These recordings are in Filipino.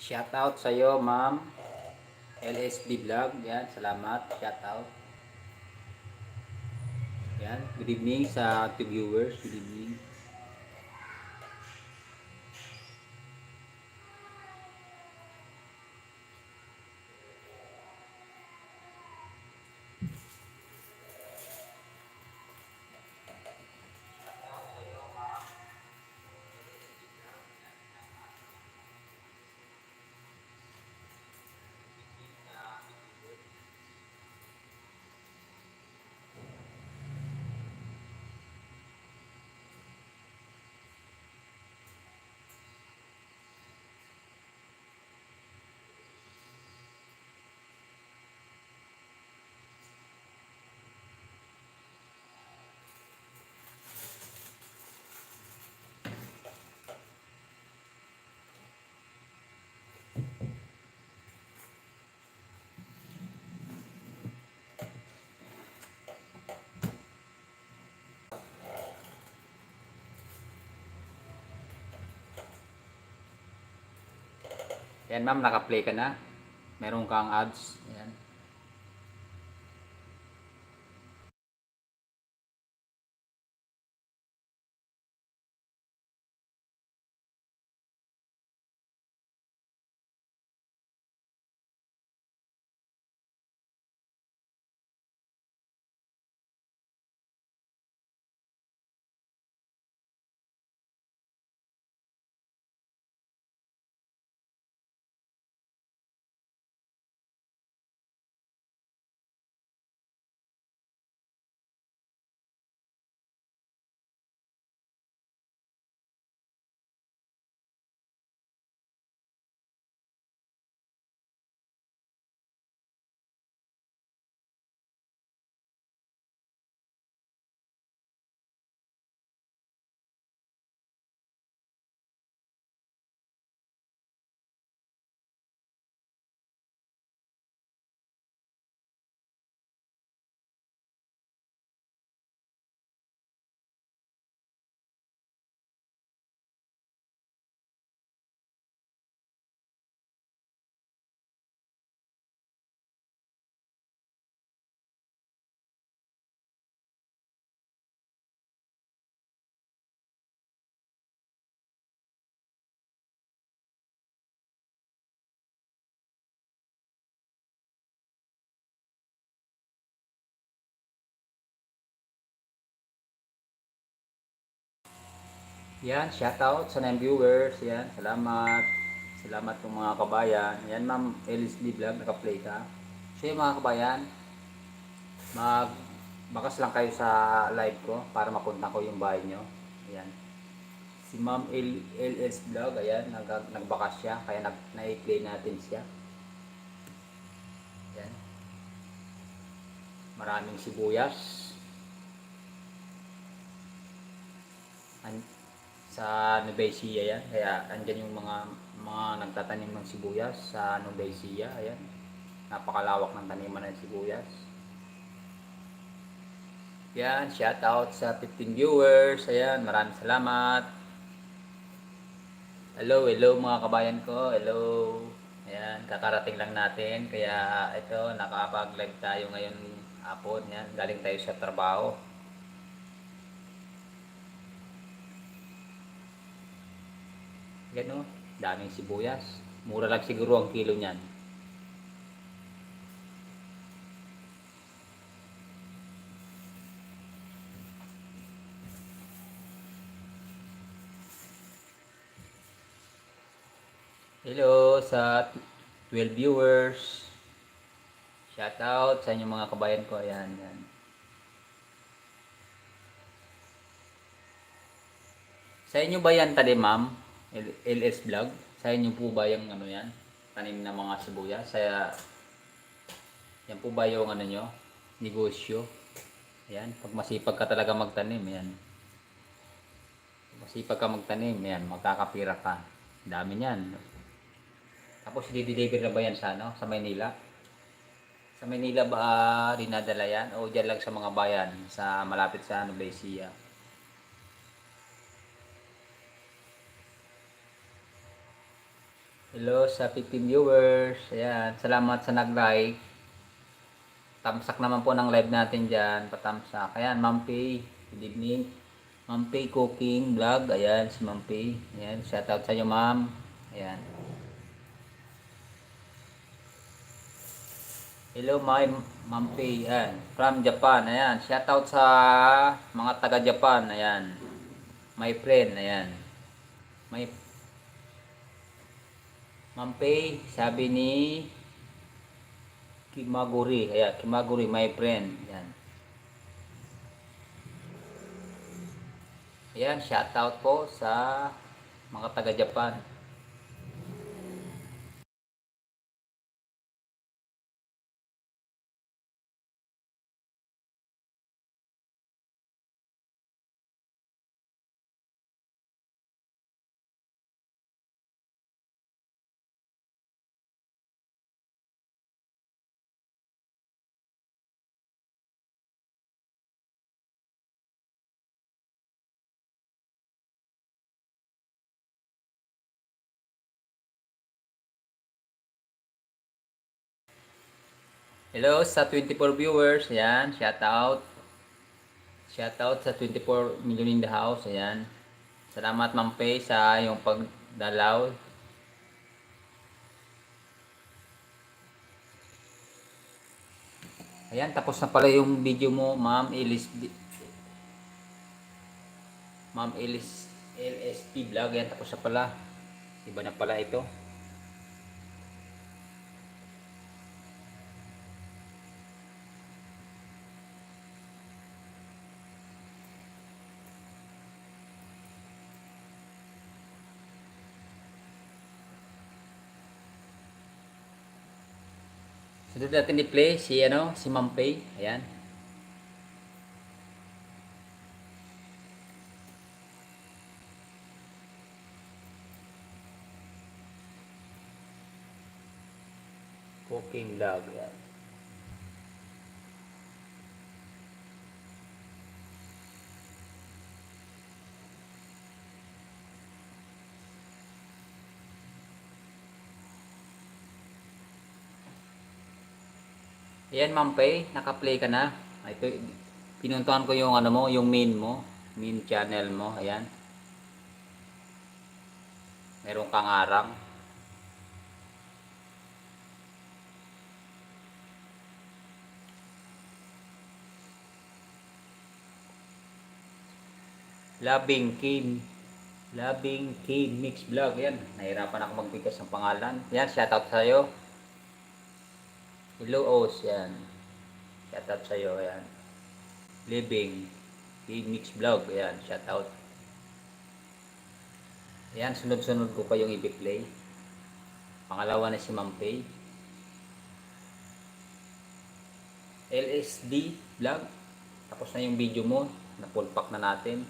Shoutout sa iyo, Ma'am LSB Vlog. Yan, salamat. Shoutout. Yan, good evening sa ating viewers. Good evening. Yan, Ma'am, naka-play ka na. Meron kang ads. Yan. Yan, shoutout sa mga viewers. Yan, salamat. Salamat po mga kabayan. Yan, Ma'am LSB Vlog, naka-play ka. So yung mga kabayan, magbakas lang kayo sa live ko para mapunta ko yung bahay nyo. Ayan. Si Ma'am LS Vlog, ayan, nagbakas siya, kaya na-play natin siya. Ayan. Maraming sibuyas. Sa Nubesia yan, kaya andyan yung mga nagtatanim ng sibuyas sa Nubesia. Ayan. Napakalawak ng taniman ng sibuyas. Yan, shout out sa 15 viewers. Ayan, maraming salamat. Hello, hello mga kabayan ko. Hello. Ayan, kakarating lang natin. Kaya ito, nakapag-live tayo ngayon hapon. Yan, galing tayo sa trabaho. Yan o, daming sibuyas. Mura lang siguro ang kilo niyan. Hello sa 12 viewers. Shout out sa inyong mga kabayan ko. Ayan, yan. Sa inyo ba yan tanim, ma'am? LS Vlog? Sa inyo po ba yung ano yan? Tanim ng mga sibuyas? Yan po ba yung ano nyo? Negosyo? Ayan, pag masipag ka talaga magtanim, yan. Masipag ka magtanim, yan, magkakapira ka. Dami niyan. Tapos i-deliver na ba yan sa ano? Sa Maynila? Sa Maynila ba dinadala yan? O dyan lang sa mga bayan? Sa malapit sa Nubesia? Hello sa 15 viewers. Ayan, salamat sa nag-like. Tamsak naman po ng live natin dyan. Patamsak. Ayan, Ma'am Pay. Good evening. Ma'am Pay Cooking Vlog. Ayan, si Ma'am Pay. Ayan, shoutout sa inyo, Ma'am. Ayan. Hello, Ma'am Pay. Ayan, from Japan. Ayan, shoutout sa mga taga-Japan. Ayan. My friend. Ayan. My Ma'am Pay, sabi ni Kimaguri. Ayan, Kimaguri, my friend. Ayan. Ayan, shoutout po sa mga taga-Japan. Hello sa 24 viewers. Ayan, shoutout. Shoutout sa 24 million in the house. Ayan. Salamat Ma'am Pay sa iyong pagdalaw. Ayan, tapos na pala yung video mo, Ma'am Elis. Ma'am Elis LSP Vlog. Ayan, tapos na pala. Iba na pala ito. Sunod natin i-play si Ma'am Pay. Ayan. Cooking Vlog. Ayan. Ayan Ma'am Pay, naka-play ka na. Ito, pinuntuhan ko yung ano mo, yung main channel mo. Ayan. Meron kang arang. Labing Kim Mix Vlog. Ayan, nahirapan ako magbigkas ng pangalan. Ayan, shoutout sa'yo. Hello Os, yan. Shoutout sa'yo, ayan. Living Kim Mix Vlog. Ayan, shoutout. Ayan, sunod-sunod ko pa yung i-play. Pangalawa na si Ma'am Pay. LSD Vlog. Tapos na yung video mo. Na-full pack na natin.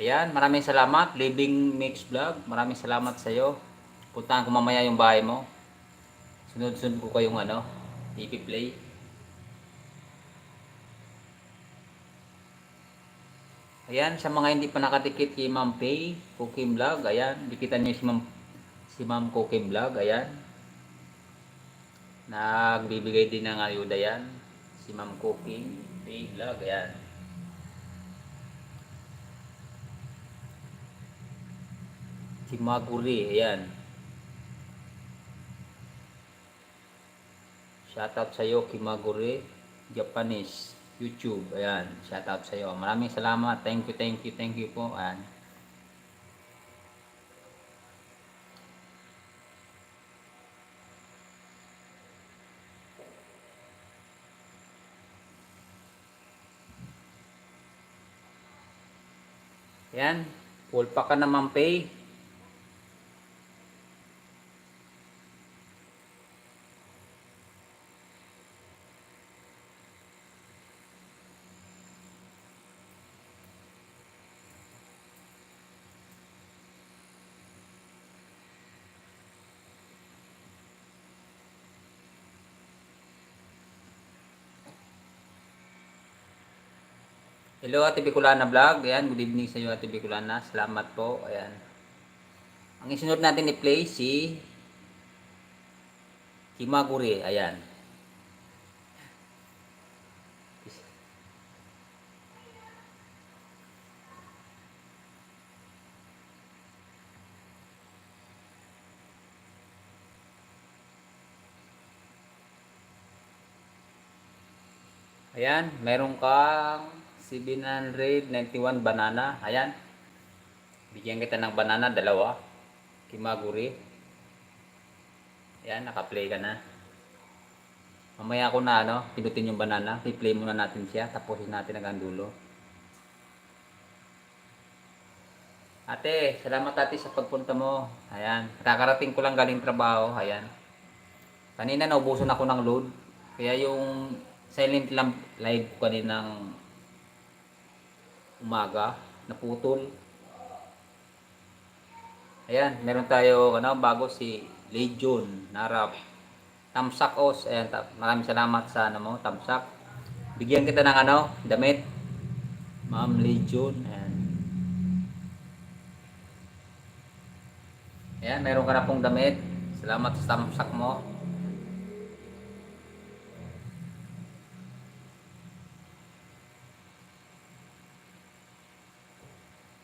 Ayan, maraming salamat. Living Mix Vlog. Maraming salamat sa iyo. Puntahan ko mamaya yung bahay mo. Sunod-sunod ko kayong i-play. Ayan, sa mga hindi pa nakadikit kay Ma'am Pay, Cooking Vlog, ayan, dikitan niyo si Ma'am Cooking Vlog, ayan. Nagbibigay din ng ayuda yan. Si Ma'am Cooking Pay Vlog, ayan. Si Maguri, ayan. Shoutout sa iyo, Kimaguri, Japanese, YouTube, ayan. Shoutout sa iyo. Maraming salamat. Thank you po. Ayan. Ayan. Full pack ka naman, Pay. Hello Ate Bicolana Vlog. Ayan, good evening sa iyo Ate Bicolana. Salamat po. Ayan. Ang isunod natin i-play si Kimaguri. Ayan. Ayan, meron kang 791 banana. Ayan. Bigyan kita ng banana, dalawa. Kimaguri. Ayan, naka-play ka na. Mamaya ko na pinutin yung banana. I-play muna natin siya. Tapusin natin hanggang dulo. Ate, salamat ate sa pagpunta mo. Ayan, kakarating ko lang galing trabaho. Ayan. Kanina naubusan ako ng load. Kaya yung silent lamp live ko kaninang umaga, naputol. Ayan, meron tayo bago si Legion Narap. Tamsak os. Ayan, maraming salamat sa mo, Tamsak. Bigyan kita ng damit. Ma'am Legion. Ayan. Ayan, meron ka na pong damit. Salamat sa Tamsak mo.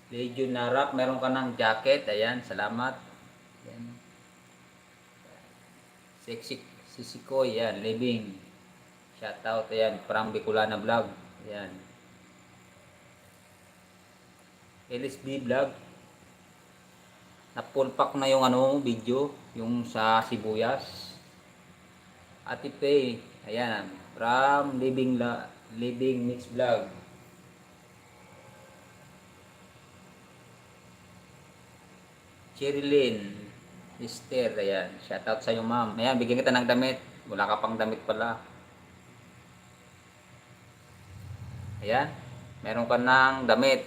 Legion Narap, meron ka ng jacket. Ayan, salamat. Ayan. Sexy Sisikoy, ayan, living. Shout out, ayan, from Bicolana Vlog. Ayan. LSB Vlog. Na full pack na yung video, yung sa sibuyas. Ate Pay, ayan, from Living Mix Vlog. Cherilyn Esther, ayan, shoutout sa iyo ma'am. Ayan, bigyan kita ng damit. Wala ka pang damit pala. Ayan, meron ka ng damit.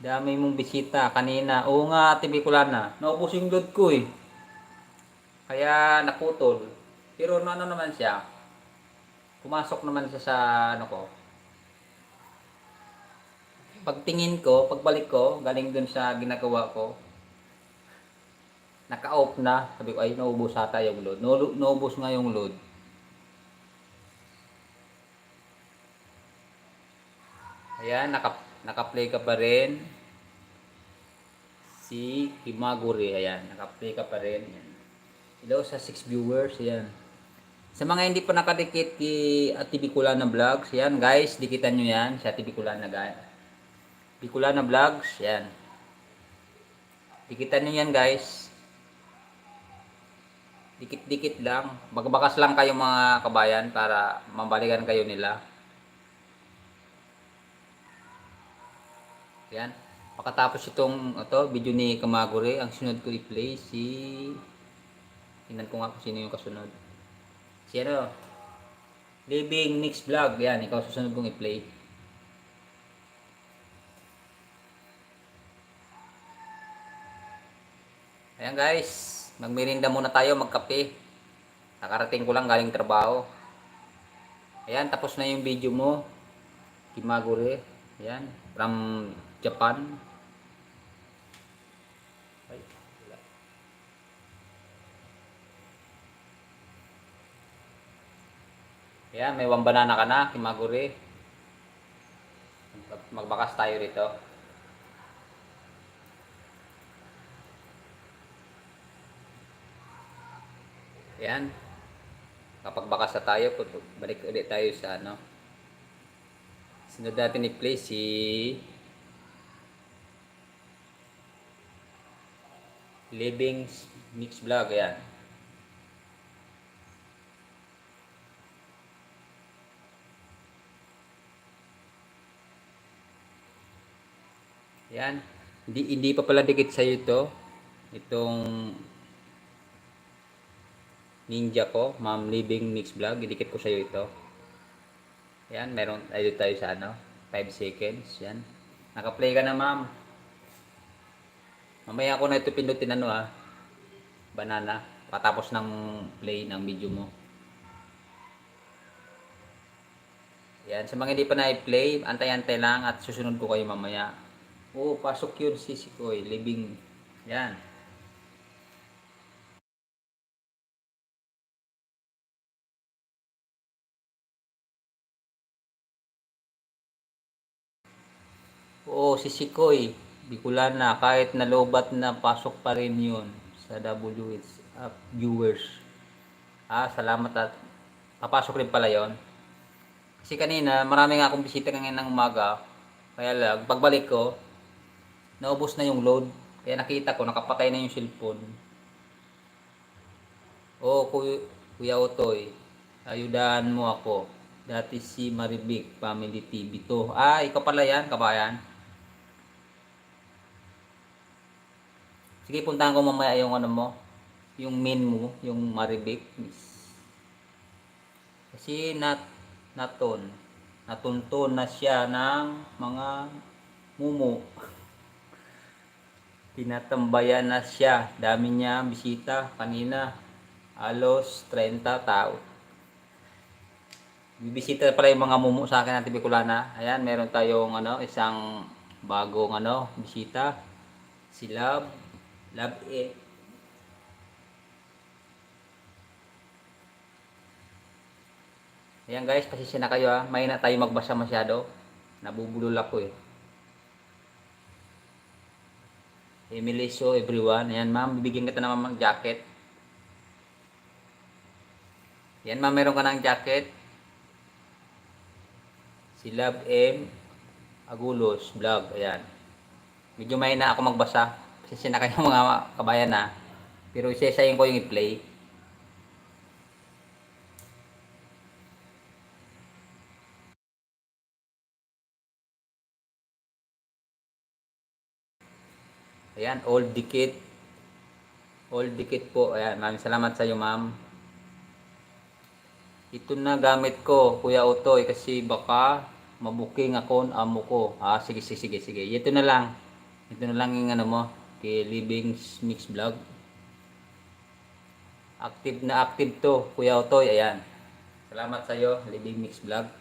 Dami mong bisita kanina. Oo nga, Ate Bicolana. Naubos yung load ko eh. Kaya naputol. Pero naman siya. Pumasok naman siya sa ko. Pagtingin ko, pagbalik ko, galing dun sa ginagawa ko, naka-off na. Sabi ko, ay, naubos ata yung load. Naubos nga yung load. Ayan, naka-play ka pa rin. Si Kimaguri, ayan, naka-play ka pa rin. Ayan. Hello sa 6 viewers, ayan. Sa mga hindi pa nakadikit kay Ate Bicolana Vlogs, yan guys, dikitan nyo yan sa Ate Bicolana guys. Bicolana Vlogs, yan. Dikitan nyo yan guys. Dikit-dikit lang. Bagbakas lang kayo mga kabayan para mabalikan kayo nila. Yan. Pagkatapos itong video ni Kamagure, ang sunod ko i-play si... Tingnan ko nga kung sino yung kasunod. Si Living Mix Vlog. Yan, ikaw susunod kong i-play. Ayan guys, magmerinda muna tayo, magkape. Nakarating ko lang galing trabaho. Ayan, tapos na yung video mo. Kimagure. Ayan, from Japan. Ayan, may 1 banana ka na, Kimagure. Magbakas tayo rito. Ayan. Kapag bakas na tayo, balik ulit tayo sa Sunod natin i-play si Living Mix Vlog. Ayan. Yan. Hindi pa pala dikit sa ito. Itong ninja ko, Ma'am Living Mix Vlog. Idikit ko sa ito. Yan, meron tayo sa 5 seconds. Yan. Naka-play ka na, ma'am. Mamaya ko na ito pindutin ano banana. Patapos ng play ng video mo. Yan, sa mga hindi pa na-play, antay-antay lang at susunod ko kayo mamaya. Oo, pasok yun si Sikoy, living. Yan. Oo, si Sikoy, Bicolana, kahit nalobat na pasok pa rin yun sa WH viewers. Salamat at papasok rin pala yon. Kasi kanina, marami nga akong bisita ngayon ng umaga. Kaya lang, pagbalik ko, naubos na yung load. Kaya nakita ko, nakapatay na yung cellphone. Oo, Kuya Otoy, ayudahan mo ako. Dati si Maribik, Family TV to. Ikaw pala yan, kabayan. Sige, puntahan ko mamaya yung ano mo, yung main mo, yung Maribik. Kasi natunton na siya ng mga mumu. Tinatambayan na siya. Dami niya bisita kanina. Halos 30 tao. Bibisita pala yung mga mumu sa akin natin Bicolana. Ayan, meron tayong isang bagong bisita. Si Love E. Ayan guys, pasensya na kayo May na tayo magbasa masyado. Nabubulol ako Emily, so everyone. Ayan ma'am, bibigyan kita naman ng jacket. Ayan ma'am, meron ka ng jacket. Si Love M. Agulos vlog. Ayan. Medyo may na ako magbasa. Pasensya na kayo mga kabayan Pero isa-isayin ko yung i-play. Ayan, old dikit. Old dikit po. Ayan, maraming salamat sa iyo, ma'am. Ito na gamit ko, Kuya Otoy, kasi baka mabuking ako amo ko. Sige. Ito na lang. Ito na lang yung mo, kay Living Mix Vlog. Active na active to, Kuya Otoy. Ayan. Salamat sa iyo, Living Mix Vlog.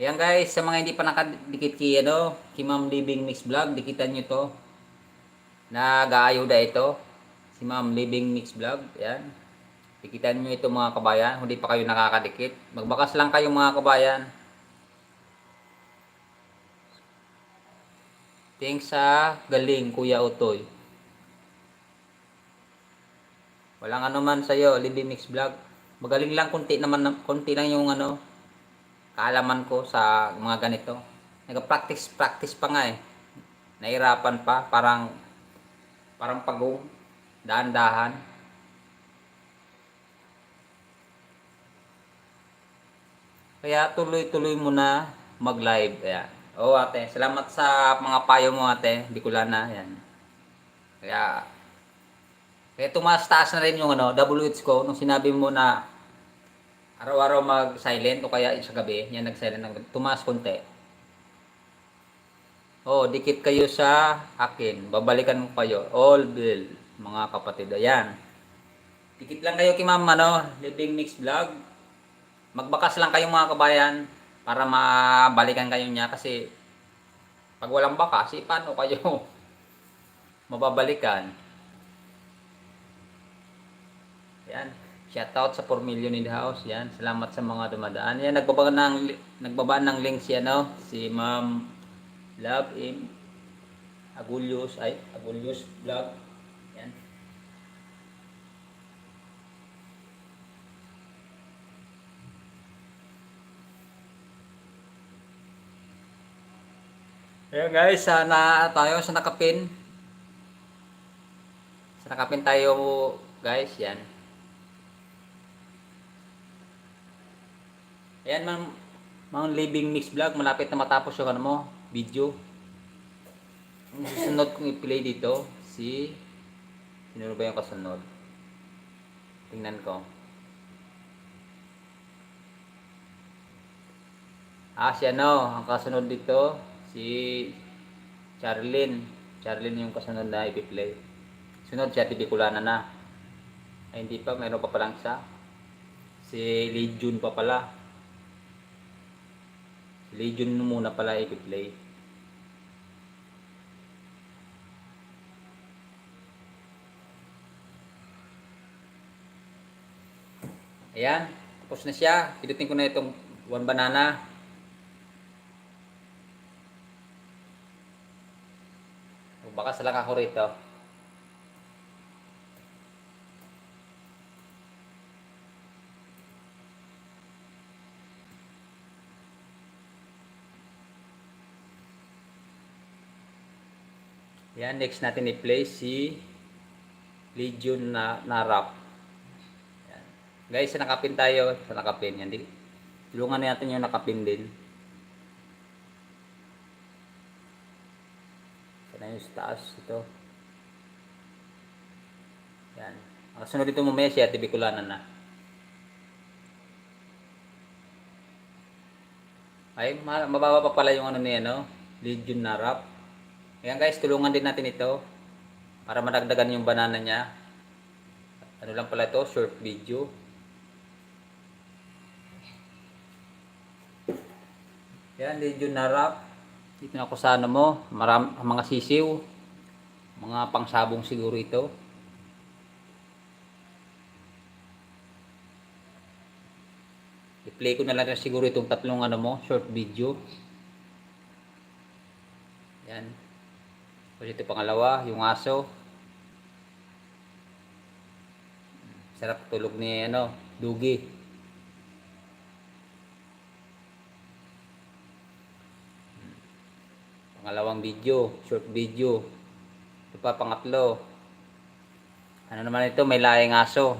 Ayan guys, sa mga hindi pa nakadikit kay Ma'am Living Mix Vlog, dikitan nyo to. Nag-aayuda ito. Si Ma'am Living Mix Vlog. Ayan. Dikitan nyo ito mga kabayan. Hindi pa kayo nakakadikit. Magbakas lang kayo mga kabayan. Thanks sa galing Kuya Utoy. Walang man sa iyo, Living Mix Vlog. Magaling lang konti lang yung kaalaman ko sa mga ganito. Nag-practice pa nga Nahirapan pa, parang pagong, dahan-dahan. Kaya tuloy-tuloy mo na mag-live. Ayan. Ate, salamat sa mga payo mo ate, Bicolana. Ayan. Kaya tumaas taas na rin yung WH ko nung sinabi mo na araw-araw mag-silent o kaya sa gabi, yan nag-silent ng tumaas konti. Dikit kayo sa akin. Babalikan mo kayo. All bill, mga kapatid. Ayan. Dikit lang kayo kay Ma'am Living Mix Vlog. Magbakas lang kayo mga kabayan para mabalikan kayo niya kasi pag walang bakas, paano kayo mababalikan? Yan. Shoutout sa 4 million in the house. Yan. Salamat sa mga dumadaan. Yan. Nagbaba ng link si Ma'am Love in Agulius Vlog. Yan. Ayan guys, sana tayo sa nakapin. Sa nakapin tayo guys, yan. Ayan mga Living Mix Vlog, malapit na matapos yung video. Ang susunod kong i-play dito, sino ba yung kasunod? Tingnan ko. Si ang kasunod dito, si Charlene. Charlene yung kasunod na i-play. Sunod si Ate Bicolana na. Ay hindi pa, mayroon pa palang isa. Si Legion pa pala. Si Legion muna pala i-play. Ayan, tapos na siya. Pinutin ko na itong one banana. O baka salang ako rito. Ayan, next natin i-play si Legion na rap. Ayan. Guys, sa nakapin tayo. Sa nakapin. Yan. Tulungan natin yung nakapin din. Sana yung taas ito. Yan. Ang sunod dito mamaya siya, Ate Bicolana na. Ay, mababa pa pala yung ano niya, no? Legion na rap. Ayan guys, tulungan din natin ito. Para madagdagan yung banana niya. Ano lang pala ito, short video. Yan, Legion na rap. Dito na ako sa ano mo, mga sisiw. Mga pangsabong siguro ito. I-play ko na lang siguro itong tatlong ano mo, short video. Yan. Tapos ito pangalawa, yung aso. Sarap tulog ni ano, Dugi. Pangalawang video, short video. Ito pa pangatlo. Ano naman ito, may laing aso.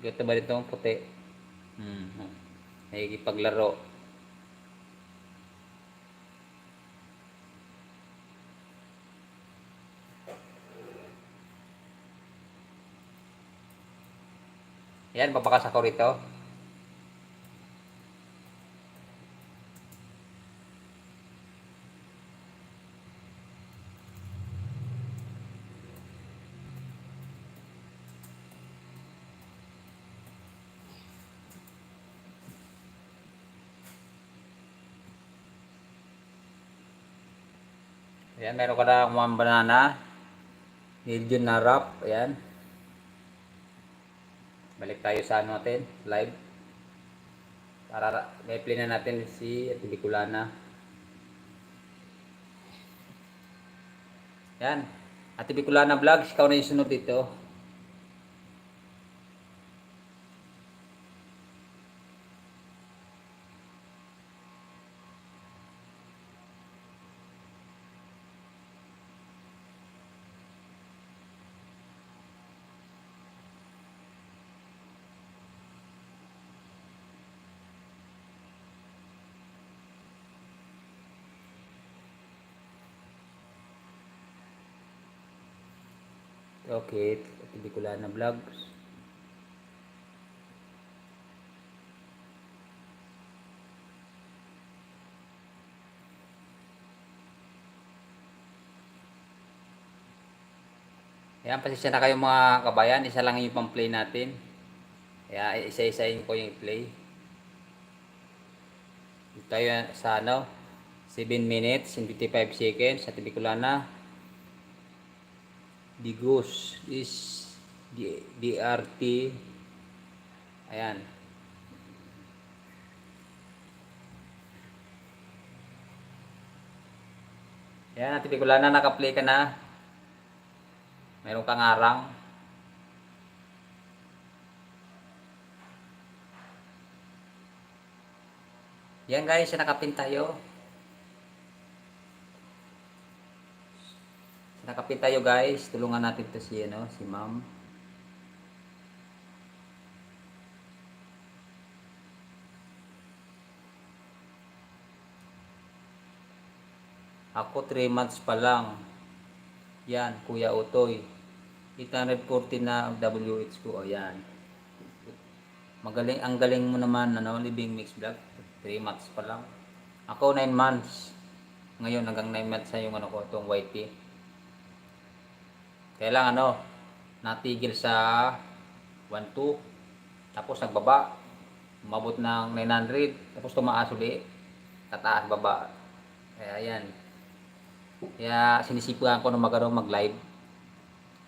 Ito ba dito ang puti? Nakikipaglaro. Yan, papakas ako rito. Ayan, meron ka na one banana. Legion na wrap. Ayan. Balik tayo sa ano natin, live. Para i-play na natin si Ate Bicolana. Ayan. Ate Bicolana Vlogs, ikaw na yung sunod dito. Okay, Ate Bicolana Vlogs. Ayan, pasensya na kayo mga kabayan. Isa lang yung pang-play natin. Kaya isa-isahin ko yung play. Dito tayo sa ano, 7 minutes and 55 seconds. Ate Bicolana. The goose is DRT. Ayan. Ayan, Ate Bicolana, naka-play ka na. Meron kang arang. Yan guys, nakapin tayo. Nakapin tayo guys. Tulungan natin to si ano, si Ma'am. Ako 3 months pa lang. Yan, Kuya Otoy. 840 na WH ko. O yan. Magaling, ang galing mo naman, Living Mix Vlog. 3 months pa lang. Ako 9 months. Ngayon hanggang 9 months sa yung itong YT. Kaya lang natigil sa 1.2. Tapos nagbaba. Umabot ng 900. Tapos tumaas ulit. Tataas, baba. Kaya yan. Kaya sinisipuan ko na mag-live.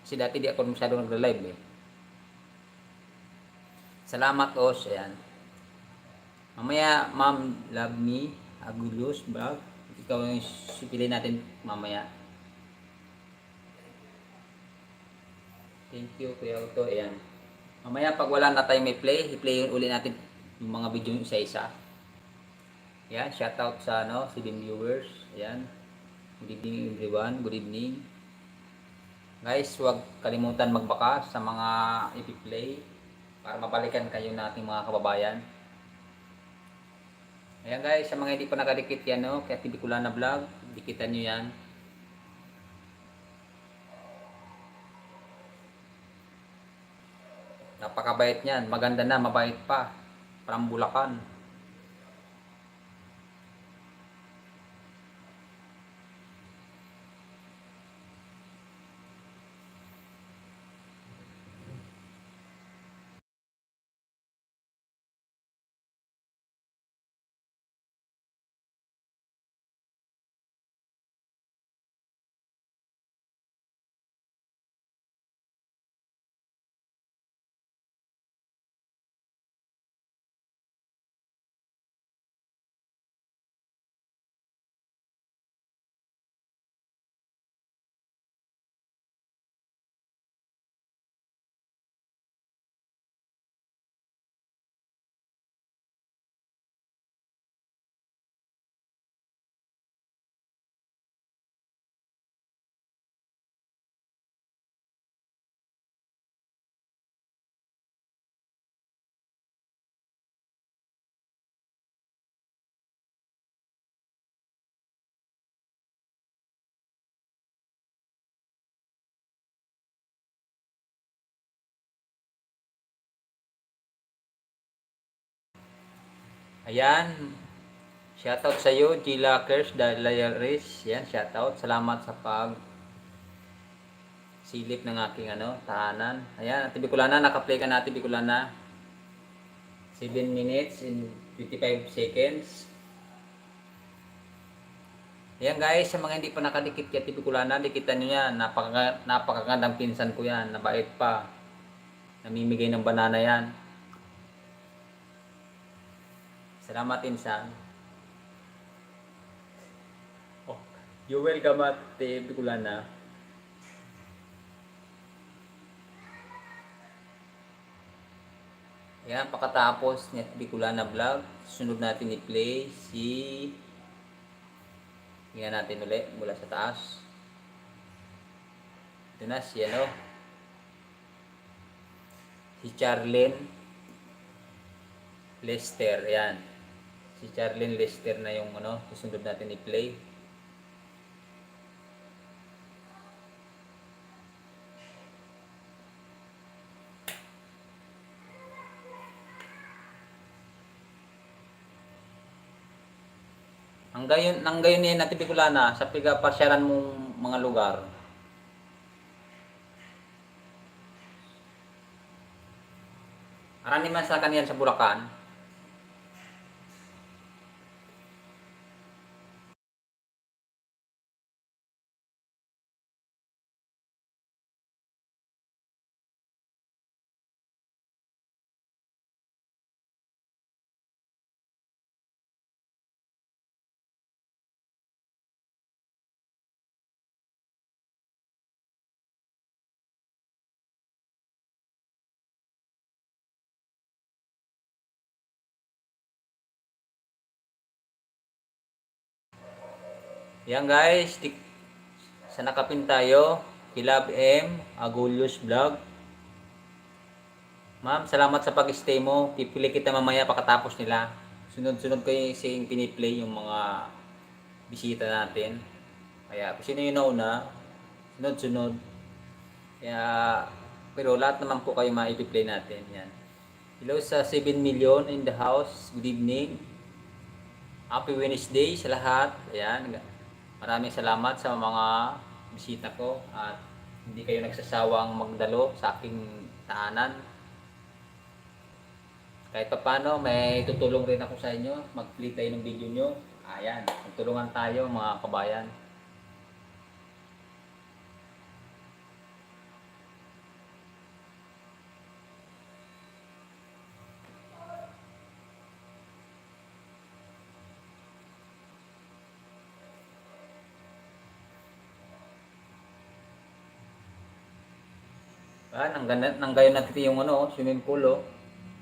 Kasi dati di ako masyado nagla-live eh. Salamat Os. Ayan. Mamaya, Ma'am Love Me, Agulus Vlog. Ikaw yung sipilin natin mamaya. Thank you, Kuya Auto. Ayan. Mamaya, pag wala na tayong may play, i-play ulit natin yung mga video yung isa-isa. Ayan, shoutout sa 7 viewers. Ayan. Good evening everyone. Good evening. Guys, huwag kalimutan magbaka sa mga ipi-play para mabalikan kayo nating mga kababayan. Ayan guys, sa mga hindi pa nakadikit yan, kaya TV Kulana Vlog, dikitan nyo yan. Napakabait niyan, maganda na, mabait pa. Parang Bulacan. Ayan, shoutout sa iyo, G Lockers, Dalayaris. Yan, shoutout. Salamat sa pag silip ng aking tahanan. Ayan, TV Kulana, naka-play ka na TV Kulana. 7 minutes and 55 seconds. Ayan guys, sa mga hindi pa nakadikit kay TV Kulana, dikitan nyo yan. Napakagandang pinsan ko yan, nabait pa. Namimigay ng banana yan. Salamat insan. Oh, you welcome at TV Kulana. Ayan, pagkatapos ni TV Kulana Vlog, sunod natin i-play si... Tingnan natin ulit mula sa taas. Ito na si si Charlene Lester. Ayan. Si Charlene Lester na yung susunod natin i-play. Ang gayon niya natin Bicolana sa pasyaran mong mga lugar. Arani man sa kaniyan sa Bulacan. Yan guys, sa nakapin tayo, Kilab M, Agulus Vlog. Ma'am, salamat sa pag-stay mo. Pipili kita mamaya pagkatapos nila. Sunod-sunod ko yung piniplay yung mga bisita natin. Kaya kung sino yung nauna, sunod-sunod. Kaya, pero lahat naman po kayo maipi-play natin. Yan. Hello sa 7 million in the house. Good evening. Happy Wednesday sa lahat. Ayan. Maraming salamat sa mga bisita ko at hindi kayo nagsasawang magdalo sa aking tahanan. Kahit pa paano, may tutulong rin ako sa inyo. Mag-play tayo ng video nyo. Ayan. Magtulungan tayo mga kabayan. Ah, nang gayon natin yung swimming pool oh.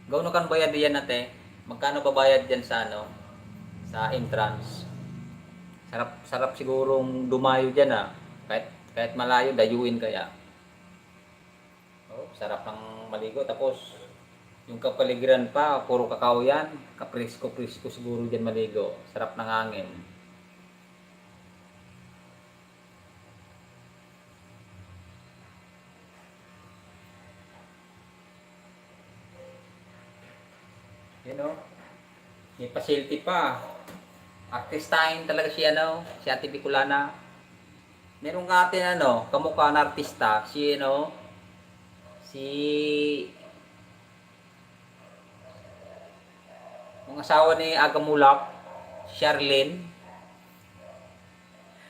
Gawno kan bayad diyan nate. Magkano ba bayad diyan sa sa entrance? Sarap sigurong dumayo diyan ah. Kahit malayo dayuin kaya. Oh, sarap ng maligo tapos yung kapaligiran pa, puro kakao yan. Kapresko-presko siguro diyan maligo. Sarap ng hangin. You know? May facility pa. Artistahin talaga si Ate Bicolana. Meron nga atin kamukha na artista, si yung asawa ni Aga Mulak, Charlene.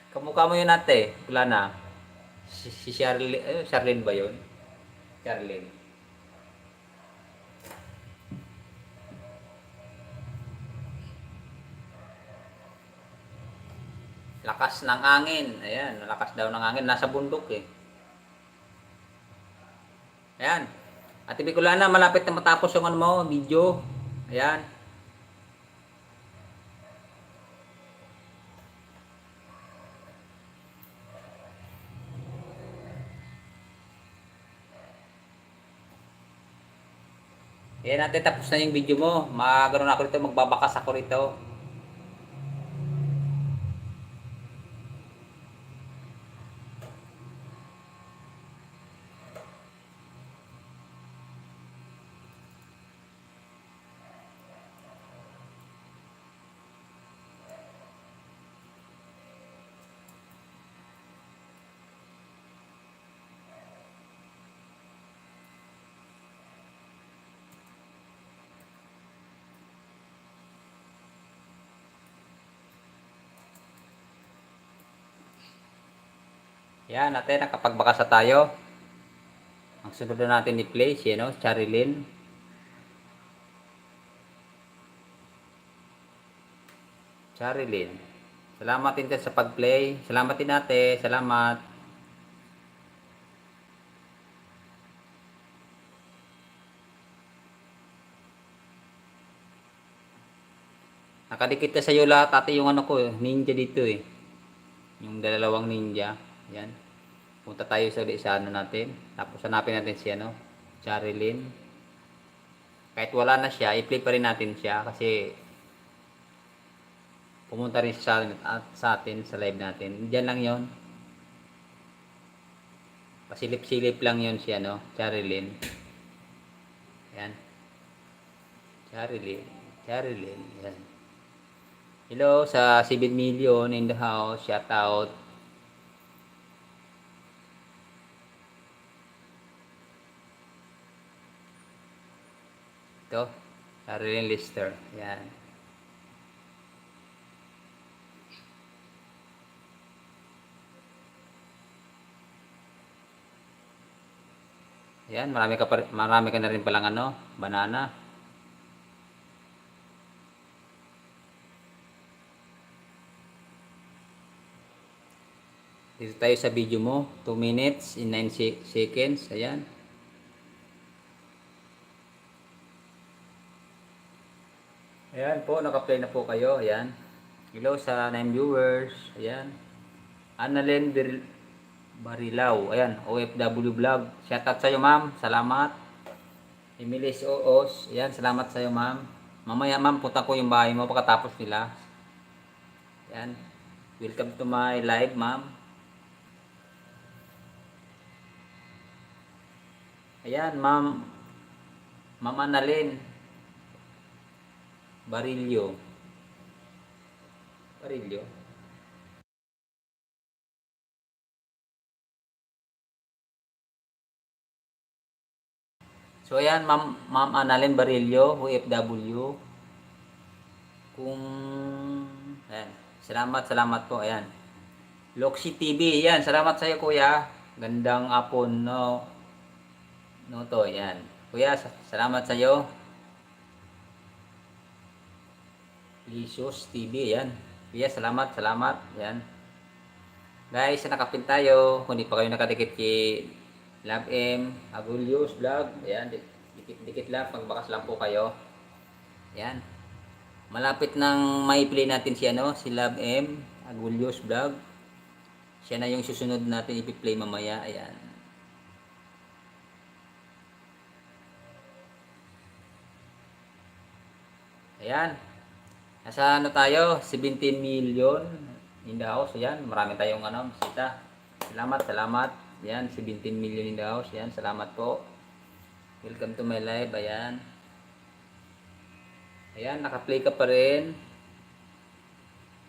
Kamukha mo yun ate, Bicolana. Si Charlene, Charlene ba yun? Charlene. Lakas ng angin. Ayan, lakas daw ng angin. Nasa bundok eh. Ayan. Ate Bicolana, malapit na matapos yung video. Ayan. Ayan natin, tapos na yung video mo. Maganoon ako rito, magbabakas ako rito. Yan, natin, nakapagbakasa tayo. Ang sunod na natin i-play, Charilyn. Charilyn. Salamat din sa pag-play. Salamat din natin. Salamat. Nakadikit na sa iyo lahat ate yung ninja dito eh. Yung dalawang ninja. Yan. Punta tayo sa natin. Tapos hanapin natin si Charilyn. Kahit wala na siya, i-play pa rin natin siya kasi pumunta rin siya sa atin sa live natin. Diyan lang 'yon. Pasilip-silip lang 'yon si Charilyn. Yan. Charilyn. Yan. Hello sa 7 million in the house. Shout out. Ito, Charilyn Lister. Yan. Yan, marami ka na rin palang banana. Dito tayo sa video mo, 2 minutes in 9 seconds. Ayan. Ayan po, naka-play na po kayo. Ayan. Hello sa 9 viewers. Ayan. Annalyn Barilaw. Ayan, OFW vlog. Shoutout sa iyo, ma'am. Salamat. Emilis Oos. Ayan, salamat sa iyo, ma'am. Mamaya, ma'am, punta ko yung bahay mo pagkatapos nila. Ayan. Welcome to my live, ma'am. Ayan, ma'am. Ma'am Annalyn Barillo. Barillo. So ayan, Ma'am Annalyn Barillo, OFW. Kung ayan, salamat po, ayan. Loxy TV, ayan, salamat sa iyo kuya. Gandang hapon, no. No to, ayan. Kuya, salamat sa iyo. Licious TV, ayan. Kuya, salamat, ayan. Guys, nakapin tayo. Kung di pa kayo nakadikit kay Love M, Agulius Vlog, ayan, dikit-dikit lang, pagbakas lang po kayo. Ayan. Malapit nang mai-play natin si ano, si Love M, Agulius Vlog. Siya na yung susunod natin i-play mamaya. Ayan. Ayan. Nasa ano tayo? 17 million in the house. Ayan. Marami tayong ano, bisita. Salamat. Ayan. 17 million in the house. Ayan. Salamat po. Welcome to my live. Ayan. Ayan. Naka-play ka pa rin.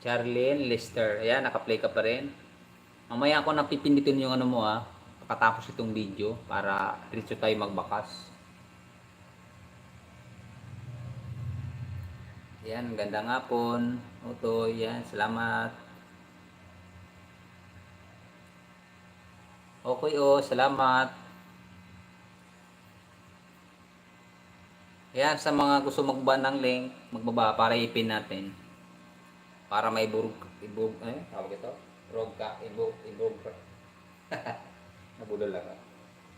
Charlene Lester. Ayan. Naka-play ka pa rin. Mamaya ako napipindutin yung ano mo pagkatapos itong video para diretso tayo magbakas. Yan, gandang hapon. Oto, yan, salamat. Okay salamat. Yan, sa mga gusto magba ng link, magbaba para ipin natin. Para may tawag ito? Ibog. Nabudol lang.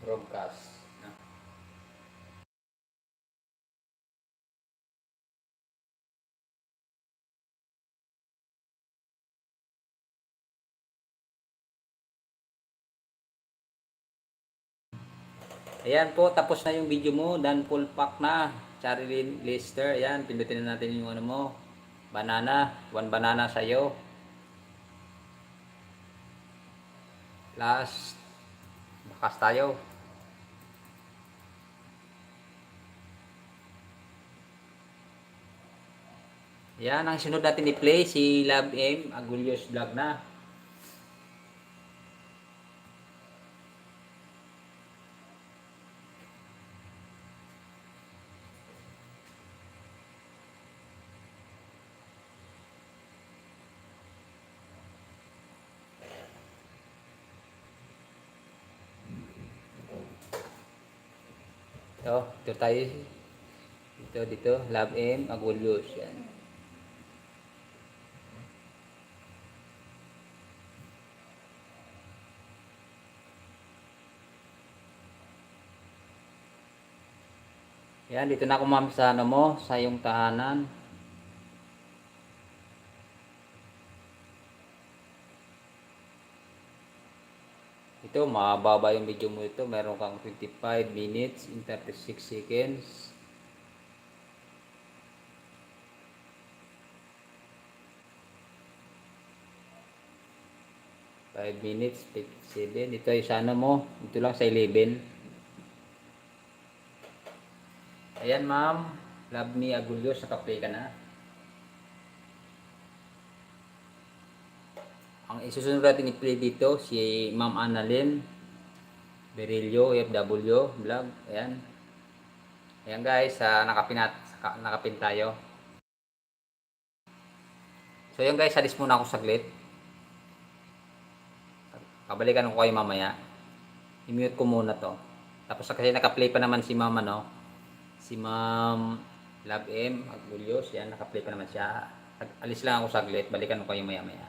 Broadcast. Ayan po, tapos na yung video mo. Dan full pack na. Charlie Lister. Ayan, pindutin na natin yung ano mo. Banana. 1 banana sa'yo. Last. Bakas tayo. Yan, ang sunod natin i-play si Love M, Agulios Vlog na. Ito tayo. Dito, Love M, Agulios. Yan. Yan, dito na ako ma'am sa ano mo, sa iyong tahanan. Ito, mababa yung video mo ito. Meron kang 25 minutes in 36 seconds. Five minutes, 57. Ito ay sana mo. Ito lang sa 11. Ayan ma'am. Love me Agulios. Naka-play ka na. Ang isusunod natin i-play dito si Ma'am Annalyn Berillo, FW vlog. Ayan. Ayan guys, nakapin tayo. So yun guys, alis muna ako saglit. Kabalikan ko kayo mamaya. I-mute ko muna to. Tapos kasi naka-play pa naman si Ma'am si Ma'am Love M Agulios. Yan, naka-play pa naman siya. Alis lang ako saglit. Balikan ko kayo maya.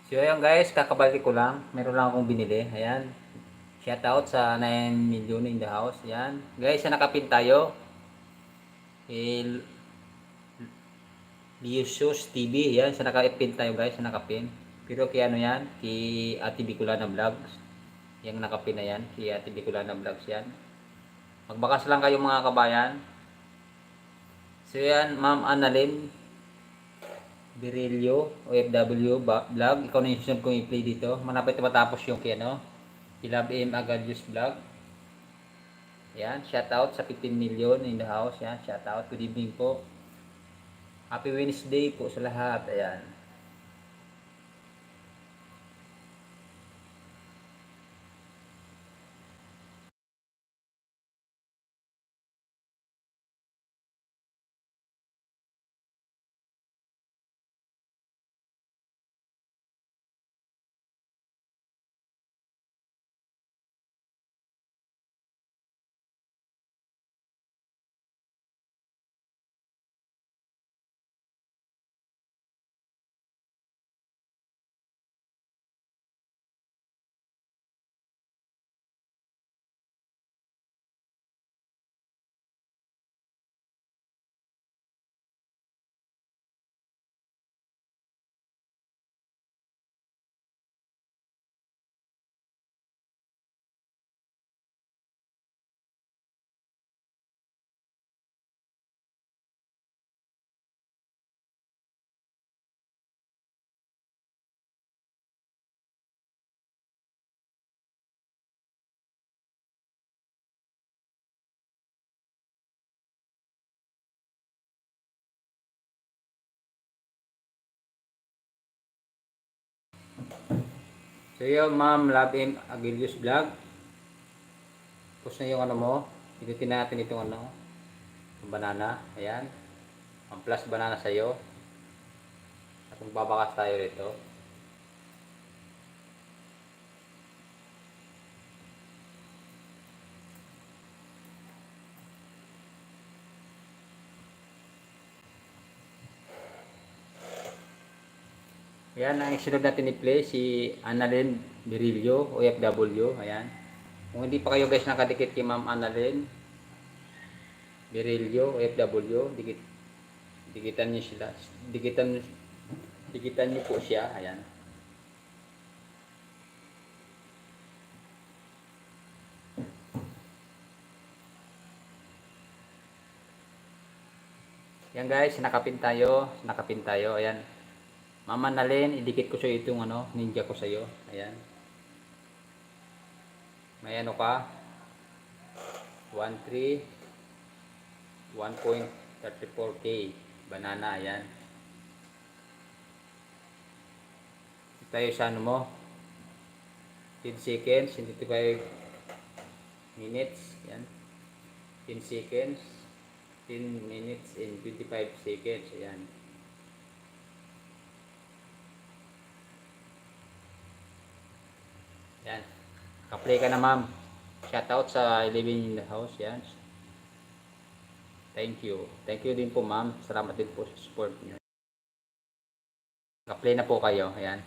So ayan guys, kakabalik ko lang. Meron lang akong binili. Ayan. Shout out sa 9 million in the house. Ayan. Guys, sa nakapin tayo. Liusus TV. Ayan, sa nakapin tayo guys, sa nakapin. Pero kay ano yan? Kay Ate Bicolana Vlogs. Yung nakapin na yan. Kay Ate Bicolana Vlogs yan. Magbakas lang kayo mga kabayan. So yan, Ma'am Annalyn Virilio, OFW vlog. Ikaw na yung susunod kong i-play dito. Malapit na matapos yung kay ano, Love M. Agalius vlog. Yan, shout out sa 15 million in the house. Yan, shout out. Good evening po. Happy Wednesday po sa lahat. Ayan. So yun, Ma'am Love M. Agalius vlog. Tapos na yung ano mo. Pinutin natin itong ano, yung banana. Ayan. Ang plus banana sa'yo. At magbabakas tayo rito. Ayan, ang isunod natin i-play si Annalyn Virilio, OFW. Ayan. Kung hindi pa kayo guys nakadikit kay Ma'am Annalyn Virilio, OFW, dikitan niyo sila. Dikitan niyo po siya. Ayan. Yan guys, nakapin tayo. Nakapin tayo. Ayan. Ma'am Annalyn, idikit ko sa itong ano, ninja ko sa iyo. Ayan. May ano ka? 13 1.34k banana. Ayan. Tayo sa ano mo? 10 seconds, 25 minutes. Ayan. 10 seconds, 10 minutes and 25 seconds. Ayan. Yan. Ka-play ka na ma'am. Shoutout sa 11 in the house. Yan. Thank you. Thank you din po ma'am. Salamat din po sa support niyo. Ka-play na po kayo. Ayan.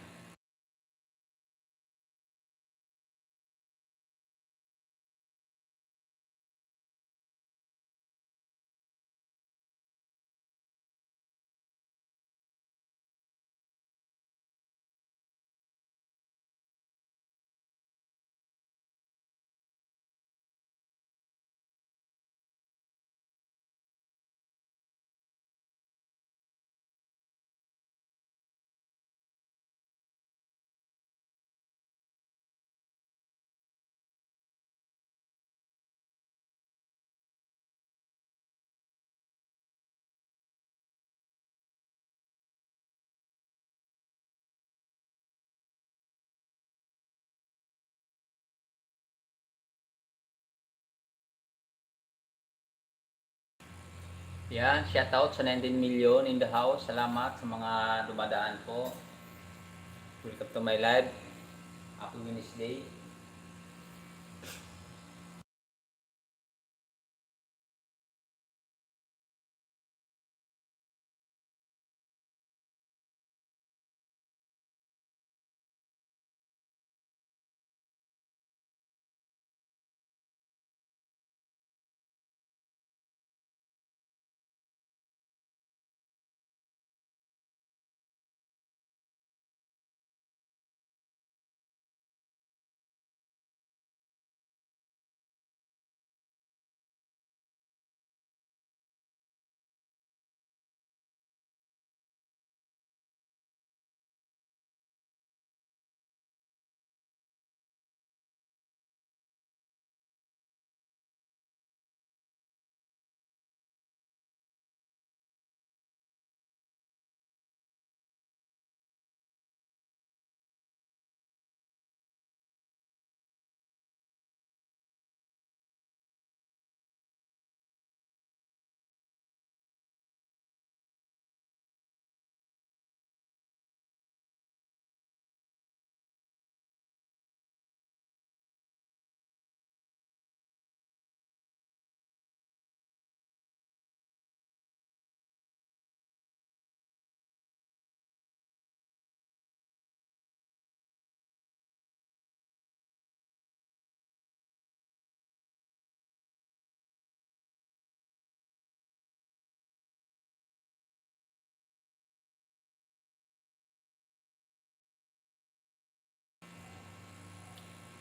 Yan. Shoutout sa 19 million in the house. Salamat sa mga dumadaan po. Welcome to my live. Happy Wednesday.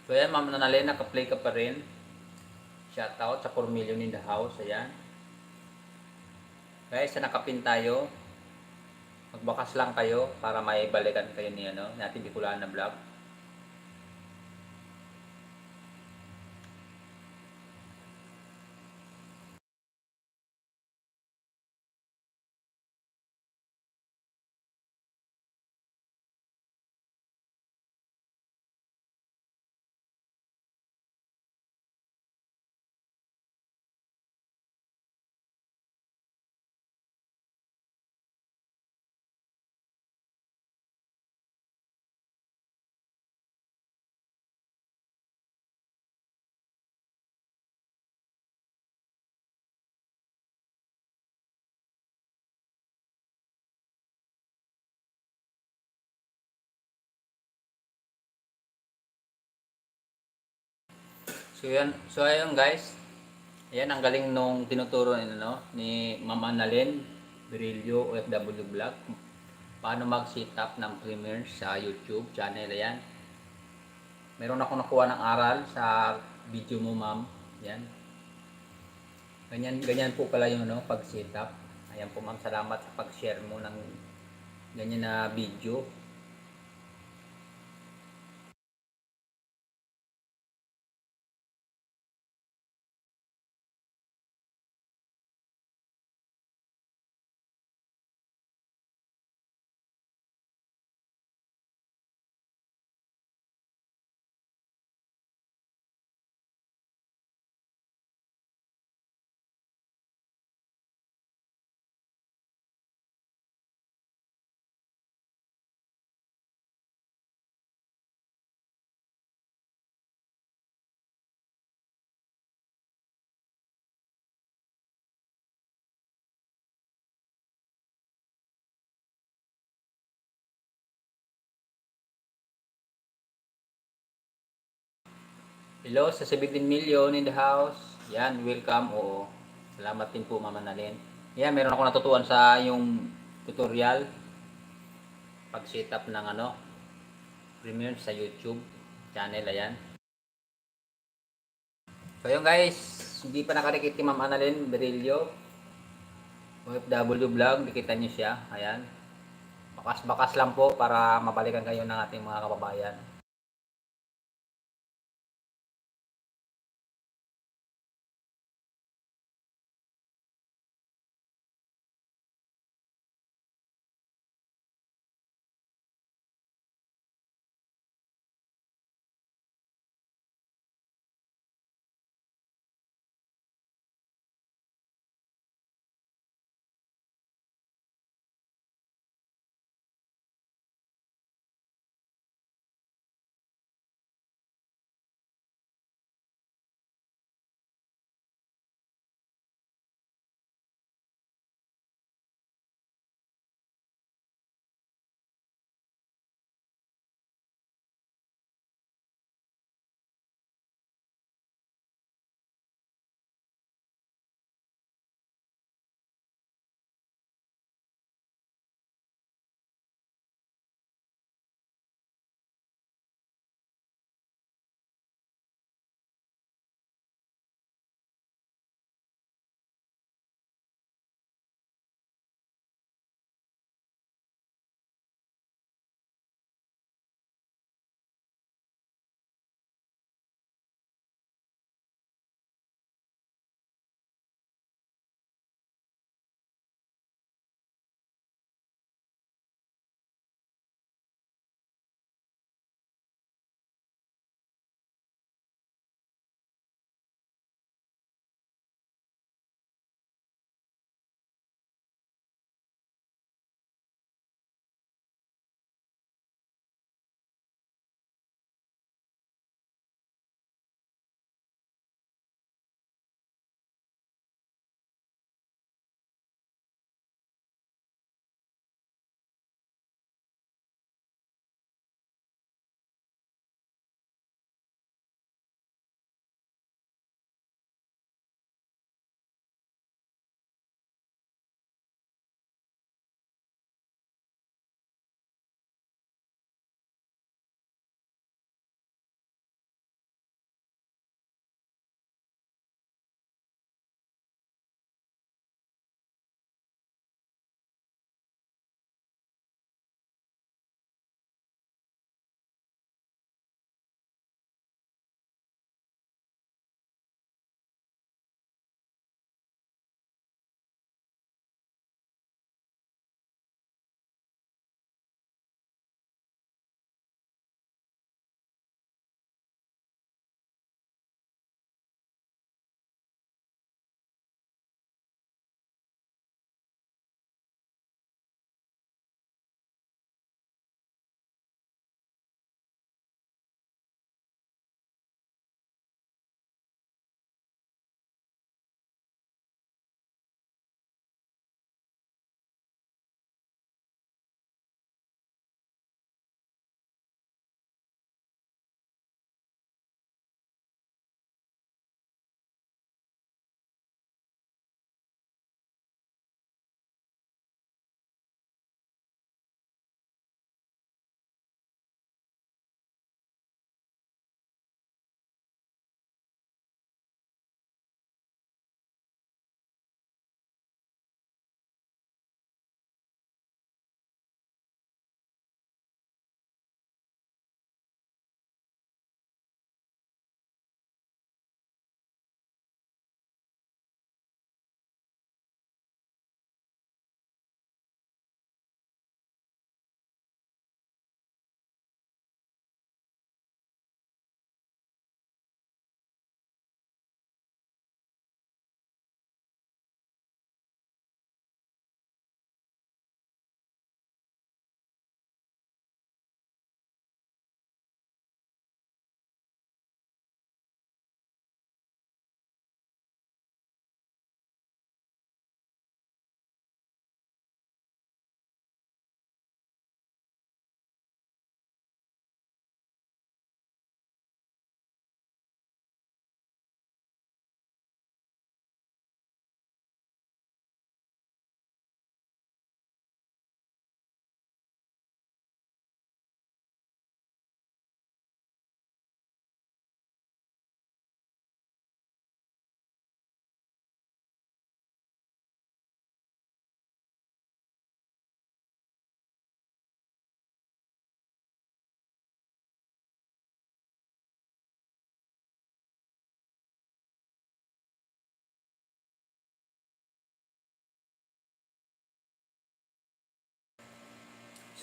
So ayan, Ma'am Nanalena, naka-play ka pa rin. Shoutout sa 4 million in the house. Ayan. Guys, sa nakapin tayo. Magbakas lang kayo para may balikan kayo ni ano, natin Bicolana na vlog. So ayun guys. Ayan ang galing nung tinuturo ni ano ni Ma'am Annalyn Berillo OFW Vlog. Paano mag-set up ng Premiere sa YouTube channel. Ayan. Meron ako nakuha ng aral sa video mo, Ma'am. Ayan. Ganyan po pala yung ano, pag-set up. Ayan po, Ma'am. Salamat sa pag-share mo ng ganyan na video. Hello sa 17 million in the house. Yan, welcome. Oo. Salamat din po, Mama Nalin. Yan, meron ako natutuhan sa yung tutorial pag setup ng ano, Premiere sa YouTube channel. Ayan. So yun guys, hindi pa nakarikit kay Ma'am Annalyn Berillo OFW Vlog, nakita niyo siya. Ayan. Bakas-bakas lang po para mabalikan kayo ng ating mga kababayan.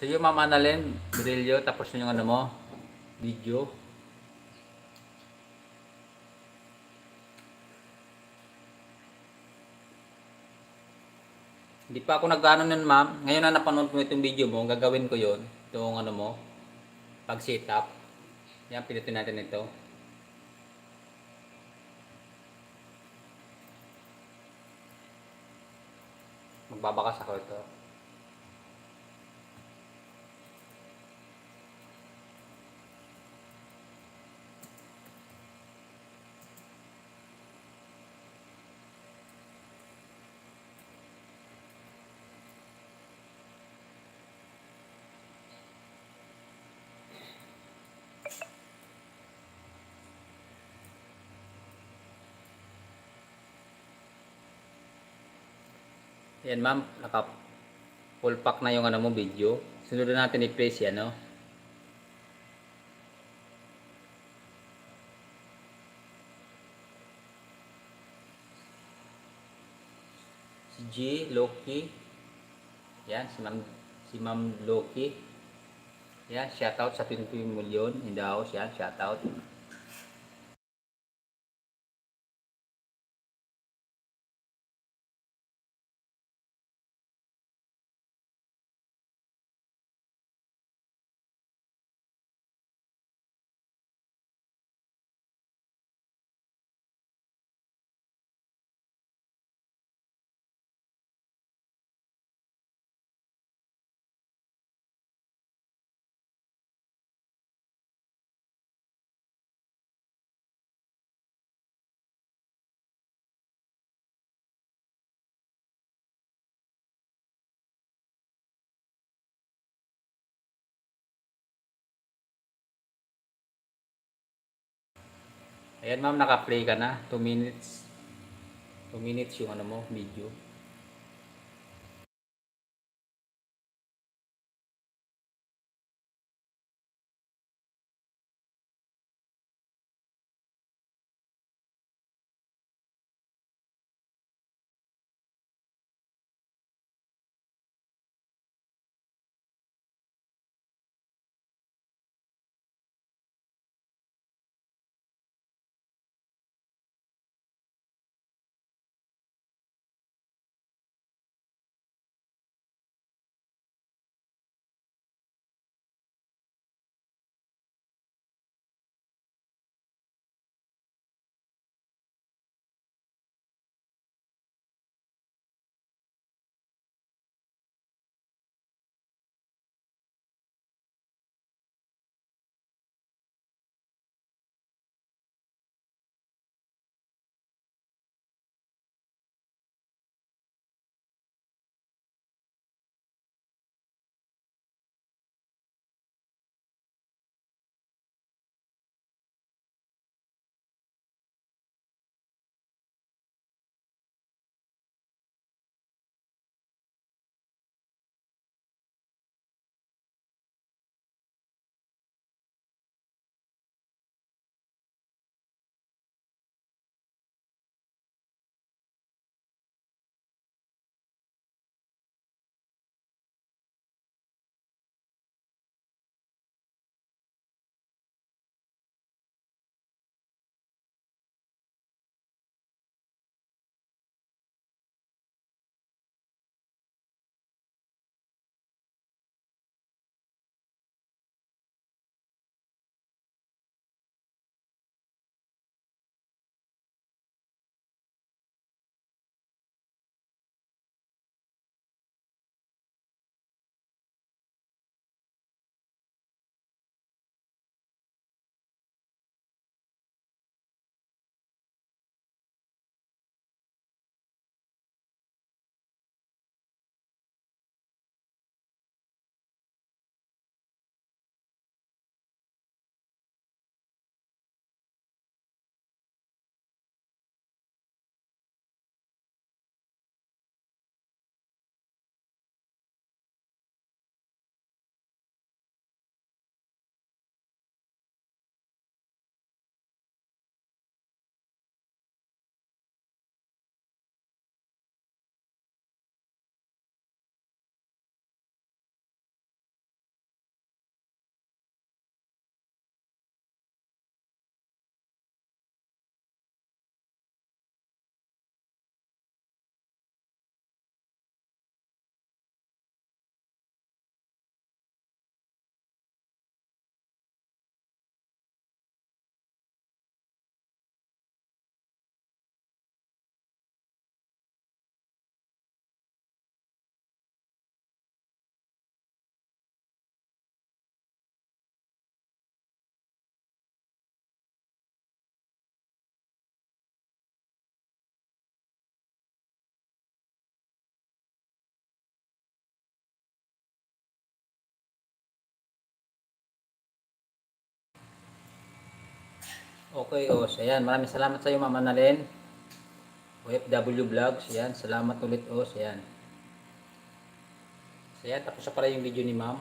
So yung Ma'am Annalyn Birilio, tapos na yung ano mo, video. Hindi pa ako nag-ano nun ma'am. Ngayon na napanood mo itong video mo, gagawin ko yon. Itong ano mo, pag sit up. Yan, pinutin natin ito. Magbabakas ako ito. Yan ma'am, naka full pack na yung ano mo video. Sunod natin i-place yan, no? Si G, Loki. Yan, si Ma'am Loki. Yan, shoutout sa 20 million in the house. Yan, shoutout. Ayan ma'am, naka-play ka na. 2 minutes. 2 minutes yung ano mo, video. Okay, Os. Ayan, maraming salamat sa iyo, Ma'am Annalyn. OFW Vlogs. Ayan, salamat ulit, Os. Ayan. So, ayan, tapos na pala yung video ni Ma'am.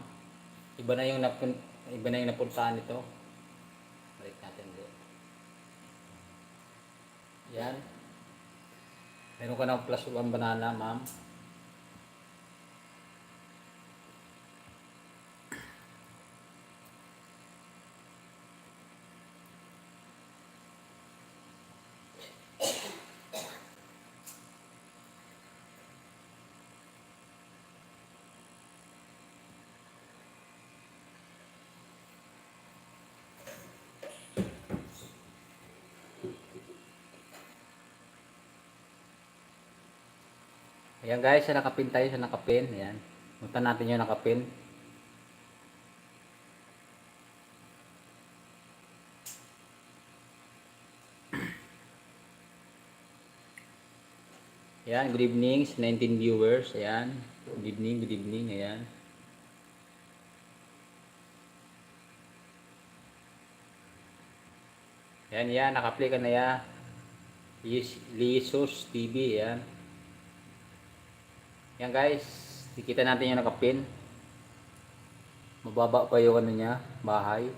Iba na yung napuntahan nito. Balik natin ulit. Ayan. Meron ka ng plus 1 banana, Ma'am. Ayan guys, sa nakapin tayo sa nakapin. Ayan. Punta natin yung nakapin. Ayan, good evening sa 19 viewers. Ayan. Good evening, good evening. Ayan. Ayan, yan. Nakaplay ka na ya. Lisus TV. Ayan. Ayan guys. Dikita natin yung nakapin. Mababa pa yung ano niya, bahay.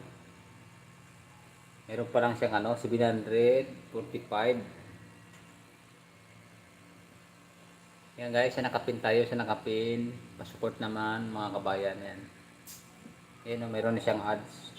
Meron pa lang siyang ano, 745. Yan guys, sa nakapin tayo, sa nakapin. Pa-support naman mga kabayan yan. Ayan o, meron na siyang ads.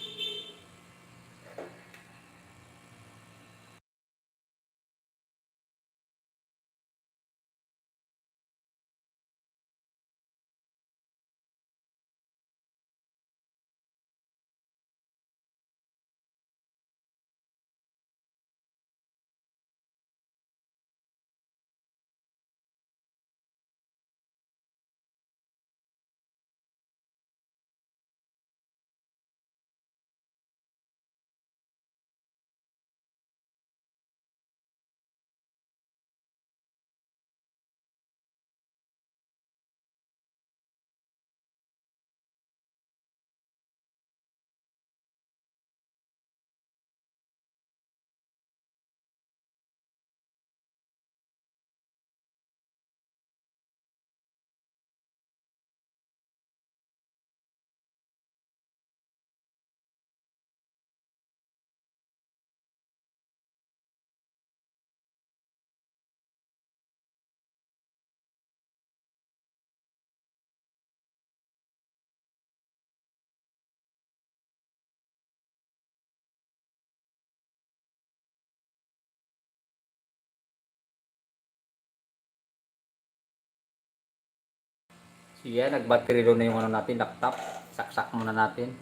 So yan, nag-battery low na yung ano natin, laptop. Saksak muna natin.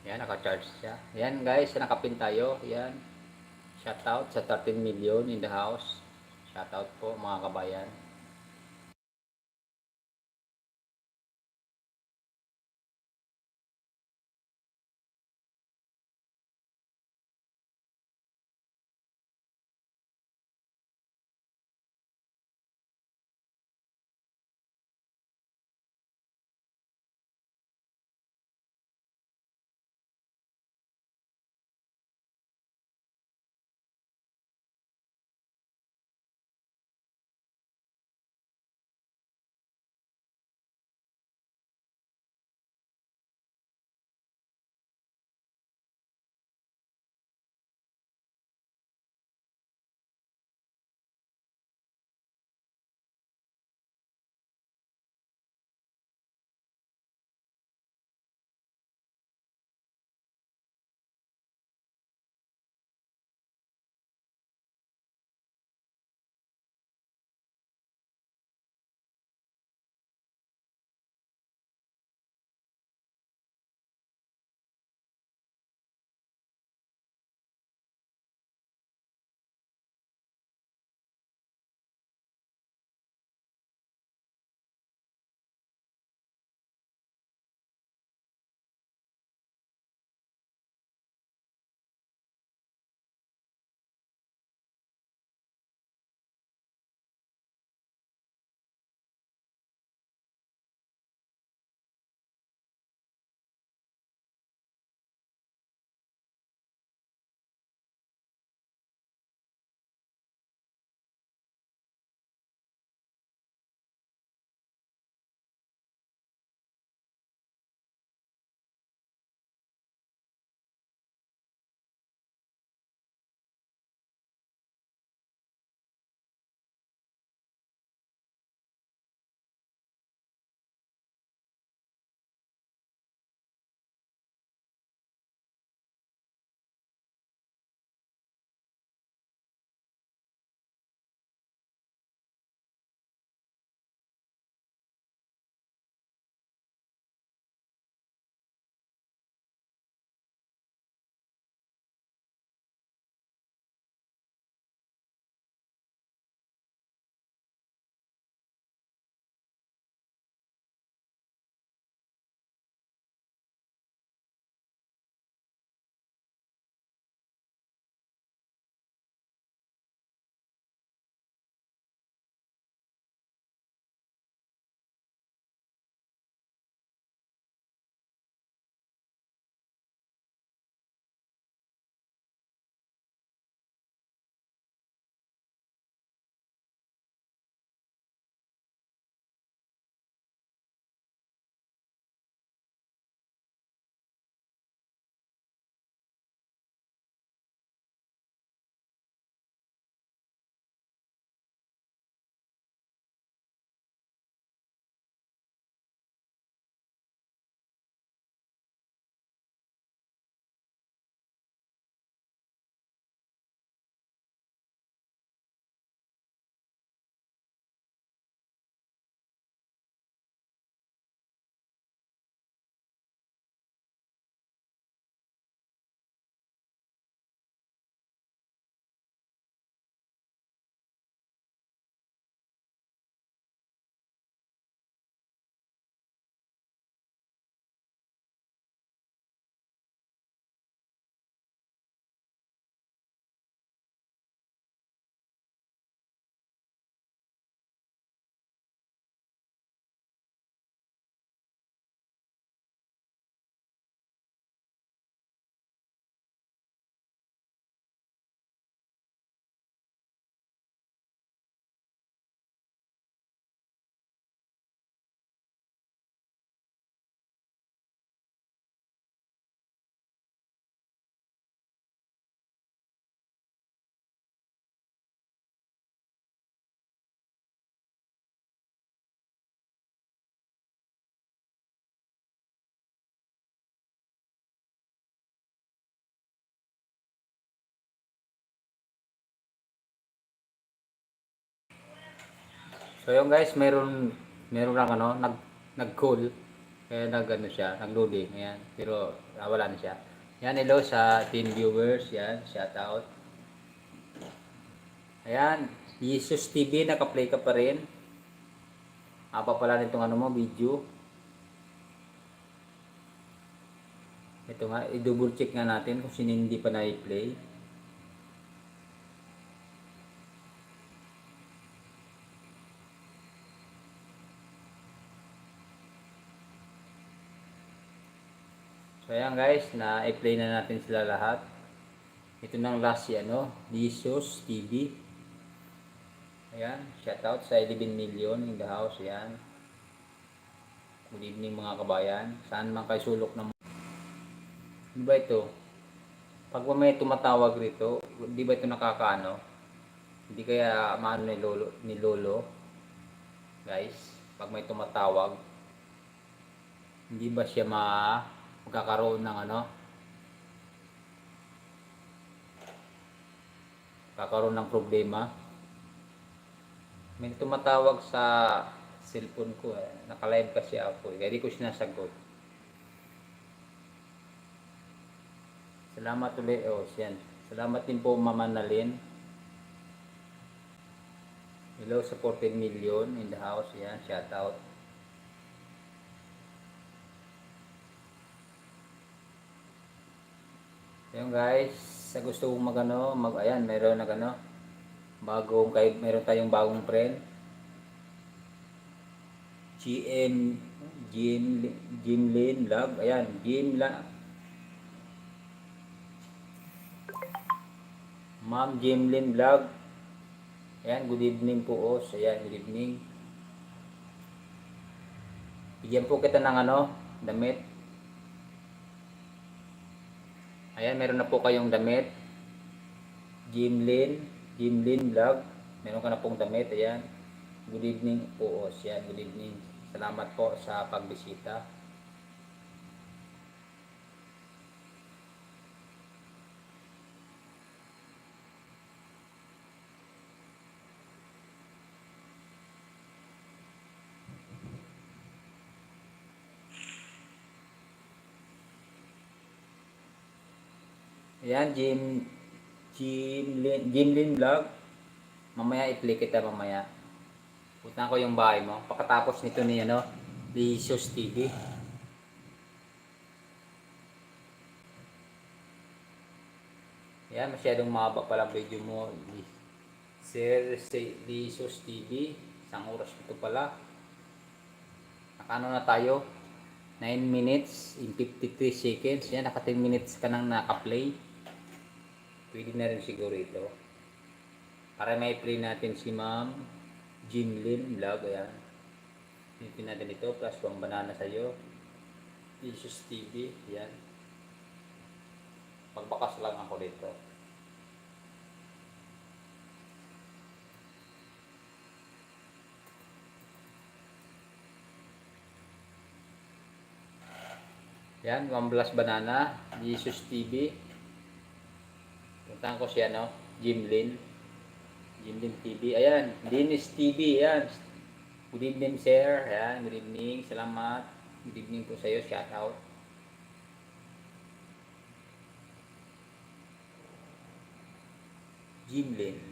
Yan, naka-charge siya. Yan guys, nakapin tayo. Yan. Shoutout sa 13 million in the house. Shoutout po mga kabayan. So yung guys, meron lang ano, nag-call. Kaya nag-ano siya, nag-loading. Ayan. Pero wala na siya. Yan, hello sa team viewers. Yan, shout out. Ayan, Jesus TV, naka-play ka pa rin. Apa pala nitong ano mo, video. Ito nga, i-double check nga natin kung sino hindi pa na-play. So ayan guys, na-play na natin sila lahat. Ito nang last si ano, Jesus TV. Ayan, shout out sa 11 million in the house. Ayan. Good evening mga kabayan. Saan man kayo sulok ng... Di ba ito? Pag may tumatawag rito, di ba ito nakakaano? Hindi kaya maano ni Lolo, guys, pag may tumatawag, hindi ba siya magkakaroon ng ano? Kakaroon ng problema. May tumatawag sa cellphone ko eh. Naka-live kasi ako eh. Kaya di ko sinasagot. Salamat ulit. Oh, siyan. Salamat din po Mama Nalin. Hello sa 14 million in the house. Yan, shout out. Ayun guys, sa gusto kong ayan, meron meron tayong bagong friend. Jimlin Love. Ayan, Ma'am Jimlin Vlog. Ayan, good evening po os. Ayan, good evening. Bigyan po kita ng damit. Ayan, meron na po kayong damit. Jimlin Vlog. Meron ka na pong damit. Ayan. Good evening po os. Ayan, good evening. Salamat po sa pagbisita. Ayan, Jimlin Vlog. Mamaya i-play kita mamaya. Punta ko yung bahay mo. Pagkatapos nito ni Jesus TV. Ayan, masyadong mahaba palang video mo. Sir Jesus TV. Isang oras ito pala. Nakano na tayo? 9 minutes in 53 seconds. Yan, naka 10 minutes ka nang naka-play. Pwede na rin siguro ito. Para may play natin si Ma'am Jimlin Vlog. Ayan. Pinitin natin ito. Plus 1 banana sa'yo. Jesus TV. Ayan. Magbakas lang ako dito. Yan, 1 plus banana. Jesus TV. Puntahan ko siya, Jimlin TV. Ayan, Dennis TV. Ayan. Good evening, sir. Ayan, good evening. Salamat. Good evening po sa iyo. Shout out. Jimlin.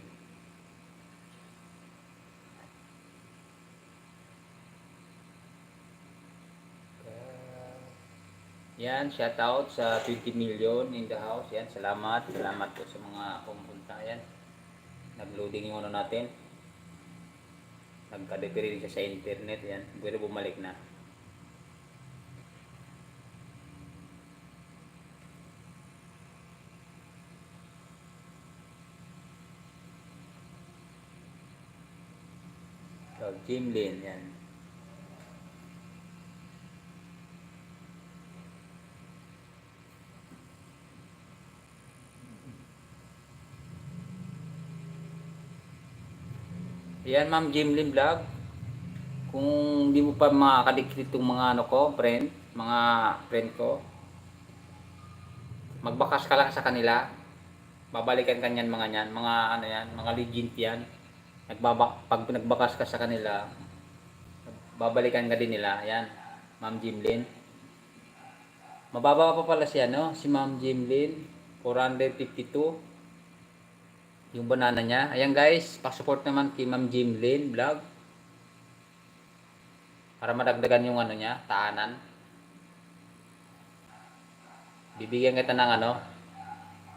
Yan, shout out sa 20 million in the house. Yan, salamat. Salamat po sa mga pumunta. Yan. Nag-loading yung natin. Nagka-defer siya sa internet. Yan, pero bumalik na. So, Jimlin, yan. Yan, Ma'am Jimlin Vlog. Kung di mo pa makakadikit itong mga mga friend ko, magbakas ka lang sa kanila. Babalikan kanyan mga legend yan. Pag nagbakas ka sa kanila, babalikan ka din nila. Ayan, Ma'am Jimlyn. Mababa pa pala siya, no? Si Ma'am Jimlyn, 452. Yung banana niya. Ayan guys, pa-support naman kay Ma'am Jimlyn vlog. Para madagdagan yung ano niya, taanan. Bibigyan kita ng ano,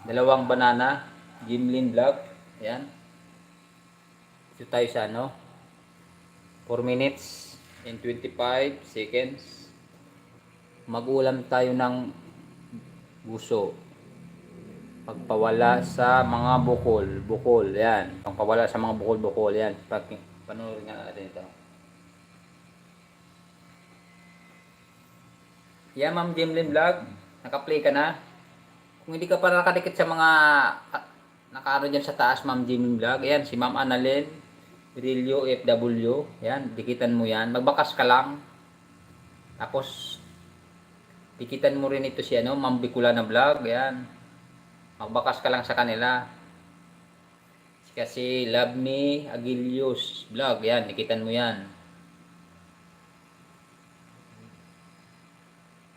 2 banana, Jimlyn vlog. Ayan. Ito tayo sa ano, 4 minutes and 25 seconds. Mag-ulam tayo ng guso. Pagpawala sa mga bukol. Yan. Pagpawala sa mga bukol. Yan. Panoorin nga natin ito. Yan, Ma'am Jimlyn vlog. Naka-play ka na. Kung hindi ka pa nakadikit sa mga nakaano dyan sa taas, Ma'am Jimlyn vlog. Ayan, si Ma'am Annalyn Virilio FW. Yan, dikitan mo yan. Magbakas ka lang. Tapos dikitan mo rin ito si ano, Ma'am Bicolana vlog. Ayan. Magbakas ka lang sa kanila. Kasi Love Me Aguilios vlog. Yan, dikitan mo yan.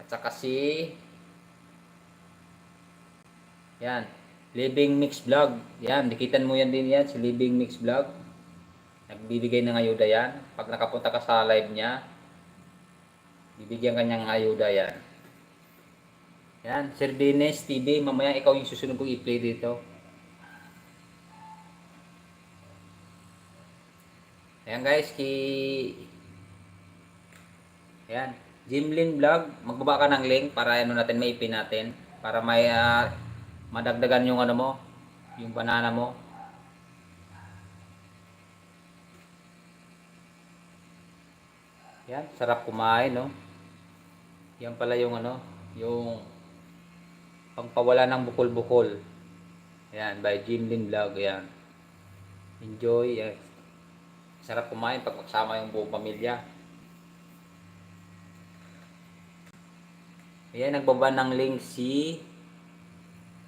At saka si yan, Living Mix vlog. Yan, dikitan mo yan din yan, si Living Mix vlog. Nagbibigay ng ayuda yan. Pag nakapunta ka sa live niya, bibigyan ka niyang ayuda yan. Yan, Sir Dennis TV, mamaya ikaw yung susunod kong i-play dito. Ayan guys, ayan, Jimlyn vlog, magbaba ka ng link para ano natin, maipin natin. Para may madagdagan yung ano mo, yung banana mo. Yan, sarap kumain, no? Yan pala yung ano, yung pangpawala ng bukol-bukol. Ayan, by Jimlyn vlog. Ayan. Enjoy. Ayan. Sarap kumain pag magsama yung buong pamilya. Ayan, nagbaba ng link si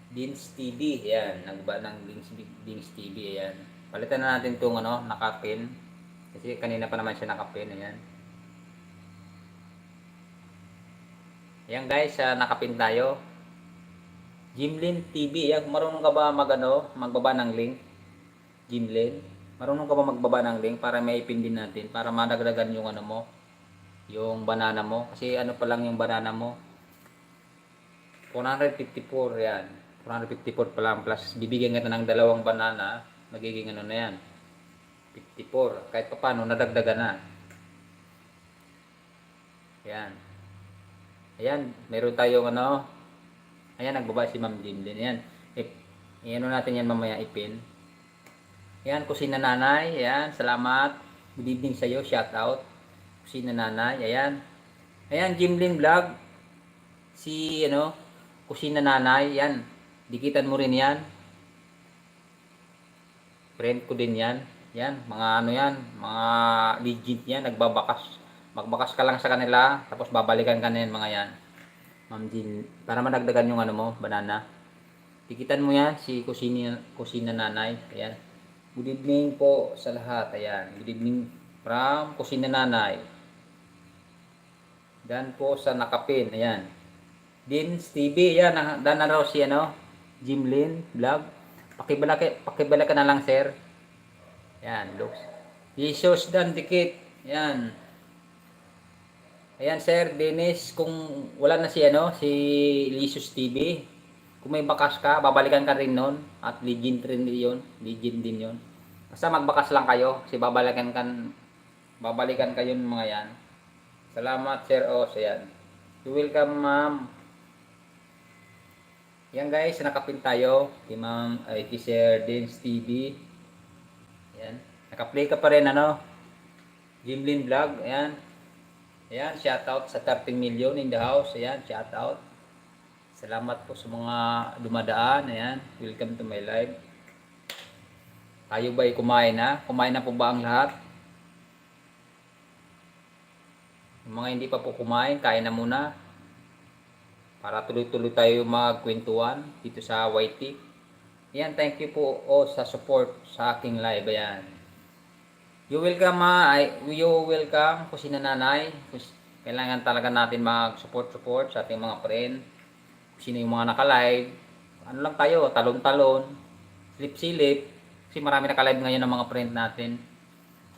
Dins TV. Ayan, nagbaba ng link si Dins TV. Ayan. Palitan na natin itong ano, nakapin. Kasi kanina pa naman siya nakapin. Ayan. Ayan guys, nakapin tayo. Jimlyn TV, yan, marunong ka ba magbaba ng link? Jimlyn, marunong ka ba magbaba ng link para may ipin din natin, para madagdagan yung ano mo, yung banana mo, kasi ano pa lang yung banana mo, 454, yan, 454 pa lang, plus bibigyan kita ng 2 banana, magiging ano na yan, 54, kahit pa paano, nadagdagan na. Yan. Ayan, meron tayong ano, ayan, nagbaba si Ma'am Jimlyn. Ayan. Iano natin yan mamaya, ipin. Ayan, Kusina Nanay. Ayan, salamat. Good evening sa iyo. Shout out. Kusina Nanay. Ayan. Ayan, Jimlyn vlog. Si ano, Kusina Nanay. Ayan. Dikitan mo rin yan. Friend ko din yan. Ayan, mga ano yan, mga legit yan, nagbabakas. Magbakas ka lang sa kanila, tapos babalikan ka na yan mga yan. Ma'am Jin, para madagdagan yung ano mo, banana. Tikitan mo yan, si Kusina Nanay. Ayan. Good evening po sa lahat. Ayan. Good evening from Kusina Nanay. Dan po sa nakapin. Ayan. Dins TV. Ayan. Dan na raw si ano, Jimlyn vlog. Pakibala ka na lang, sir. Ayan. Looks. Jesus dan dikit. Ayan. Ayan, Sir Dennis, kung wala na si ano, si Lisus TV, kung may bakas ka, babalikan ka rin nun, at legend rin yun, legend din yun. Basta magbakas lang kayo, kasi babalikan kayo ng mga yan. Salamat, Sir Os. Ayan. Welcome, ma'am. Yan guys, nakapin tayo kay ma'am, kay Sir Dennis TV. Ayan. Nakaplay ka pa rin, ano, Jimlyn vlog. Ayan. Ayan, shout out sa 13 million in the house. Ayan, shout out. Salamat po sa mga dumadaan. Ayan, welcome to my live. Tayo ba'y kumain na? Kumain na po ba ang lahat? Yung mga hindi pa po kumain, kain na muna. Para tuloy-tuloy tayo magkwentuhan dito sa YT. Ayan, thank you po sa support sa aking live. Ayan. You welcome, you welcome, Kusina Nanay. Kailangan talaga natin mag-support sa ating mga friend. Kung sino yung mga naka-live. Ano lang tayo, talon-talon, silip-silip. Kasi marami naka-live ngayon ng mga friend natin.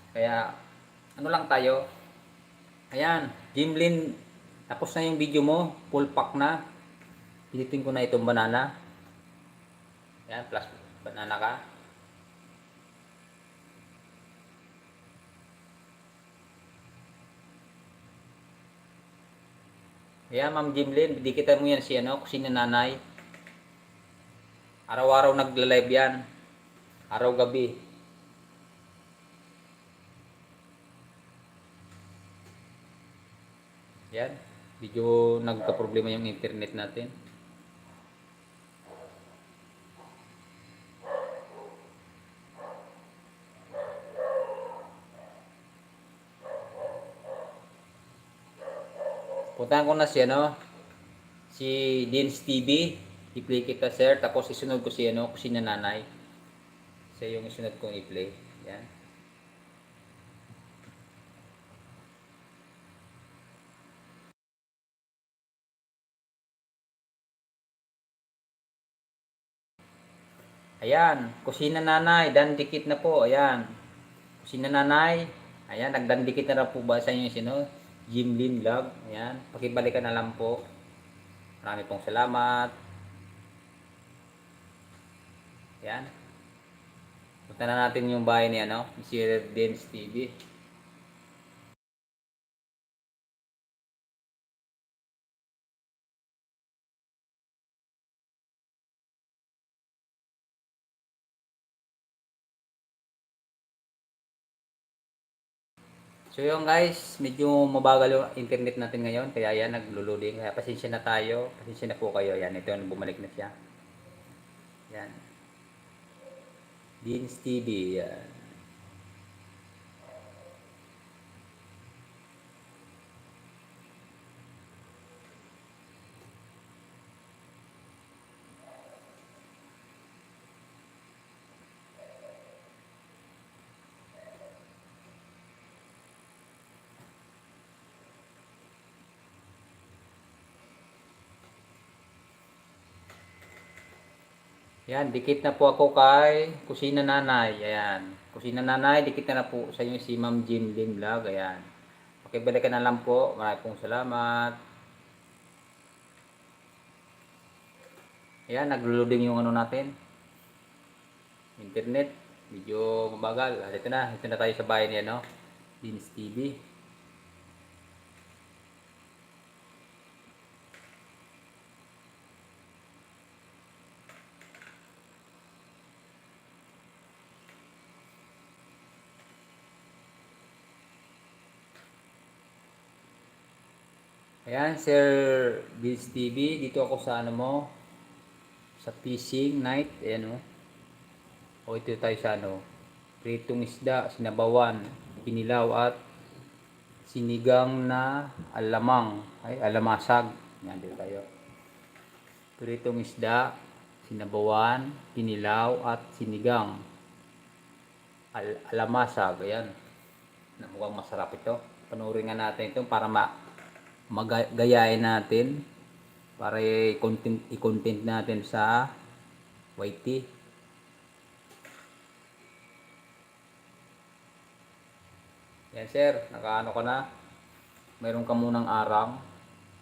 Kaya, ano lang tayo. Ayan, Jimlin, tapos na yung video mo. Full pack na. Pilitin ko na itong banana. Ayan, plus banana ka. Ayan, Ma'am Jimlin, dikitan mo yan si Kusina Nanay. Araw-araw nagla-live yan. Araw-gabi. Yan. Medyo nagka-problema yung internet natin. Puntahan ko na si Dins TV. I-play kita, sir. Tapos isunod ko Kusina Nanay. Siya yung isunod kong i-play. Yan. Ayan, Kusina Nanay, dandikit na po. Ayan. Kusina Nanay. Ayan, nagdandikit na po ba sa inyo Jimlin Vlog. Ayan, pakibalikan na lang po. Marami pong salamat. Ayan. Punta na natin yung bahay ni Sir Dance TV. So yun guys, medyo mabagal yung internet natin ngayon. Kaya yan, naglo-loading. Kaya pasensya na tayo. Pasensya na po kayo. Yan, ito yung bumalik na siya. Yan. Deans TV. Yan. Yan, dikit na po ako kay Kusina Nanay. Ayan. Kusina Nanay, dikit na po sa inyo si Ma'am Jimlin Vlog. Ayan. Pakibalikan na lang po. Maraming pong salamat. Ayan, naglo-loading yung natin. Internet. Medyo mabagal. Ito na tayo sa bahay ni Dins TV. Ayan, Sir Biz TV. Dito ako sa sa fishing night. Ayan o. Ito tayo sa pritong isda, sinabawan, pinilaw at sinigang na alamang. Ay, alamasag. Ayan, dito tayo. Pritong isda, sinabawan, pinilaw at sinigang. Alamasag. Ayan. Mukhang masarap ito. Panurin nga natin ito para magayain natin para i-content natin sa YT. Yan sir, nakaano ka na. Mayroon ka munang arang.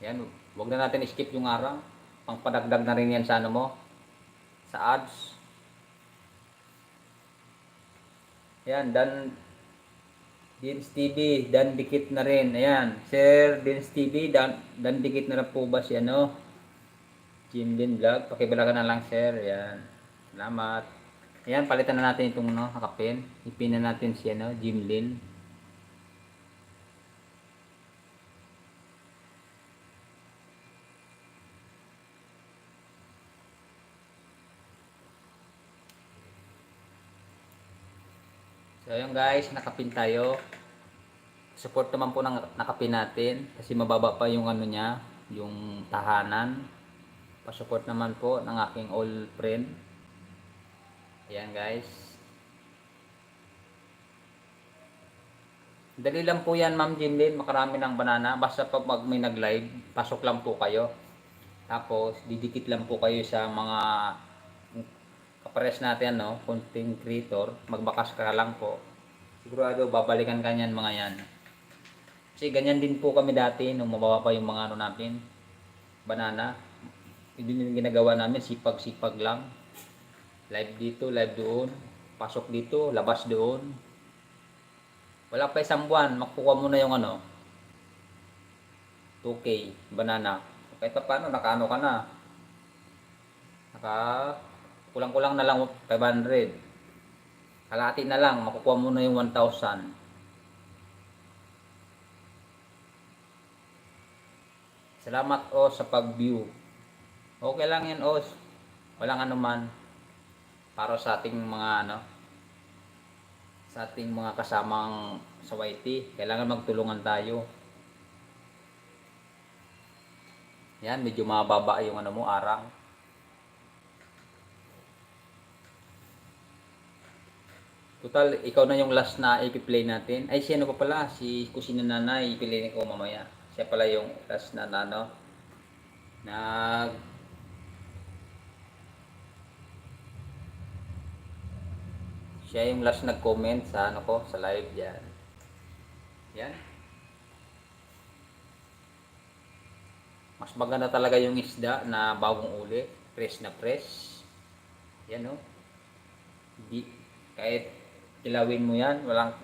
Yan, wag na natin skip yung arang. Pangpadagdag na rin yan sa sa ads. Yan, dan Dins TV, dan dikit na rin. Ayan, Sir Dins TV, dan dikit na rin po ba si Jimlin Vlog? Pakibalagan na lang, Sir. Ayan. Salamat. Ayan, palitan na natin itong nakapin. Ipin na natin si Jimlin. So ayun guys, nakapin tayo. Support naman po ng nakapin natin kasi mababa pa yung niya, yung tahanan. Pa-support naman po ng aking all friend. Ayan guys. Dali lang po yan, Ma'am Jinlin, makarami ng banana. Basta pag may nag-live, pasok lang po kayo. Tapos, didikit lang po kayo sa mga kapares natin, no? Content creator. Magbakas ka lang po. Sigurado, babalikan ka niyan mga yan. Kasi ganyan din po kami dati, nung mababa pa yung mga ano natin, banana. Hindi yung ginagawa namin, sipag-sipag lang. Live dito, live doon. Pasok dito, labas doon. Wala pa isang buwan, makukuha mo na yung ano, 2K, banana. Kahit pa paano, nakaano ka na. Naka, kulang-kulang na lang 500. Kalahati na lang, makukuha mo na yung 1,000. Salamat o sa pag-view. Okay lang yan os. Walang anuman. Para sa ating mga ano, sa ating mga kasamang sa YT, kailangan magtulungan tayo. Yan, medyo mababa yung ano mo, arang. Total, ikaw na yung last na ipi-play natin. Ay, si ano pa pala? Si Kusina Nanay, ipilay ko mamaya. Siya pala yung last na ano, nag siya yung last nag-comment sa ano ko, sa live diyan. Yan. Mas maganda talaga yung isda na bagong uli, fresh na fresh. Yan oh. Di kahit kilawin mo yan, walang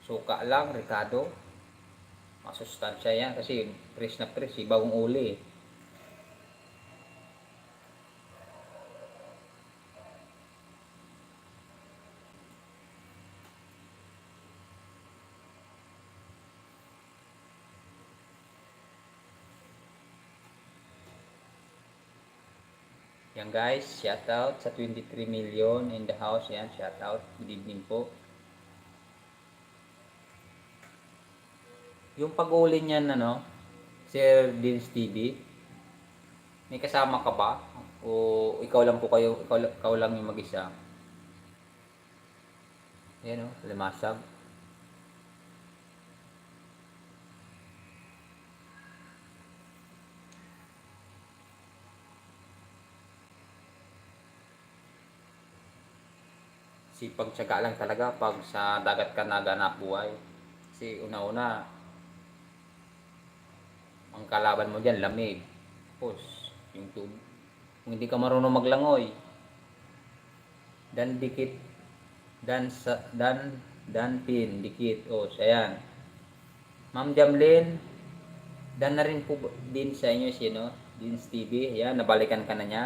suka lang, ricado. Masustansya yan kasi fresh na fresh, bagong uli. Yan guys, shout out sa 23 million in the house. Yan, shout out. Good evening po. Yung pag-uli niyan ano, Sir Dins TV, may kasama ka ba? O ikaw lang po kayo, ikaw lang yung mag-isa? Yan o, limasag. Sipag tiyaga lang talaga pag sa dagat ka naganap buhay. Kasi una-una, ang kalaban mo dyan, lamig. Tapos, yung tubig. Kung hindi ka marunong maglangoy, dan dikit, dan pin, dikit. O, so ayan. Ma'am Jamlin, dan na rin po din sa inyo si no, Dins TV. Ayan, nabalikan ka na niya.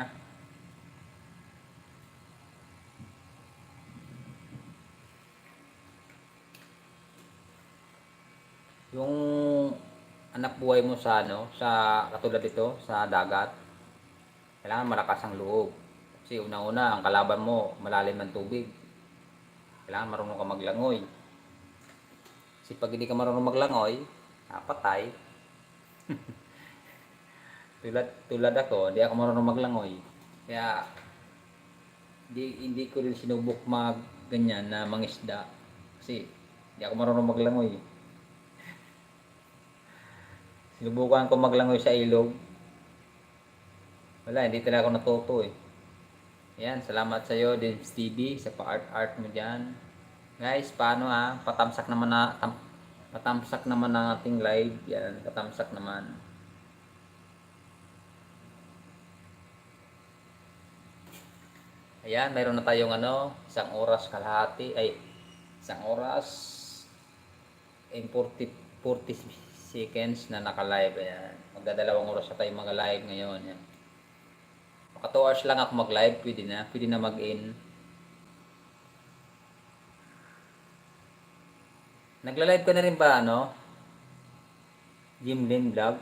Yung anak buhay mo sa ano, sa katulad ito, sa dagat, kailangan malakas ang loob. Kasi una-una, ang kalaban mo, malalim ng tubig. Kailangan marunong ka maglangoy. Kasi pag hindi ka marunong maglangoy, patay. tulad ako, hindi ako marunong maglangoy. Kaya, hindi ko rin sinubok mag ganyan na mangisda. Kasi, hindi ako marunong maglangoy. Sinubukan ko maglangoy sa ilog. Wala, hindi talaga ako natuto eh. Ayan, salamat sa iyo din Stevie sa pa-art mo diyan. Guys, paano patamsak naman patamsak naman ang ating live. Yan, patamsak naman. Ayan, mayroon na tayong ano, isang oras kalahati, ay isang oras and 40 seconds na naka-live. Ayan, magdadalawang oras na tayo mag-live ngayon. Ayan. Maka 2 hours lang ako mag-live, pwede na mag-in. Nagla-live ka na rin ba ano? Jimlin Vlog?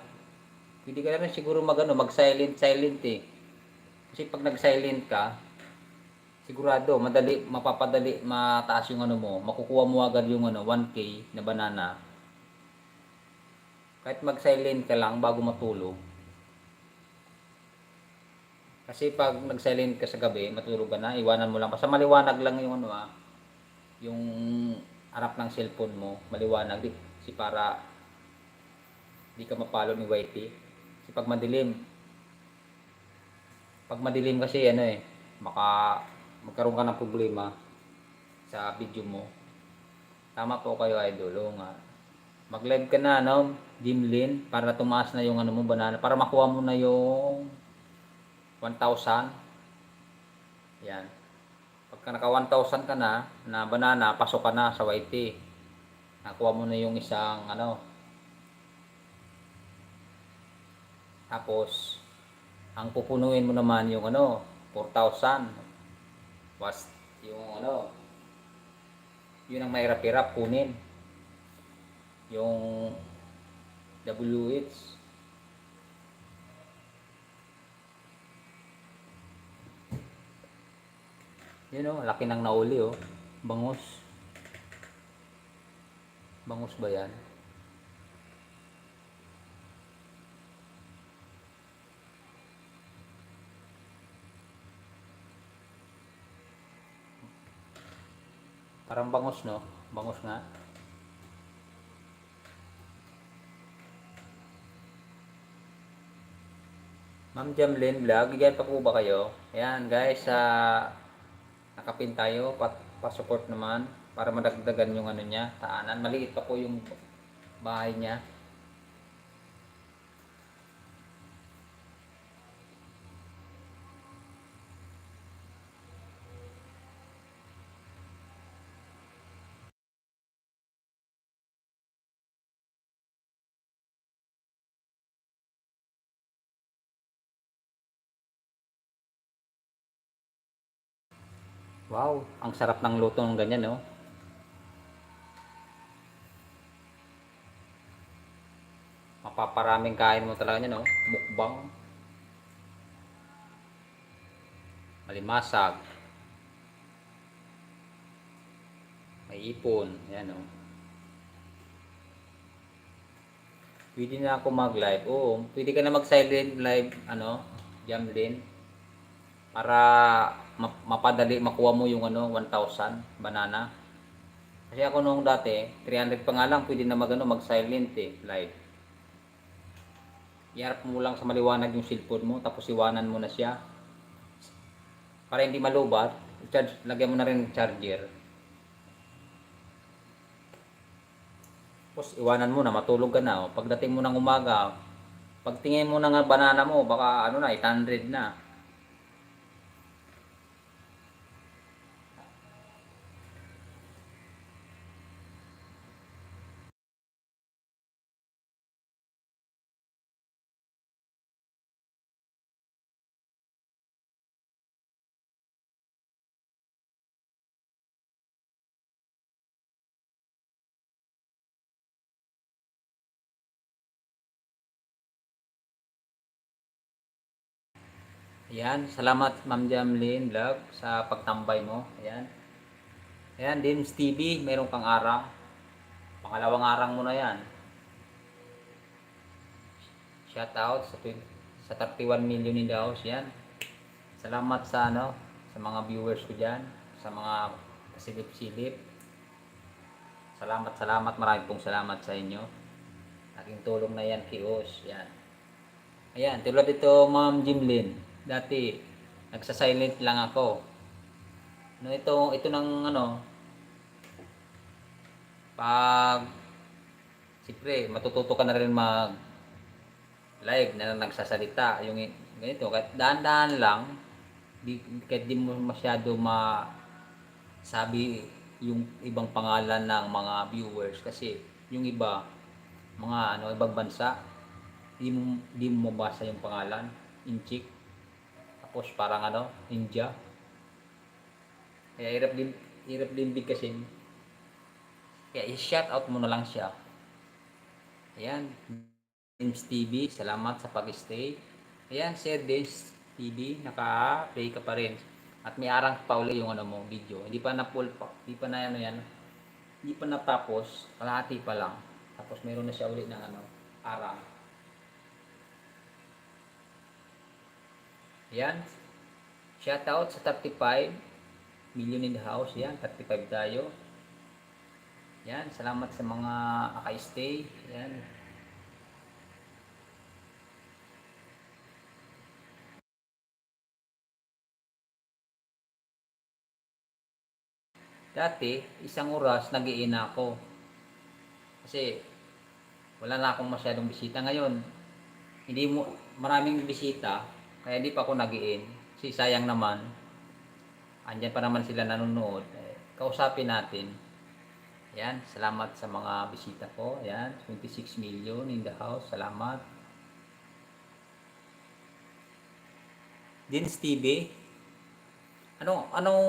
Pwede ka na rin siguro mag-silent eh. Kasi pag nag-silent ka, sigurado mapapadali, mataas yung ano mo, makukuha mo agad yung ano 1K na banana. Kahit mag-silent ka lang bago matulog. Kasi pag nag-silent ka sa gabi, matulog ka na, iwanan mo lang. Basta maliwanag lang yung ano yung harap ng cellphone mo, maliwanag di si para di ka mapalo ni YT. Kasi pag madilim kasi ano eh, baka magkaroon ka ng problema sa video mo. Tama po kayo idol, oo nga. Mag-live ka na, no? Jimlin, para tumaas na yung ano mo, banana, para makuha mo na yung 1,000. Yan. Pagka naka 1,000 ka na banana, pasok ka na sa YT. Nakuha mo na yung isang ano. Tapos, ang pupunuin mo naman yung ano, 4,000. Was, yung ano, yun ang mahirap-hirap kunin. Yung WH. Yun o, laki ng nauli o. Bangus. Bangus ba yan? Parang bangus no? Bangus nga. Ma'am Jamlin Vlog, bigyan pa po ba kayo? Ayan guys, nakapin tayo, pa-support naman para madagdagan yung ano niya, taanan. Maliit pa po yung bahay niya. Wow, ang sarap ng luto ng ganyan, no? Mapaparaming kain mo talaga niya, no? Mukbang, malimasag, may ipon, yan, no? Pwede na ako mag-live. Oo, pwede ka na mag-silent live, ano, Jamlin, para mapadali makuha mo yung ano, 1,000 banana. Kasi ako nung dati, 300 pa nga lang, pwede na mag-silent eh, live. Iharap mo lang sa maliwanag yung cellphone mo, tapos iwanan mo na siya. Para hindi malubat, lagyan mo na rin charger. Tapos iwanan mo na, matulog ka na. O. Pagdating mo ng umaga, pagtingin mo na nga banana mo, baka ano na, 800 na. Ayan, salamat Ma'am Jamlin Vlog sa pagtambay mo. Ayan. Ayan, Dims TV, meron kang arang. Pangalawang arang mo na yan. Shout out sa 31 million in the house. Yan. Salamat sa ano, sa mga viewers ko diyan, sa mga silip-silip. Salamat, marami pong salamat sa inyo. Aking tulong na yan, Kios. Yan. Ayan, tulad ito, Ma'am Jimlin. Dati, nagsa-silent lang ako. No, ito ng ano, pag, siyempre, matututo ka na rin mag live na nagsasalita. Yung ganito, kahit daan-daan lang, kahit di mo masyado sabi yung ibang pangalan ng mga viewers kasi yung iba mga ano ibang bansa di mo mabasa yung pangalan inchik tapos parang ano India kaya hirap din bigkasin kaya i-shout out mo na lang siya. Ayan, Dims TV, salamat sa pag-stay. Ayan, Sir Dims TV, naka-play ka pa rin. At may arang pa uli yung ano mo, video. Hindi pa na full pa, hindi pa na ano yan. Hindi pa natapos, kalahati pa lang. Tapos meron na siya ulit ng ano, arang. Ayan, shout out sa 35 million in the house. Yan, 35 tayo. Yan, salamat sa mga naka-stay. Yan. Dati, isang oras nag-iina ako. Kasi wala na akong masyadong bisita ngayon. Hindi mo maraming bisita, kaya hindi pa ako nag-iin. Kasi sayang naman, andyan pa naman sila nanonood. Kausapin natin. Yan, salamat sa mga bisita ko. Yan, 26 million in the house. Salamat. Dins TV, anong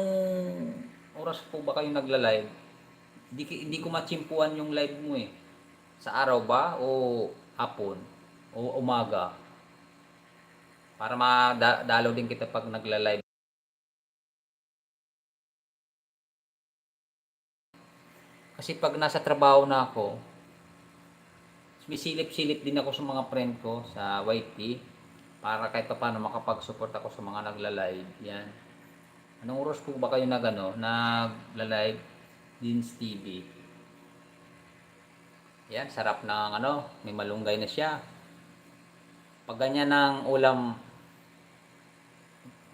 oras po ba kayo nagla-live? Hindi ko matsimpuan yung live mo eh. Sa araw ba o hapon o umaga? Para madalaw din kita pag nagla-live. Kasi pag nasa trabaho na ako, sumisilip-silip din ako sa mga friend ko sa YT para kahit pa paano makapag-support ako sa mga nagla-live. Yan. Anong oras po ba kayo nagla-live? Dins TV. Yan, sarap ng may malunggay na siya. Pag ganyan ng ulam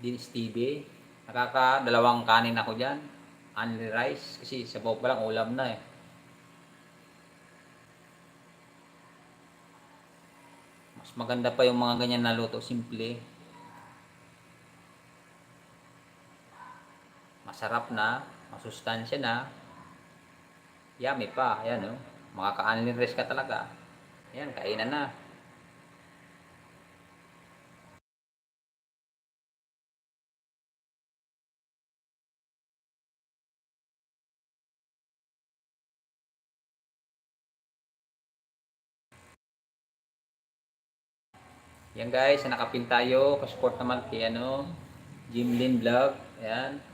Dins TV, nakaka-dalawang kanin ako dyan. Only rice, kasi sabaw pa lang ulam na eh. Mas maganda pa yung mga ganyan na luto, simple. Masarap na, masustansya na. Yummy pa, ayan oh. Makaka-only rice ka talaga. Ayan, kainan na. Yan guys, nakapin tayo. Pasupport naman kay Jimlin Vlog. Ayan.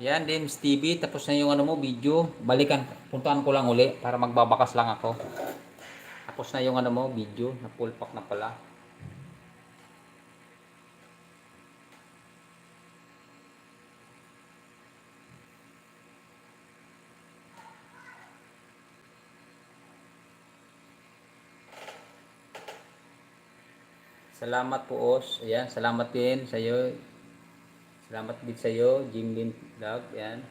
Yan, Dims TV. Tapos na yung mo, video. Balikan, puntaan ko lang uli para magbabakas lang ako. Tapos na yung mo, video. Na full pack na pala. Salamat po, Os. Ayan, salamat din sa iyo. Salamat din sa iyo, Jimlin Vlog. Ayan.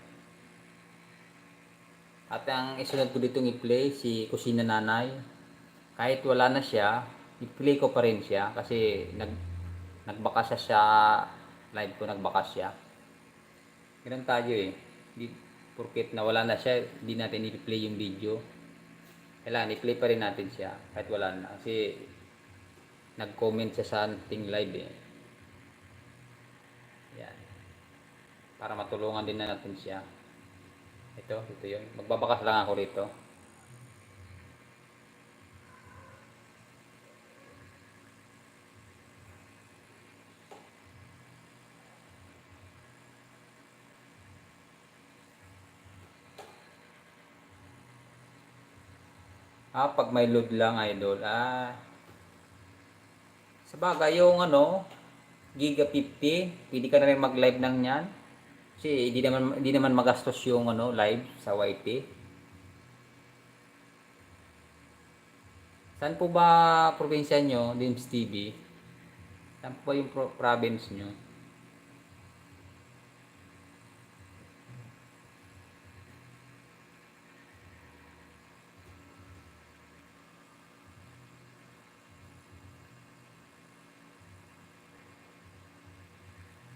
At ang isunod ko ditong i-play, si Kusina Nanay. Kahit wala na siya, i-play ko pa rin siya kasi nagbaka siya sa live ko, nagbaka siya. Ganun tayo eh. Di, porket nawala na siya, hindi natin i-play yung video. Kailangan i-play pa rin natin siya kahit wala na. Kasi nag-comment siya sa ating live eh. Yan. Para matulungan din na natin siya. Ito yun. Magbabakas lang ako rito. Pag may load lang, idol. Sa bagay, yung Giga 50, pwede ka na rin mag-live ng yan. Kasi hindi naman magastos yung live sa YT. Saan po ba probinsya nyo, Dims TV? Saan po ba yung province nyo?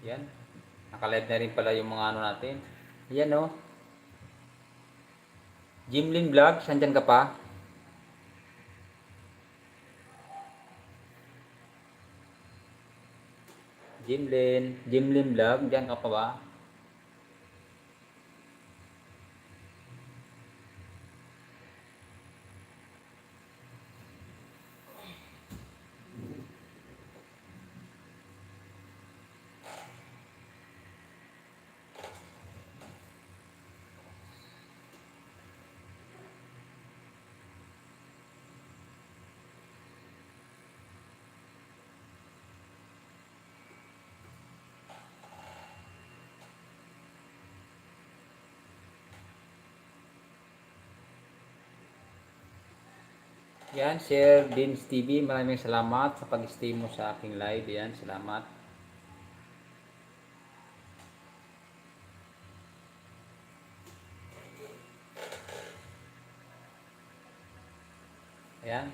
Yan. Naka-live na rin pala yung mga natin. Yan oh. Jimlin Vlog, sandyan ka pa? Jimlin Vlog, diyan ka pa ba? Yan, Sir Dins TV, maraming salamat sa pag-stay mo sa aking live. Yan, salamat. Ayan,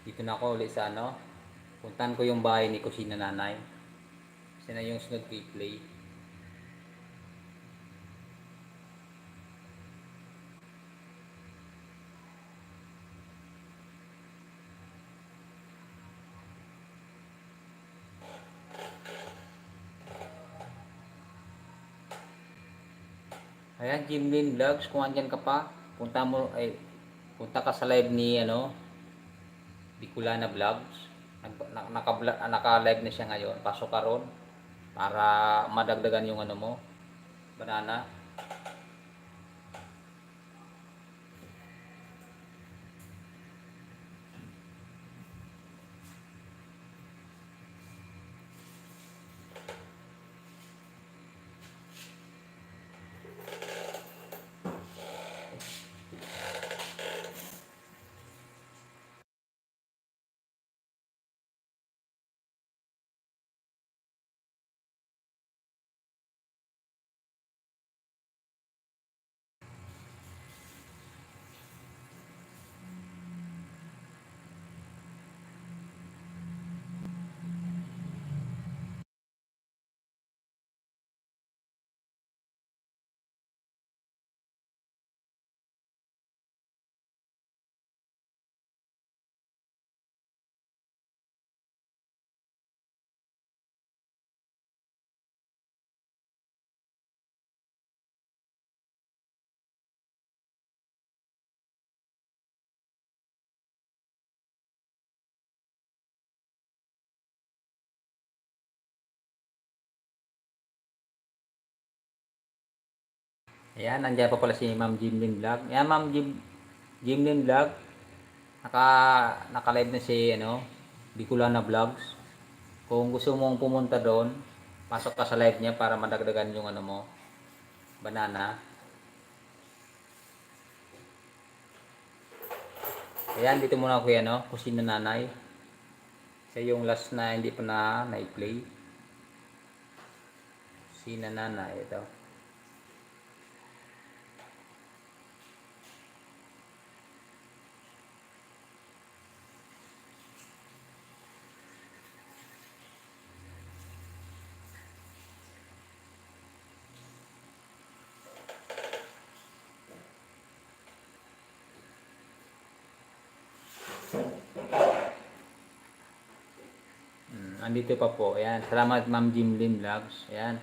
dito na ako ulit sa ano. Puntahan ko yung bahay ni Kusina Nanay. Kasi na yung sunod ko i-play. Ayan, Jimlin Vlogs, kung andyan ka pa, punta ka sa live ni ano, Bicolana Vlogs. Naka-live na siya ngayon. Pasok ka ron para madagdagan yung ano mo, banana. Ayan, nandiyan pa pala si Ma'am Jimlin Vlog. Ayan, Ma'am Jimlin Vlog. Naka-live na si ano, Bicolana Vlogs. Kung gusto mong pumunta doon, pasok ka sa live niya para madagdagan yung ano mo, banana. Ayan, dito muna ako yan, no? Kusina Nanay. Siya yung last na hindi pa na-play. Kusina Nanay, ito. Andito pa po. Ayan. Salamat Ma'am Jimlin Vlogs. Ayan.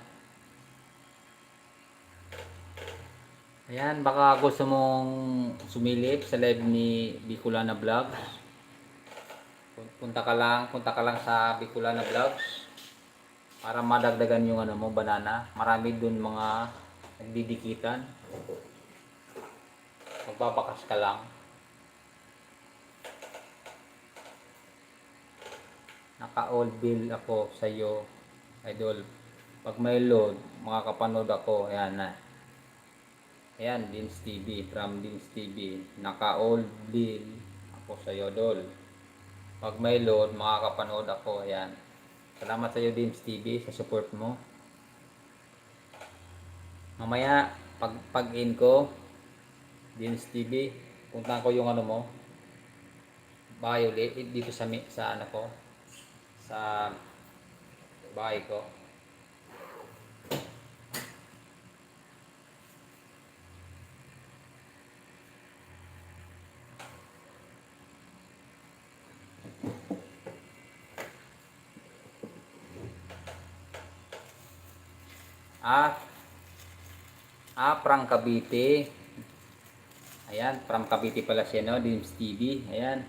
Ayan. Baka gusto mong sumilip sa live ni Bicolana Vlogs. Punta ka lang sa Bicolana Vlogs para madagdagan yung ano mo, banana. Marami dun mga nagdidikitan. Magbabakas ka lang. Naka-all bill ako sa iyo, idol. Pag may load, makakapanood ako. Ayan na. Ayan, Dins TV, from Dins TV. Naka-all bill ako sa iyo, idol. Pag may load, makakapanood ako. Ayan. Salamat sa iyo, Dins TV, sa support mo. Mamaya, pag-in ko, Dins TV, puntahan ko yung ano mo, bahay ulit, dito sa ano ko, sa bahay ko. From Cavite. Ayan, from Cavite pala siya, no? Dims TV. Ayan.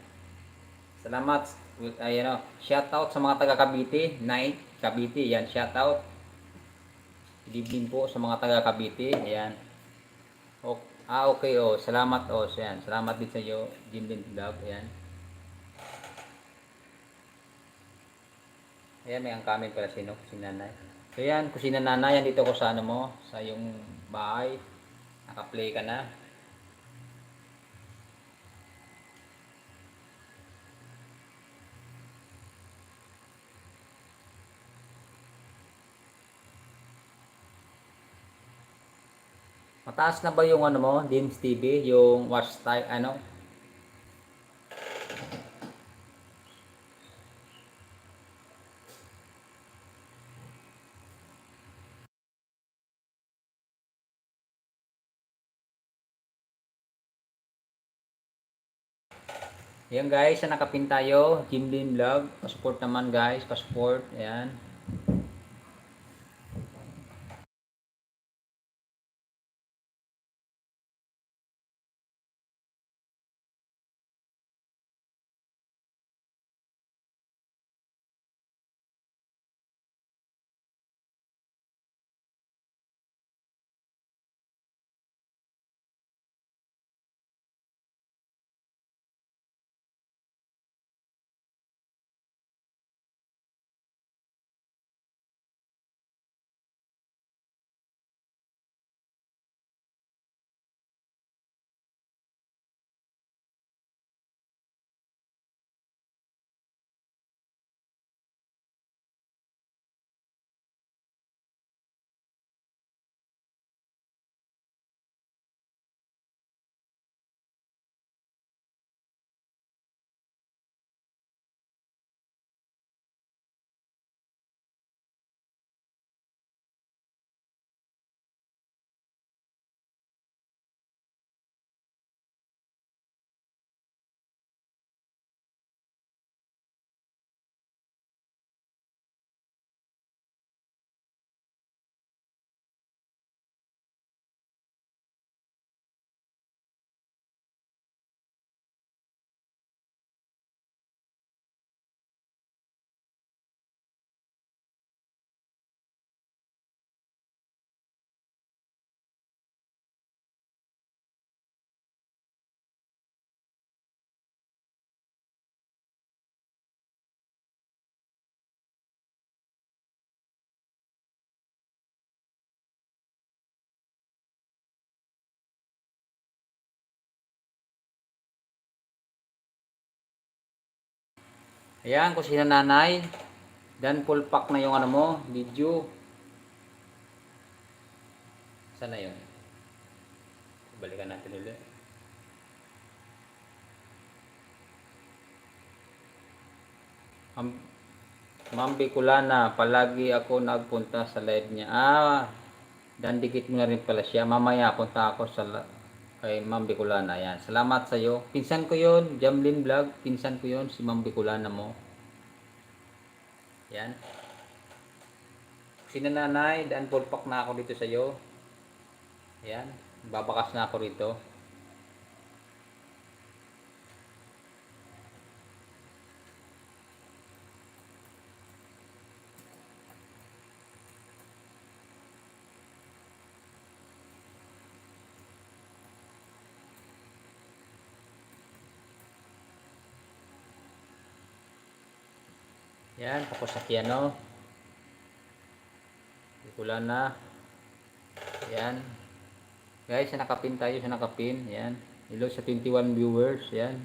Salamat. Ayan, no? Shout out sa mga taga Cavite. Night, Cavite. Ayan, shout out. Good evening po sa mga taga Cavite. Ayan. Okay, oh. Salamat, oh. Ayan. Salamat din sa iyo, Jimlin Vlog. Ayan. Ayan, may angkamin pala si Nanay. So, ayan, Kusina Nanay. Yan dito ko sa ano mo, sa yung bahay. Naka-play ka na. Mataas na ba yung ano mo, Deans TV, yung watch time, ano? Ayan guys, na nakapin tayo, Jimlin Vlog. Pasupport naman guys, pasupport. Ayan. Ayan, kung sino nanay. Dan full pack na yung ano mo, video. Sana yun? Balikan natin ulit. Ma'am Bicolana, palagi ako nagpunta sa live niya. Dan dikit mo na rin pala siya. Mamaya punta ako sa kay Ma'am Bicolana. Yan. Salamat sa iyo. Pinsan ko 'yon, Jamlin Vlog. Pinsan ko 'yon, si Ma'am Bicolana mo. Yan. Sinananay, daan pulpak na ako dito sa iyo. Yan. Babakas na ako rito. Yan, tapos sa piano. Bicolana. Yan. Guys, sa nakapin tayo, sa nakapin. Yan. Hello sa 21 viewers. Yan.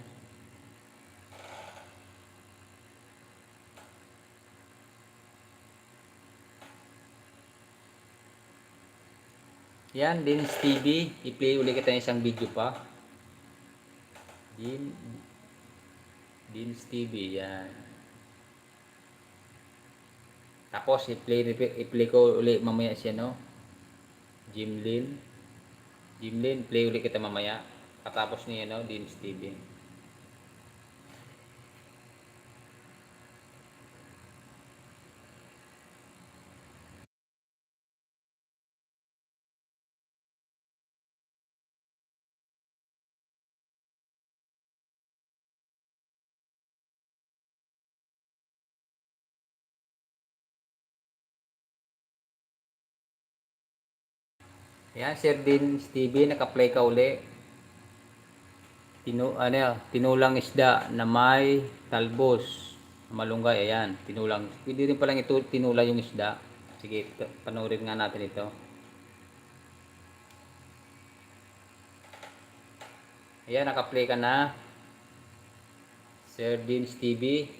Yan, Dins TV. I-play ulit kita isang video pa. Dins TV. Yan. Tapos, i-play ko ulit mamaya siya, no? Jimlin. Jimlin, play ulit kita mamaya. Katapos niya, no? Dins TV. Yan, Sir Dins TV. Naka-play ka ulit. Tinulang isda na may talbos. Malunggay, ayan. Tinulang. Pwede rin palang ito, tinula yung isda. Sige, panoorin nga natin ito. Ayan, naka-play ka na. Sir Dins TV.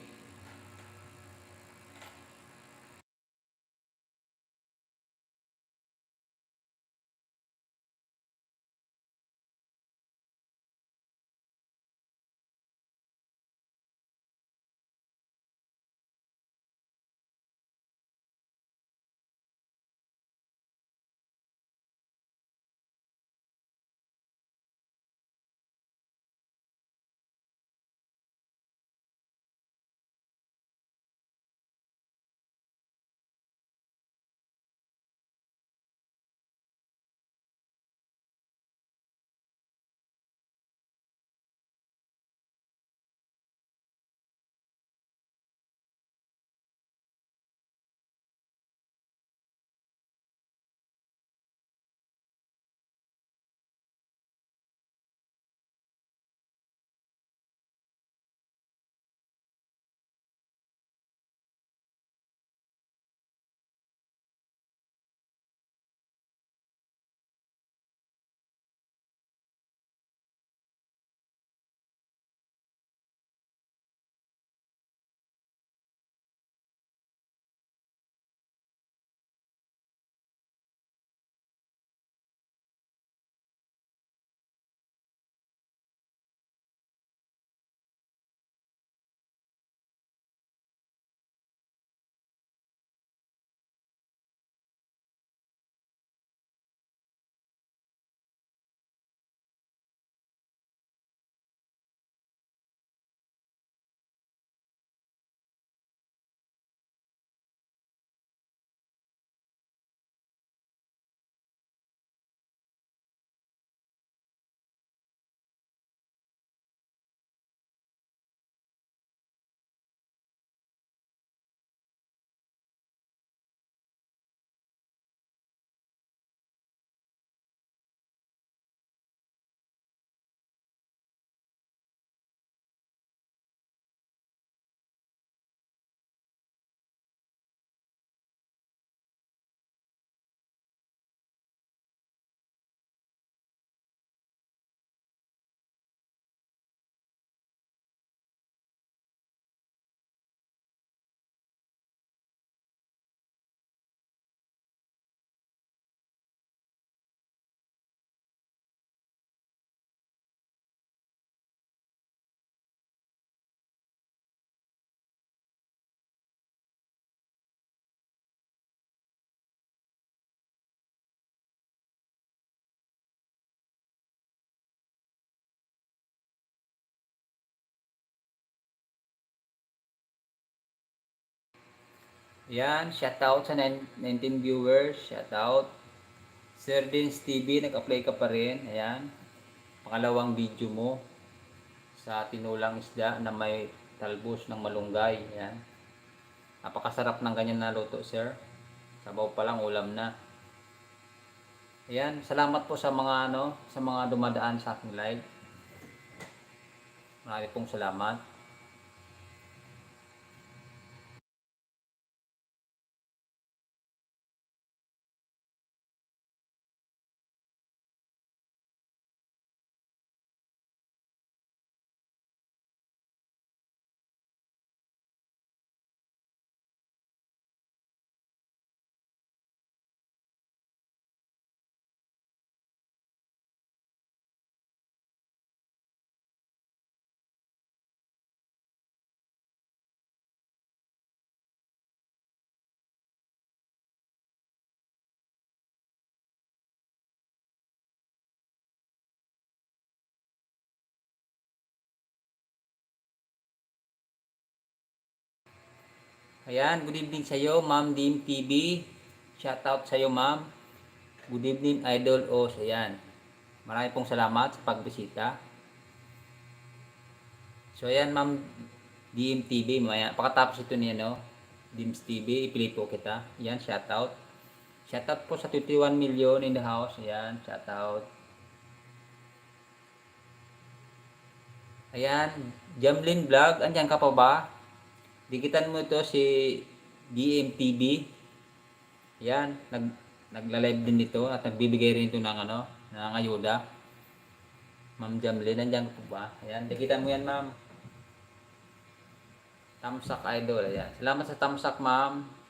Yan, shoutout sa 19 viewers. Shoutout. Sir Dins TV, nag-apply ka pa rin. Ayan. Pangalawang video mo sa tinulang isda na may talbos ng malunggay. Ayan. Napakasarap ng ganyan na luto, sir. Sabaw pa lang, ulam na. Ayan, salamat po sa mga sa mga dumadaan sa aking live. Marami pong salamat. Ayan, good evening sa iyo, Ma'am Dim TV. Shoutout sa iyo, Ma'am. Good evening, Idol Os. Ayan. Marami pong salamat sa pagbisita. So, ayan, Ma'am DMTV. Maya, pakatapos ito niya, no? Dims TV, ipili po kita. Ayan, shoutout. Shoutout po sa 21 million in the house. Ayan, shoutout. Ayan, Jamlin Vlog. Andiyan ka pa ba? Dikitan mo ito si DMTV. Ayan, nagla-live din dito at nagbibigay rin ito ng ng ayuda. Ma'am Jamlin, nandiyan po ba? Ayan, dikitan mo yan, ma'am. Tamsak Idol, ayan. Salamat sa Tamsak, ma'am.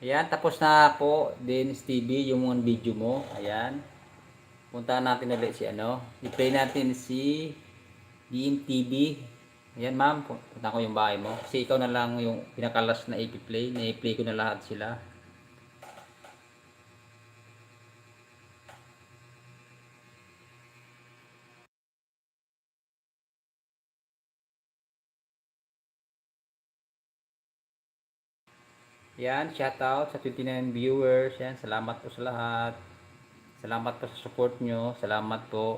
Ayan, tapos na po din TV yung mga video mo. Ayan. Puntahan natin ulit si i-play natin si DMTV. Ayan, ma'am, punta ko yung bahay mo. Kasi ikaw na lang yung pinakalas na i-play. Na-i-play ko na lahat sila. Yan, shoutout sa 29 viewers. Yan, salamat po sa lahat. Salamat po sa support nyo. Salamat po.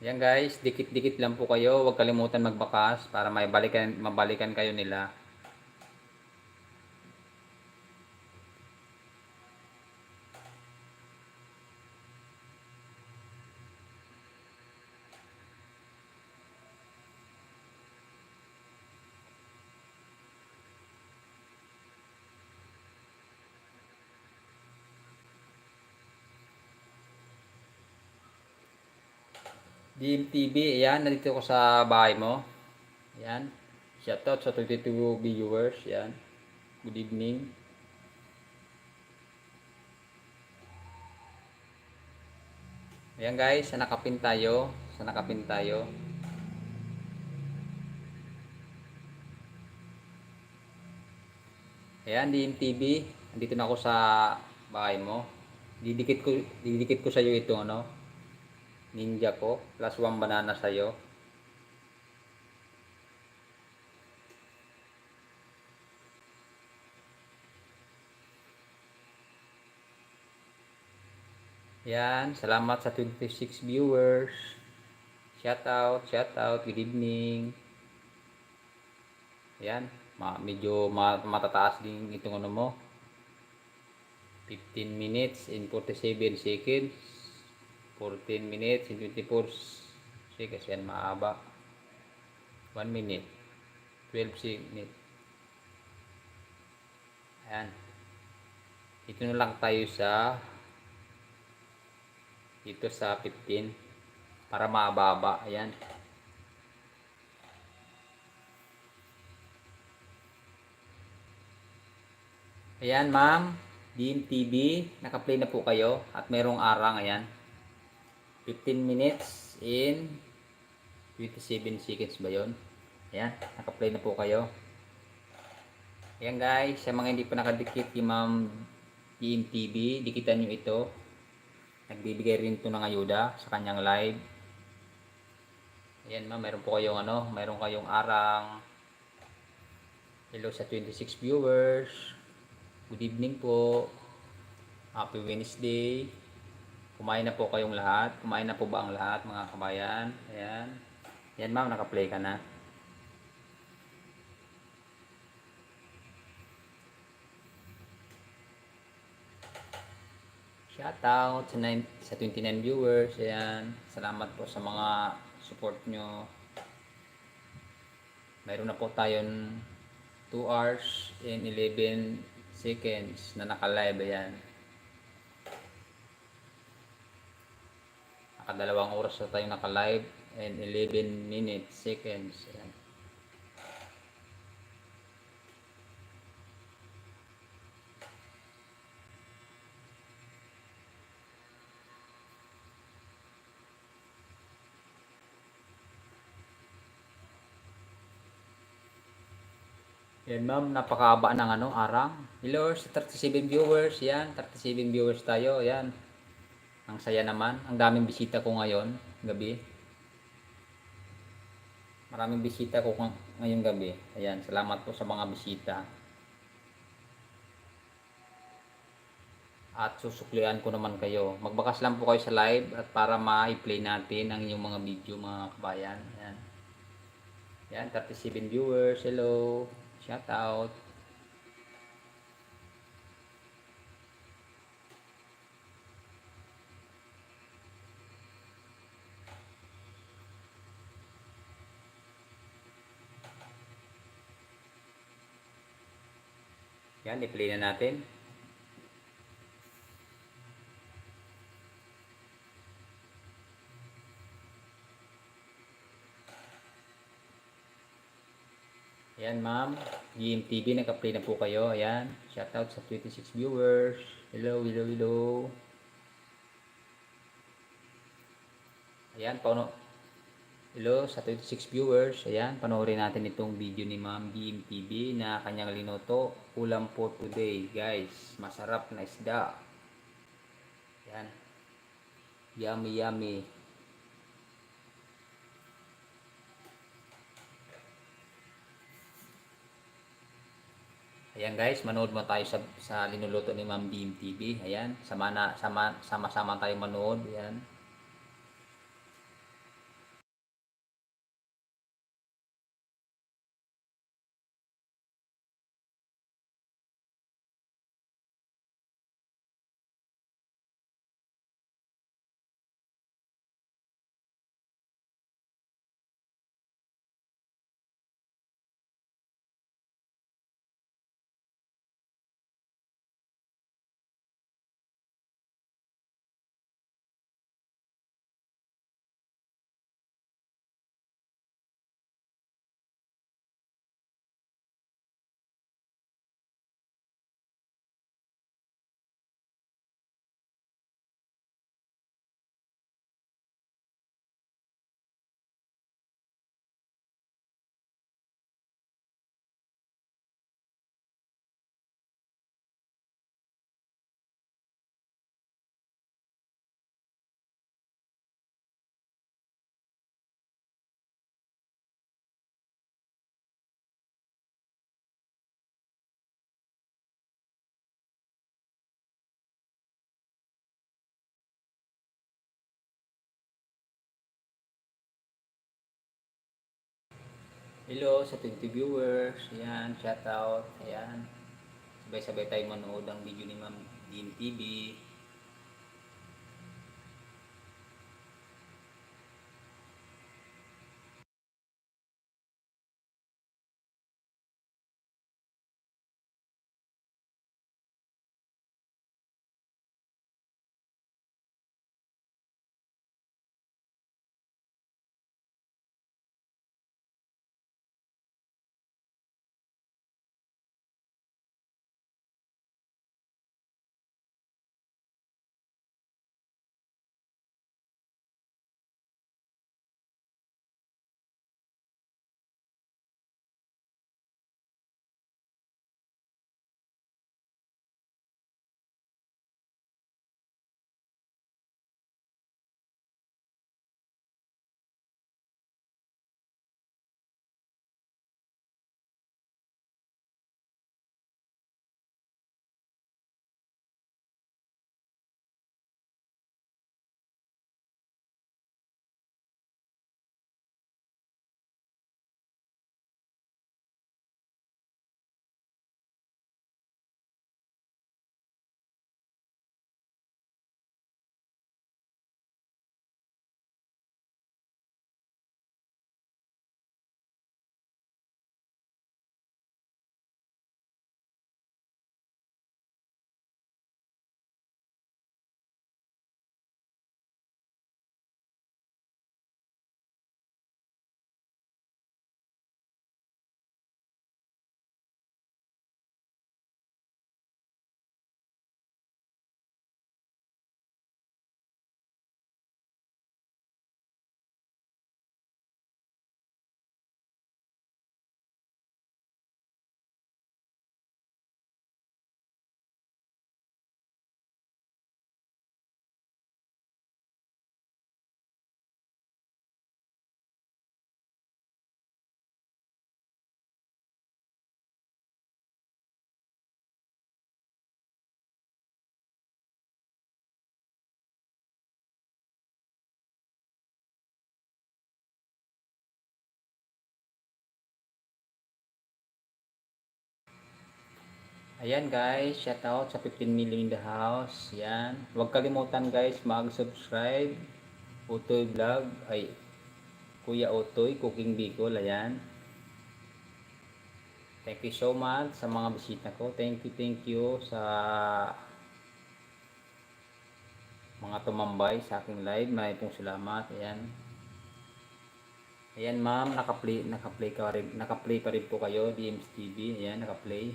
Yan guys, dikit-dikit lang po kayo. Huwag kalimutan magbakas para mabalikan kayo nila. DMTV, ayan, nandito ko sa bahay mo. Ayan. Shoutout sa 22 viewers. Ayan. Good evening. Ayan guys, sa nakapin tayo. Sa nakapin tayo. Ayan, DMTV. Nandito na ako sa bahay mo. Didikit ko sa iyo itong ninja ko. Plus 1 banana sa iyo. Yan, salamat sa 26 viewers. Shout out, good evening. Yan, medyo matataas din itong mo. 15 minutes in 47 seconds. 14 minutes in 24 seconds. Yan, mahaba. 1 minute. 12 minute. Ayan. Dito na lang tayo dito sa 15 para mababa. Ayan. Ayan, ma'am. DMTV, naka-play na po kayo at merong arang. Ayan. 15 minutes in 27 seconds ba yun? Ayan, naka-play na po kayo. Ayan guys, sa mga hindi pa nakadikit kay Ma'am DMTV, dikitan nyo ito. Nagbibigay rin ito ng ayuda sa kanyang live. Ayan ma'am, meron po kayong meron kayong arang. Hello sa 26 viewers. Good evening po. Happy Wednesday. Kumain na po kayong lahat. Kumain na po ba ang lahat mga kabayan? Ayan. Ayan ma'am, naka-play ka na. Shoutout sa 29 viewers. Ayan. Salamat po sa mga support nyo. Mayroon na po tayong 2 hours and 11 seconds na naka-live. Ayan. Nakadalawang oras na tayong naka-live and 11 minutes, seconds. Ayan. Yan ma'am, napakahaba ng arang. Hello sa 37 viewers, yan, 37 viewers tayo, yan. Ang saya naman, ang daming bisita ko ngayon, gabi. Maraming bisita ko ngayong gabi. Ayan, salamat po sa mga bisita. At susuklian ko naman kayo. Magbakas lang po kayo sa live at para ma-play natin ang inyong mga video mga kabayan. Ayan. Yan, 37 viewers. Hello. Shout out. Yan, i-play na natin. Ayan ma'am, GMTV, naka-play na po kayo. Ayan, shout out sa 26 viewers. Hello, hello, hello. Ayan, hello sa 26 viewers. Ayan, panoorin natin itong video ni Ma'am GMTV na kanyang linuto. Ulam for today, guys. Masarap na isda. Ayan. Yummy, yummy. Ayan guys, manood mo tayo sa linuluto ni Ma'am DMTV. Ayan, sama-sama tayo manood. Ayan. Hello sa 20 viewers. Ayan, shout out. Ayan. Sabay-sabay tayo manood ang video ni Ma'am DMTV. Ayan guys, shout out sa 15 million in the house. Yan. Huwag kalimutan guys mag-subscribe. Utoy Vlog, ay Kuya Utoy, Cooking Bicol. Ayan. Thank you so much sa mga bisita ko. Thank you sa mga tumambay sa aking live. Maraming pong salamat. Ayan. Ayan ma'am, naka-play pa rin po kayo, DMS TV. Ayan, naka-play.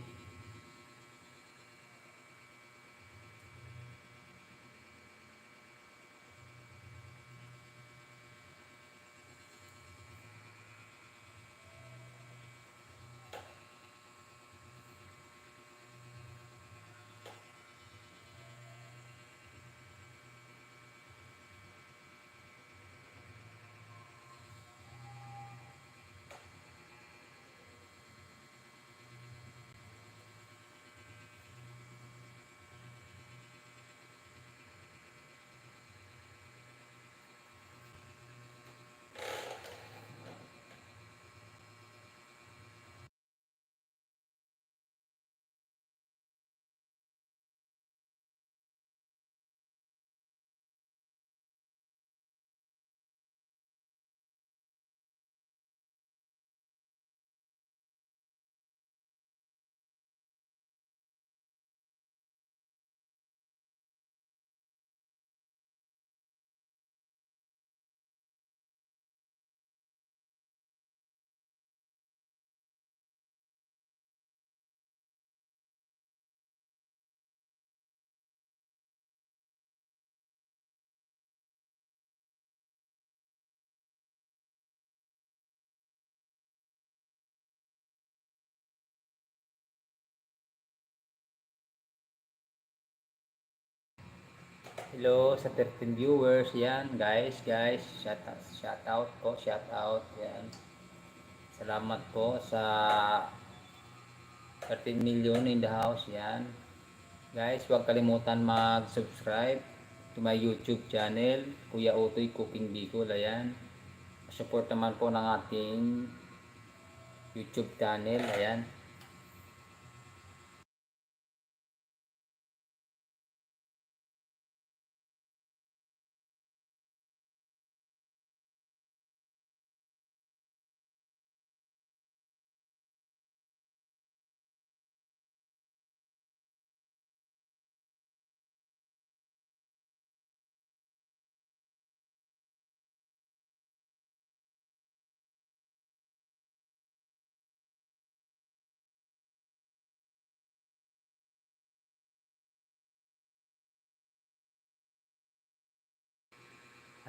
Hello sa 13 viewers. Yan, guys, shout out po, shout out. Yan. Salamat po sa 13 million in the house. Yan. Guys, huwag kalimutan mag-subscribe to my YouTube channel, Kuya Utoy Cooking Bicol. Ayan. Support naman po ng ating YouTube channel. Ayan.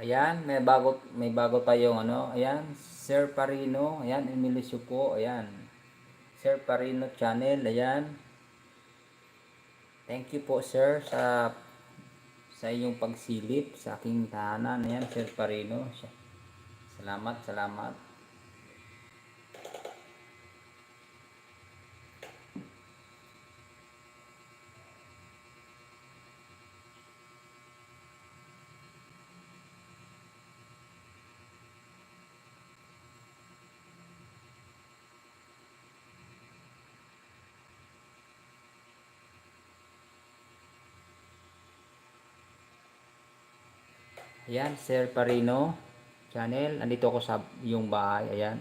Ayan, may bago tayong ano, ayan, Sir Parino, ayan, Emilicio po, ayan. Sir Parino channel, ayan. Thank you po sir sa iyong pagsilip sa aking tahanan, ayan, Sir Parino. Salamat, salamat. Ayan, Sir Parino channel. Andito ako sa iyong bahay. Ayan.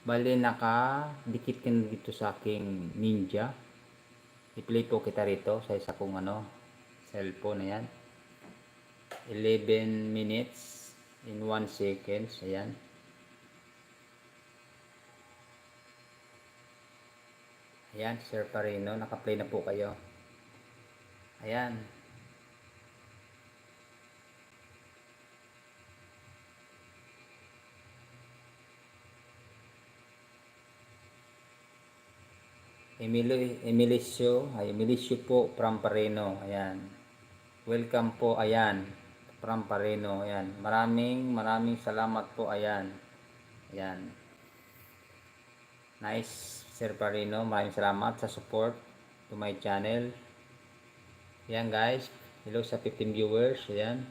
Bali, nakadikit ka dito sa aking Ninja. I-play po kita rito sa isa kong ano, cellphone. Ayan. 11 minutes in 1 seconds. Ayan. Ayan, Sir Parino. Naka-play na po kayo. Ayan. Emilicio po from Pareno. Ayan. Welcome po. Ayan. From Pareno. Ayan. Maraming salamat po. Ayan. Ayan. Nice, Sir Pareno. Maraming salamat sa support to my channel. Ayan guys. Hello sa 15 viewers. Ayan.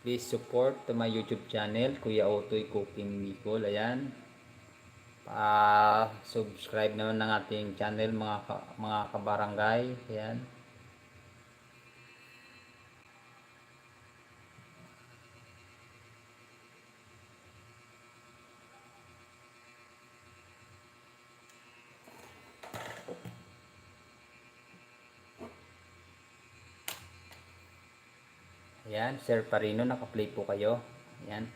Please support to my YouTube channel, Kuya Utoy Cooking Bicol. Ayan. Subscribe naman ng ating channel mga kabarangay. Ayan. Ayan, Sir Parino, naka-play po kayo. Ayan.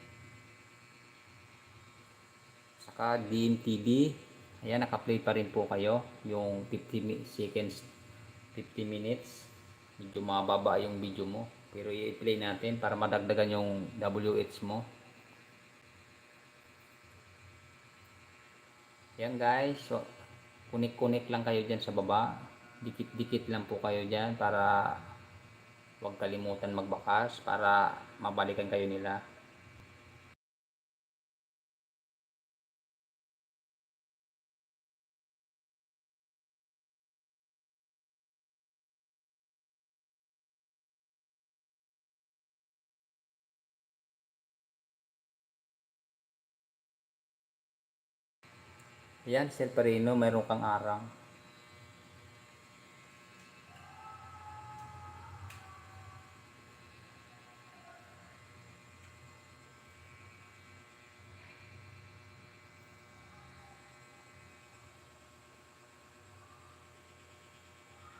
Saka DMTV. Ayan, naka-play pa rin po kayo. Yung 50 seconds, 50 minutes. Medyo mababa yung video mo. Pero i-play natin para madagdagan yung WH mo. Ayan guys. So, kunik-kunik lang kayo dyan sa baba. Dikit-dikit lang po kayo dyan para huwag kalimutan magbakas para mabalikan kayo nila. Ayan, Sir Parino, mayroon kang arang.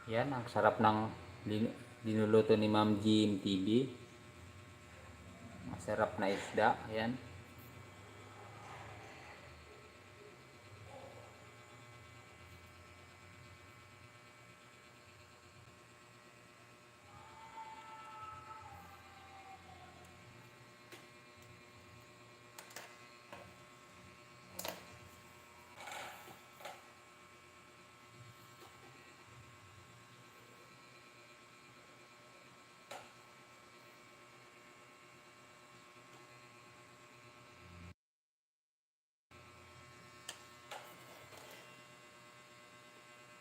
Yan, ang sarap ng dinuluto ni Ma'am Jim TV. Masarap na isda. Ayan.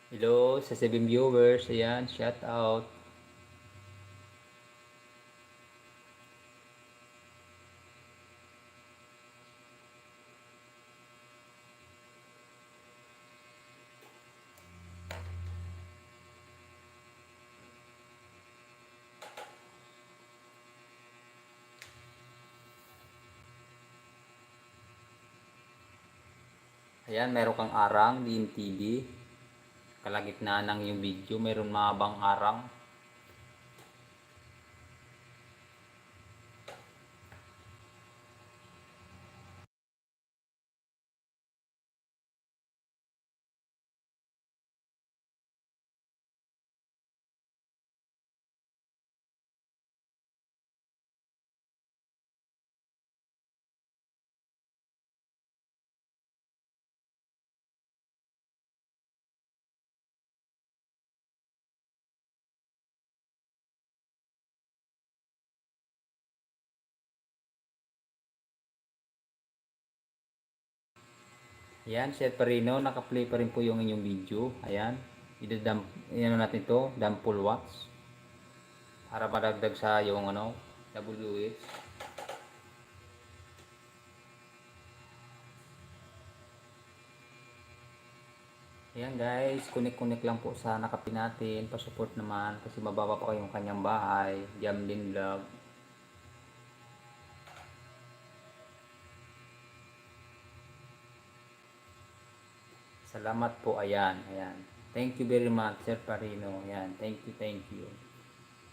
Hello sa 7 viewers. Ayan, shout out. Ayan, meron kang arang, DMTV. Kalagitnaan ng yung video, meron mahabang arang. Ayan, Sir Parino, naka-play pa rin po yung inyong video. Ayan. Idadump, natin to, dump full watts. Para madagdag sa yung WH. Ayan guys, kunik-kunik lang po sa nakapin natin. Pa-support naman kasi mababa pa kayong kanyang bahay. Jamlin Vlog. Salamat po, ayan, ayan. Thank you very much, Sir Parino. Ayan, thank you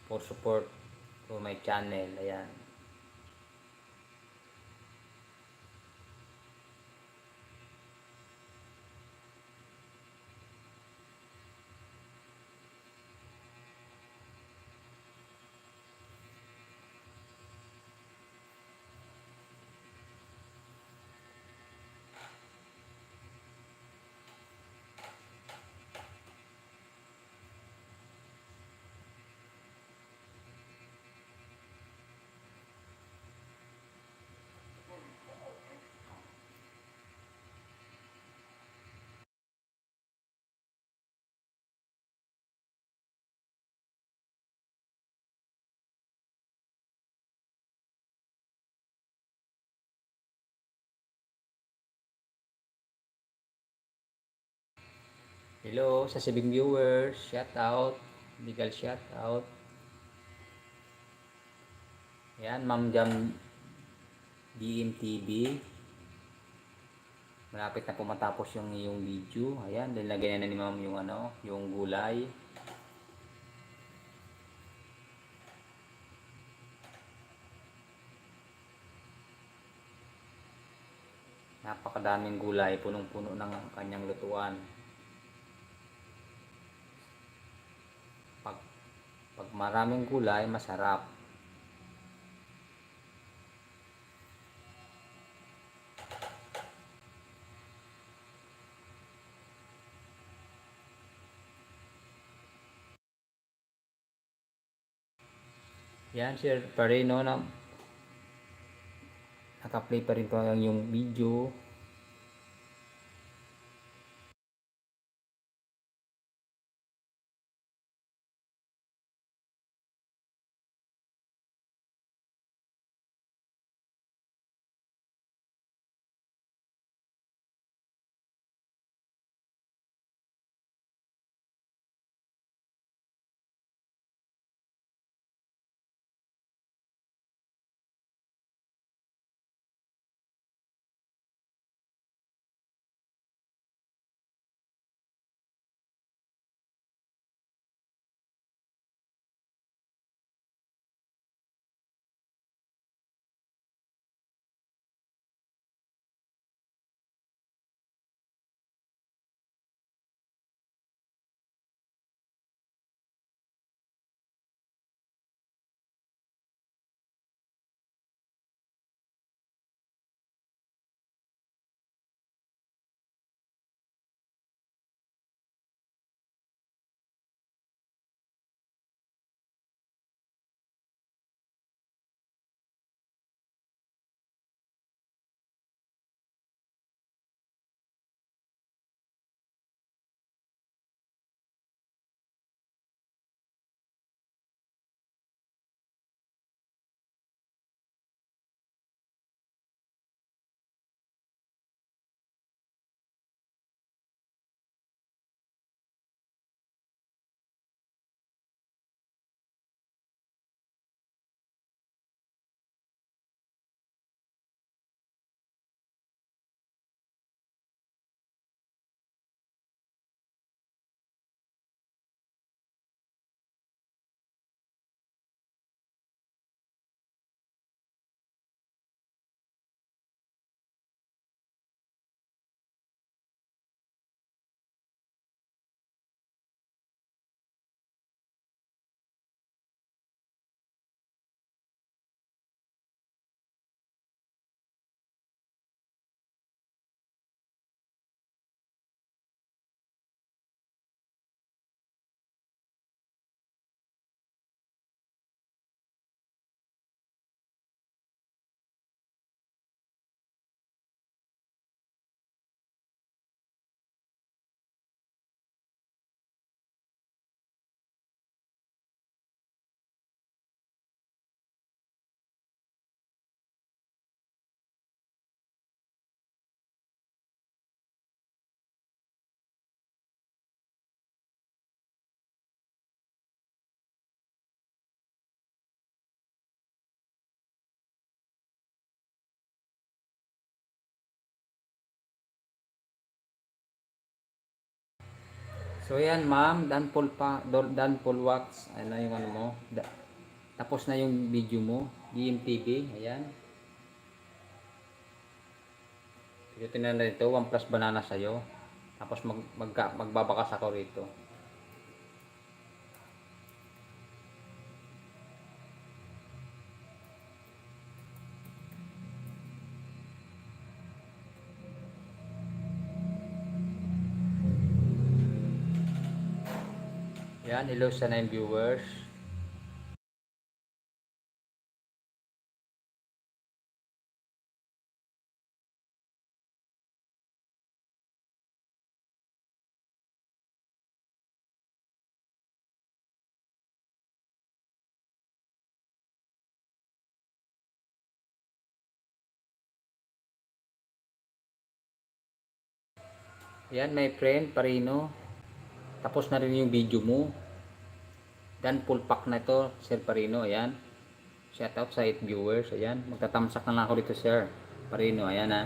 for support for my channel. Ayan. Hello sa Sibing viewers, shout out, legal shout out. Yan, Ma'am Jam DMTV. Malapit na po matapos yung iyong video. Ayan, nilagay na ni Ma'am yung ano, yung gulay. Napakadaming gulay, punong-puno ng kanyang lutuan. Pag, pag maraming gulay, masarap. Yan, Sir Parino na naka-play pa rin po yung video. So yan ma'am, Dan Paul Wax, ano yung ano mo, tapos na yung video mo, GMTV, ayan. Pinutin na rito, 1 plus banana sa'yo. Tapos magbabakas ako rito. Yan, hello sa 9 viewers. Yan, my friend, Parino. Tapos na rin yung video mo. Dan full pack na ito, Sir Parino. Ayan. Shout out sa 8 viewers. Ayan. Magtatamsak na lang ako dito, Sir Parino. Ayan ha.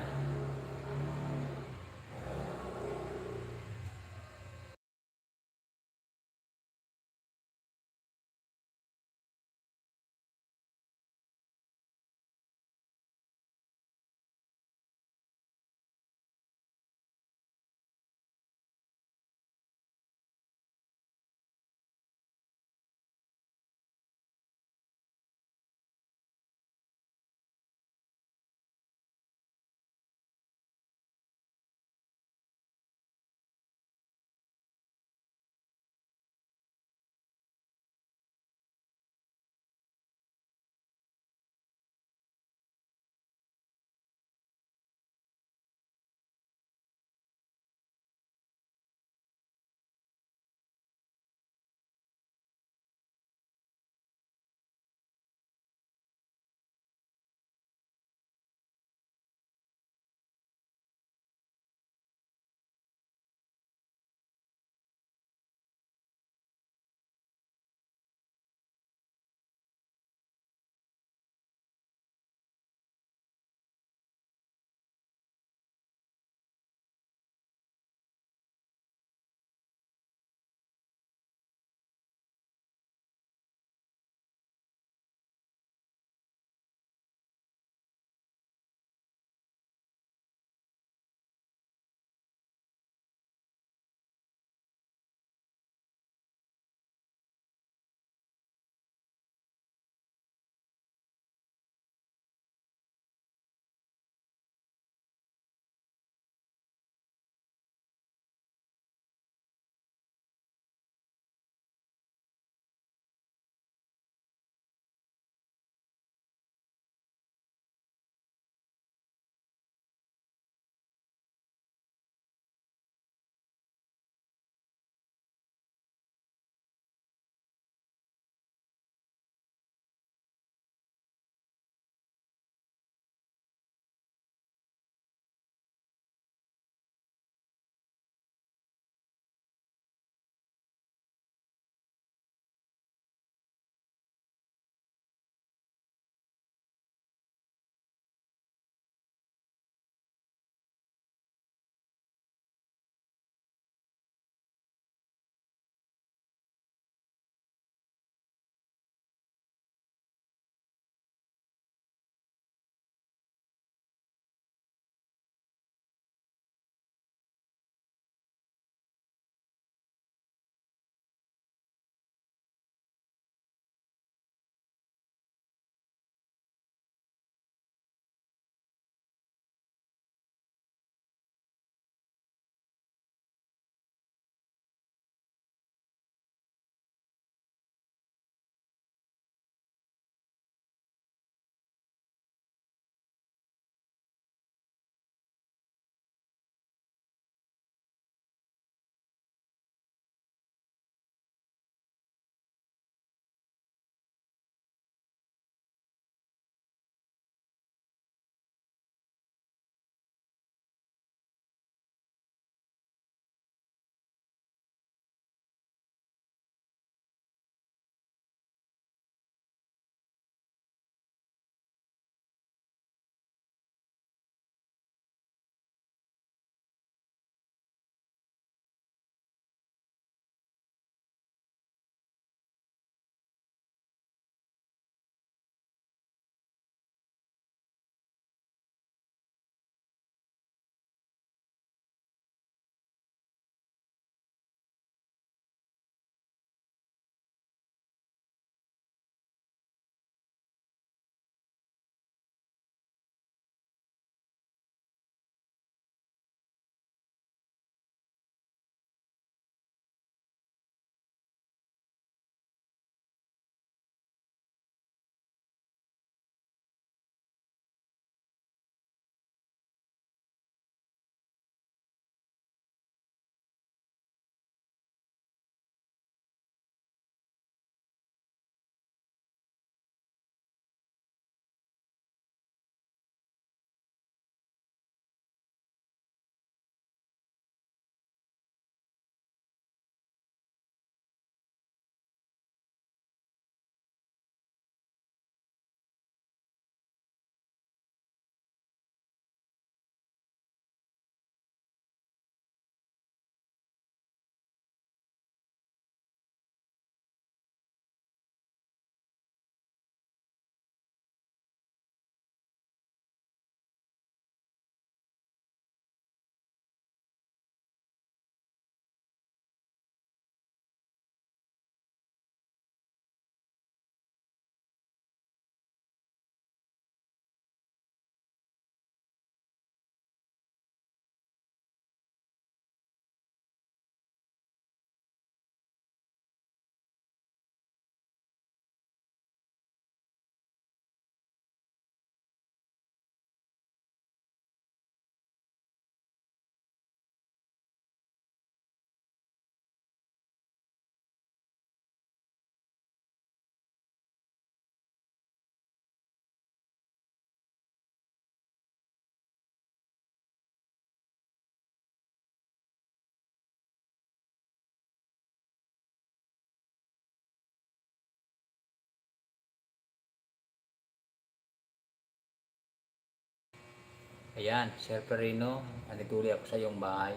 Ayan, Sir Perino, andito ulit ako sa iyong bahay.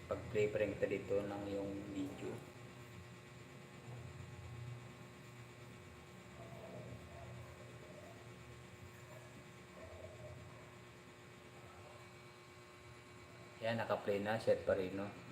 Pag-play pa rin kita dito ng iyong video. Ayan, naka-play na, Sir Perino.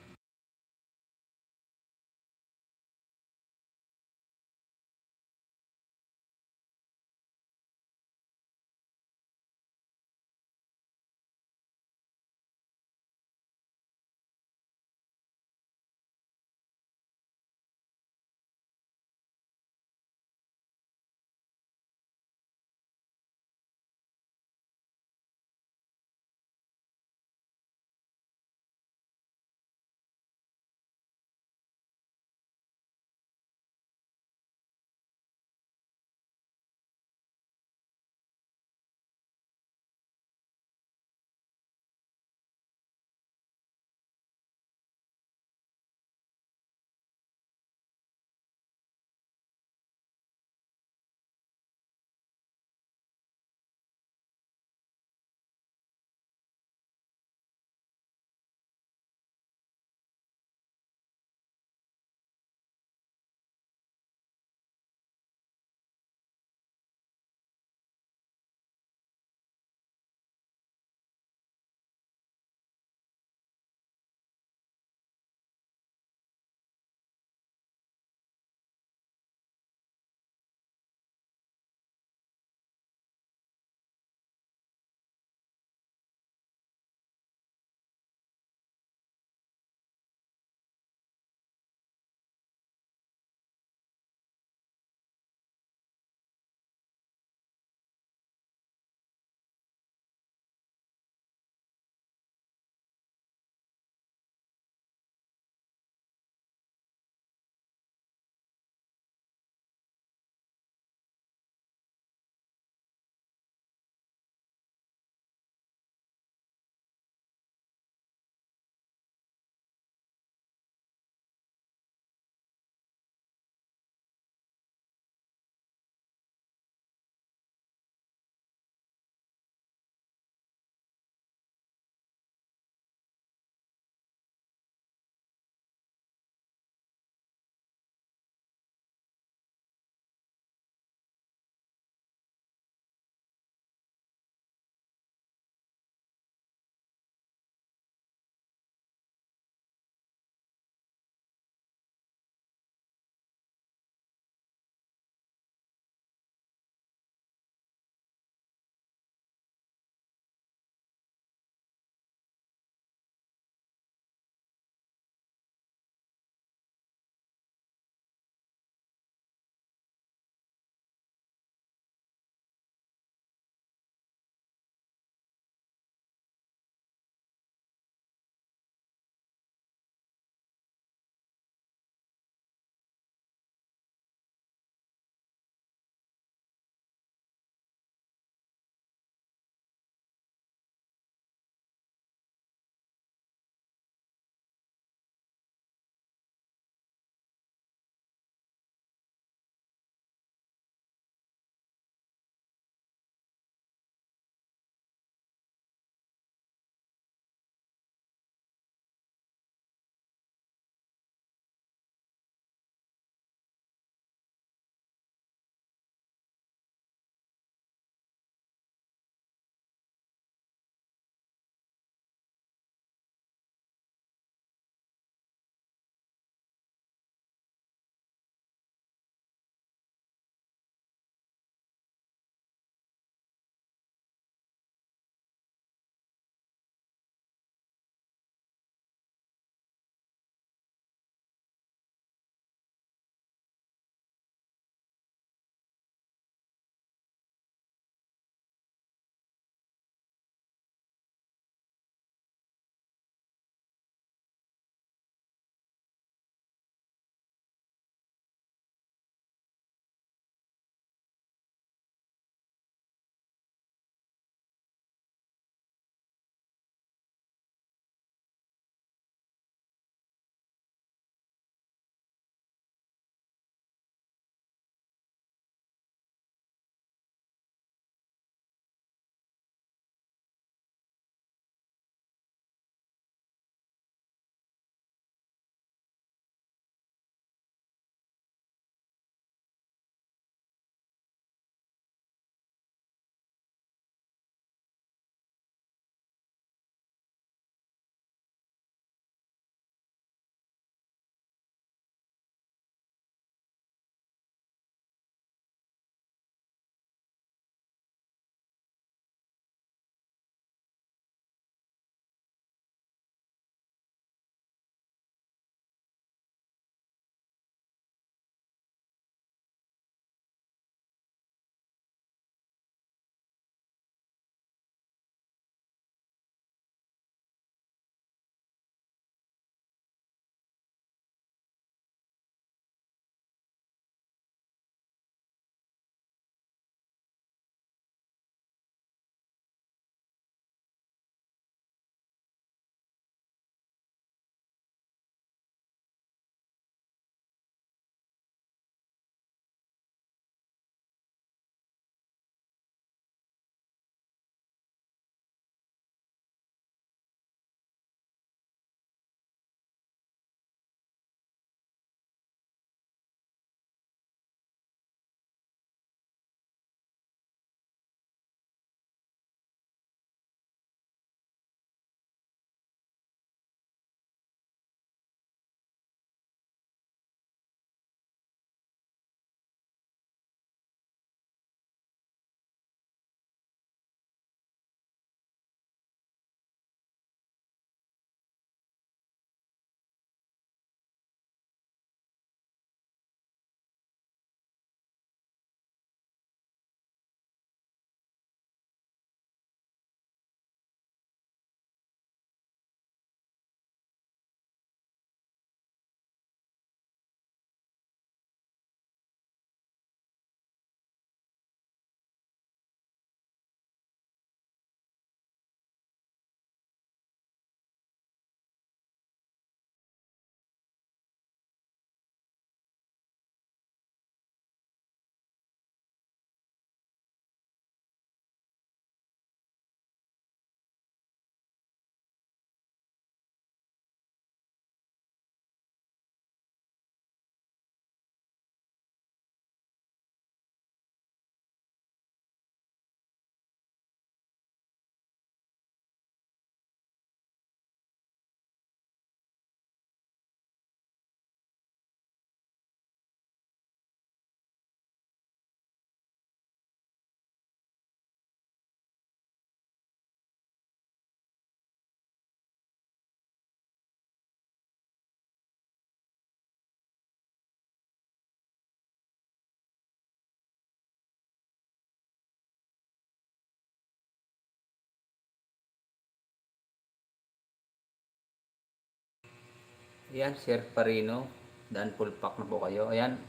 Ayan, Sir Parino. Daan full pack na po kayo. Ayan,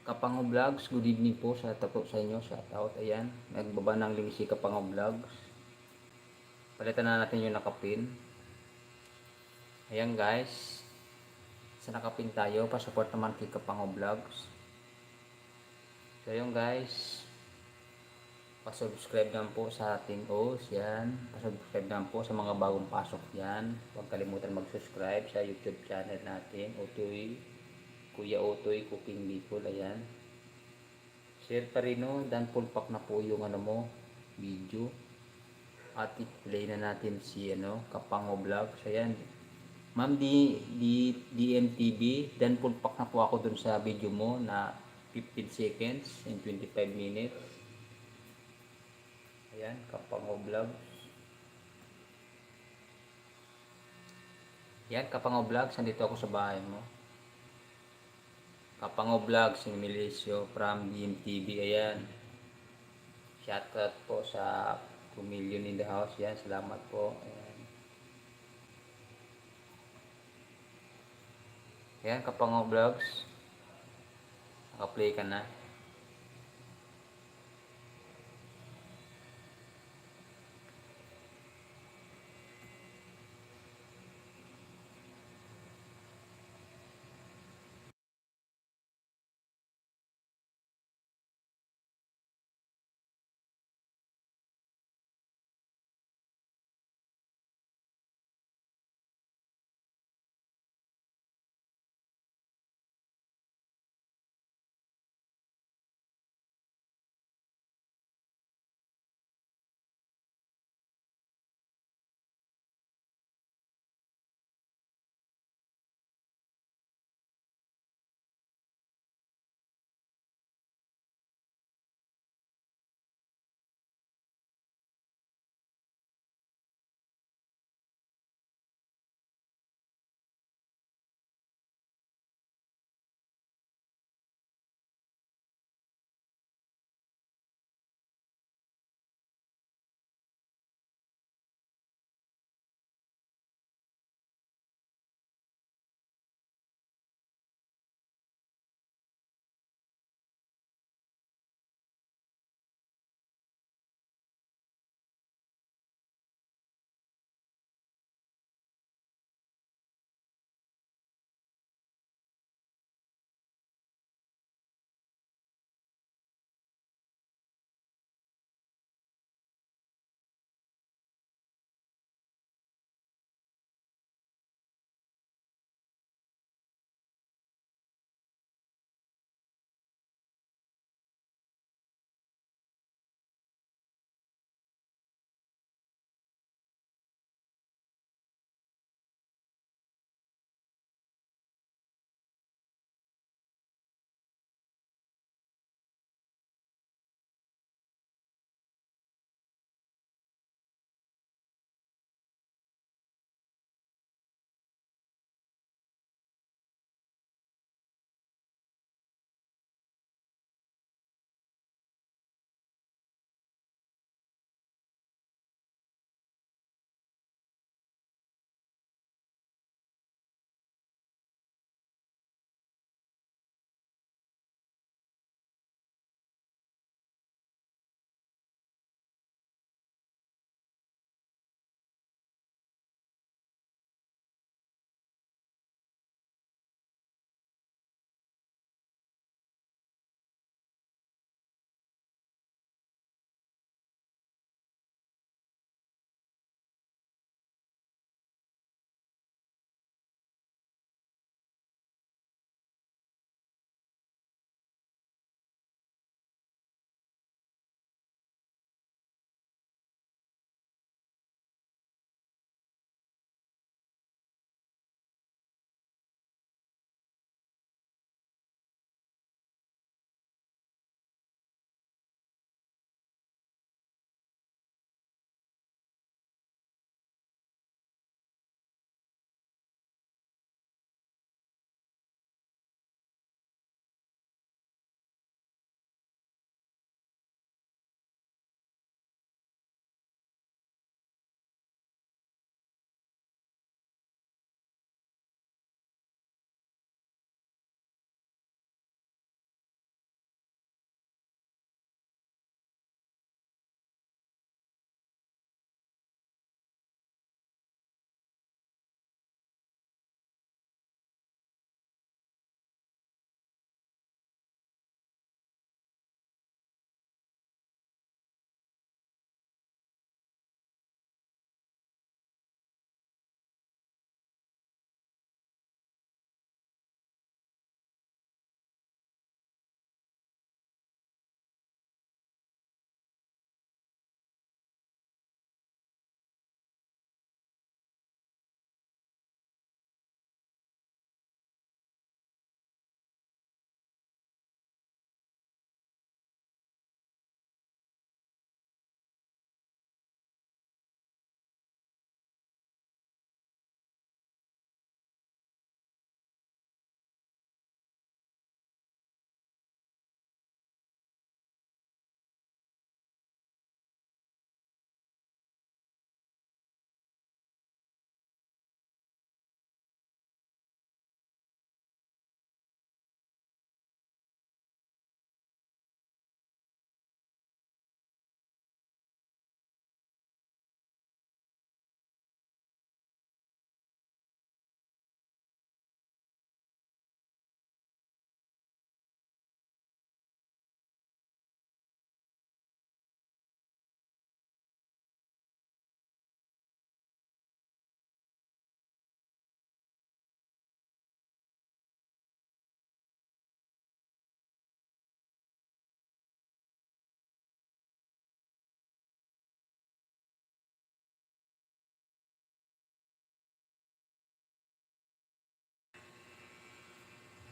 Kapango Vlogs, good evening po sa tapo sa inyo. Shout out. Ayan, nagbaba ng link si Kapango Vlogs. Palitan na natin yung nakapin. Ayan guys, sa nakapin tayo. Pa-support naman kay Kapango Vlogs. So yun guys, pa-subscribe naman po sa ating host. Yan, pa-subscribe naman po sa mga bagong pasok yan. Huwag kalimutan mag-subscribe sa YouTube channel natin, Utoy, Kuya Utoy Cooking Bicol. Ayan, share pa rin, no? Dan full pack na po yung ano mo, video. At i-play na natin si Kapango Vlog. So yan, Ma'am DMTV, dan full pack na po ako dun sa video mo na 15 seconds and 25 minutes. Ayan, Kapango Vlog. Yan, Kapango Vlog, nandito ako sa bahay mo. Kapango Vlog, si Milicio from DMTV. Ayan, shoutout po sa 2 million in the house. Yan, salamat po. Ayan, ayan Kapango Vlogs, naka-play ka na.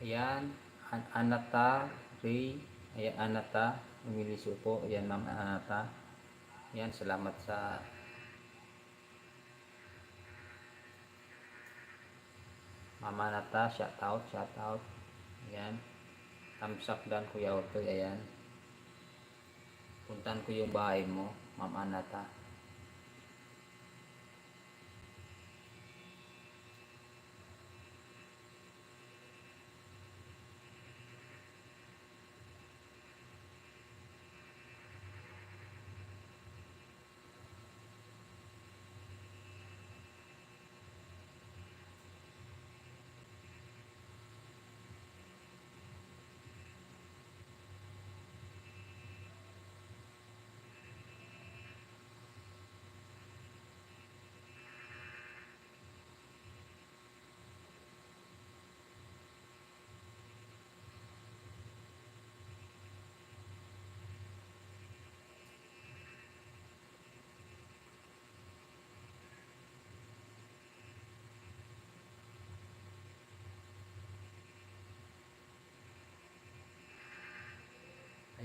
Ayan, Anata, Ray, ayan, Anata, Umiliso po, ayan, Ma'am Anata. Ayan, salamat sa Ma'am Anata, shout out, shout out. Ayan, thumbs up dan Kuya Otoy, ayan. Puntahan ko yung bahay mo, Ma'am Anata.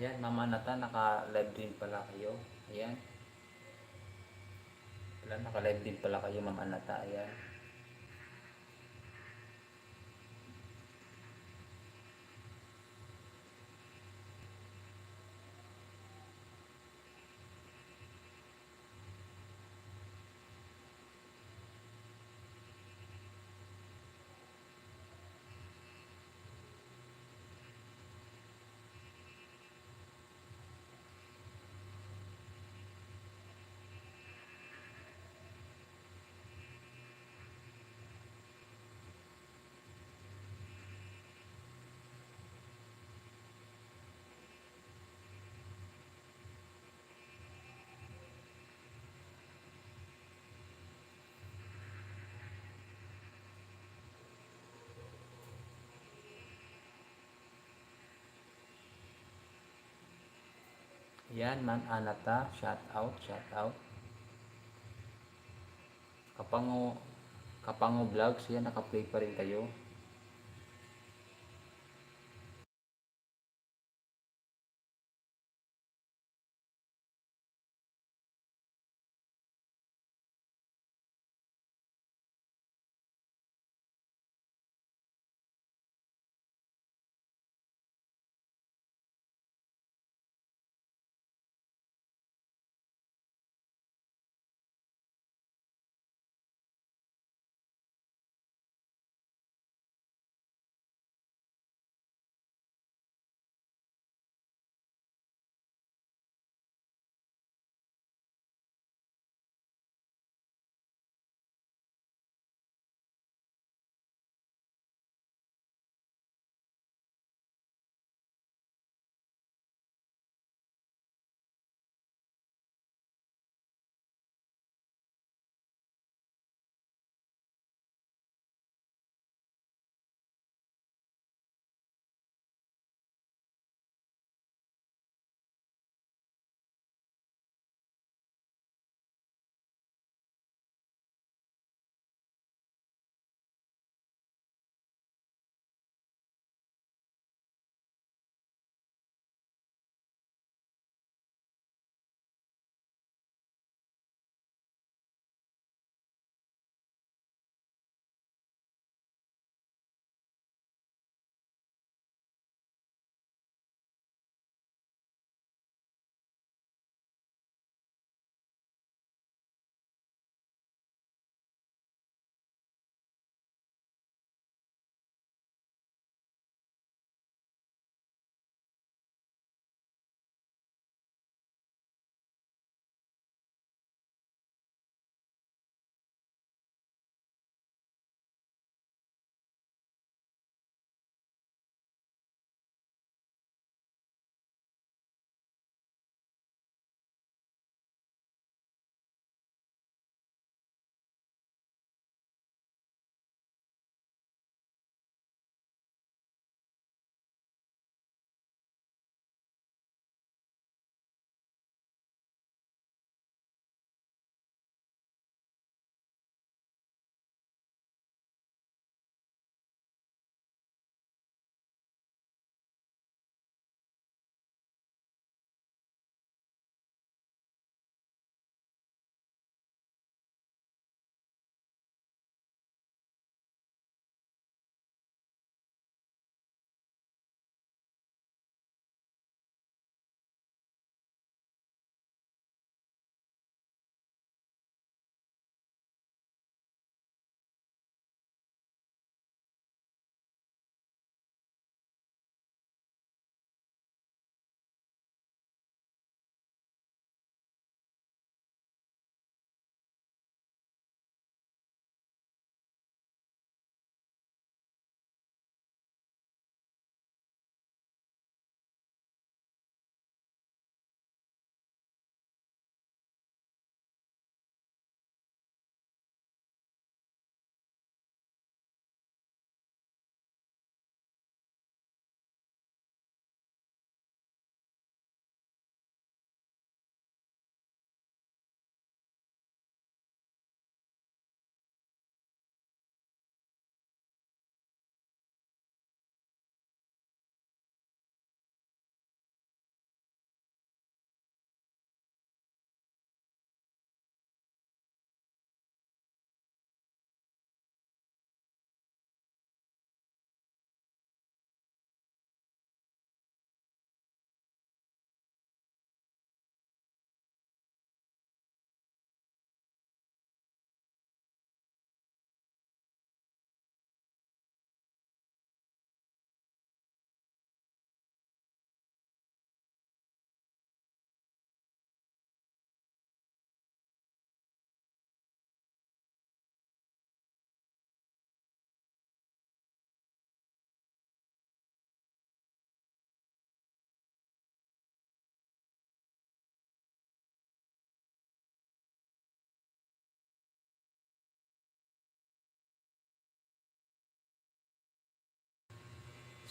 Ayan, Ma'am Anata, naka-live din pala kayo. Ayan, wala, naka-live din pala kayo, Ma'am Anata, ayan. Ayan, Ma'am Anata, shout out, shout out. Kapango, Kapango Vlogs, yan, naka-play pa rin kayo.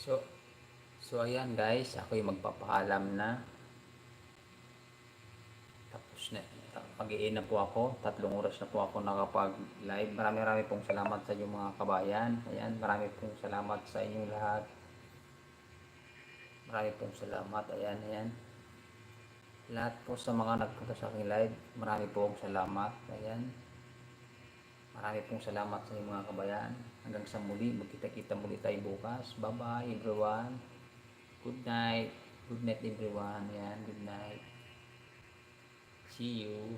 So, so ayan guys, ako'y magpapaalam na. Tapos na, mag-iin na po ako. 3 oras na po ako nakapag-live. Marami pong salamat sa inyong mga kabayan. Ayan, marami pong salamat sa inyong lahat. Marami pong salamat. Ayan. Lahat po sa mga nagpunta sa aking live, marami pong salamat. Ayan. Marami pong salamat sa inyong mga kabayan. Hanggang sa muli, magkita-kita muli tayo bukas. Bye-bye everyone. Good night. Good night everyone. Ayan, good night. See you.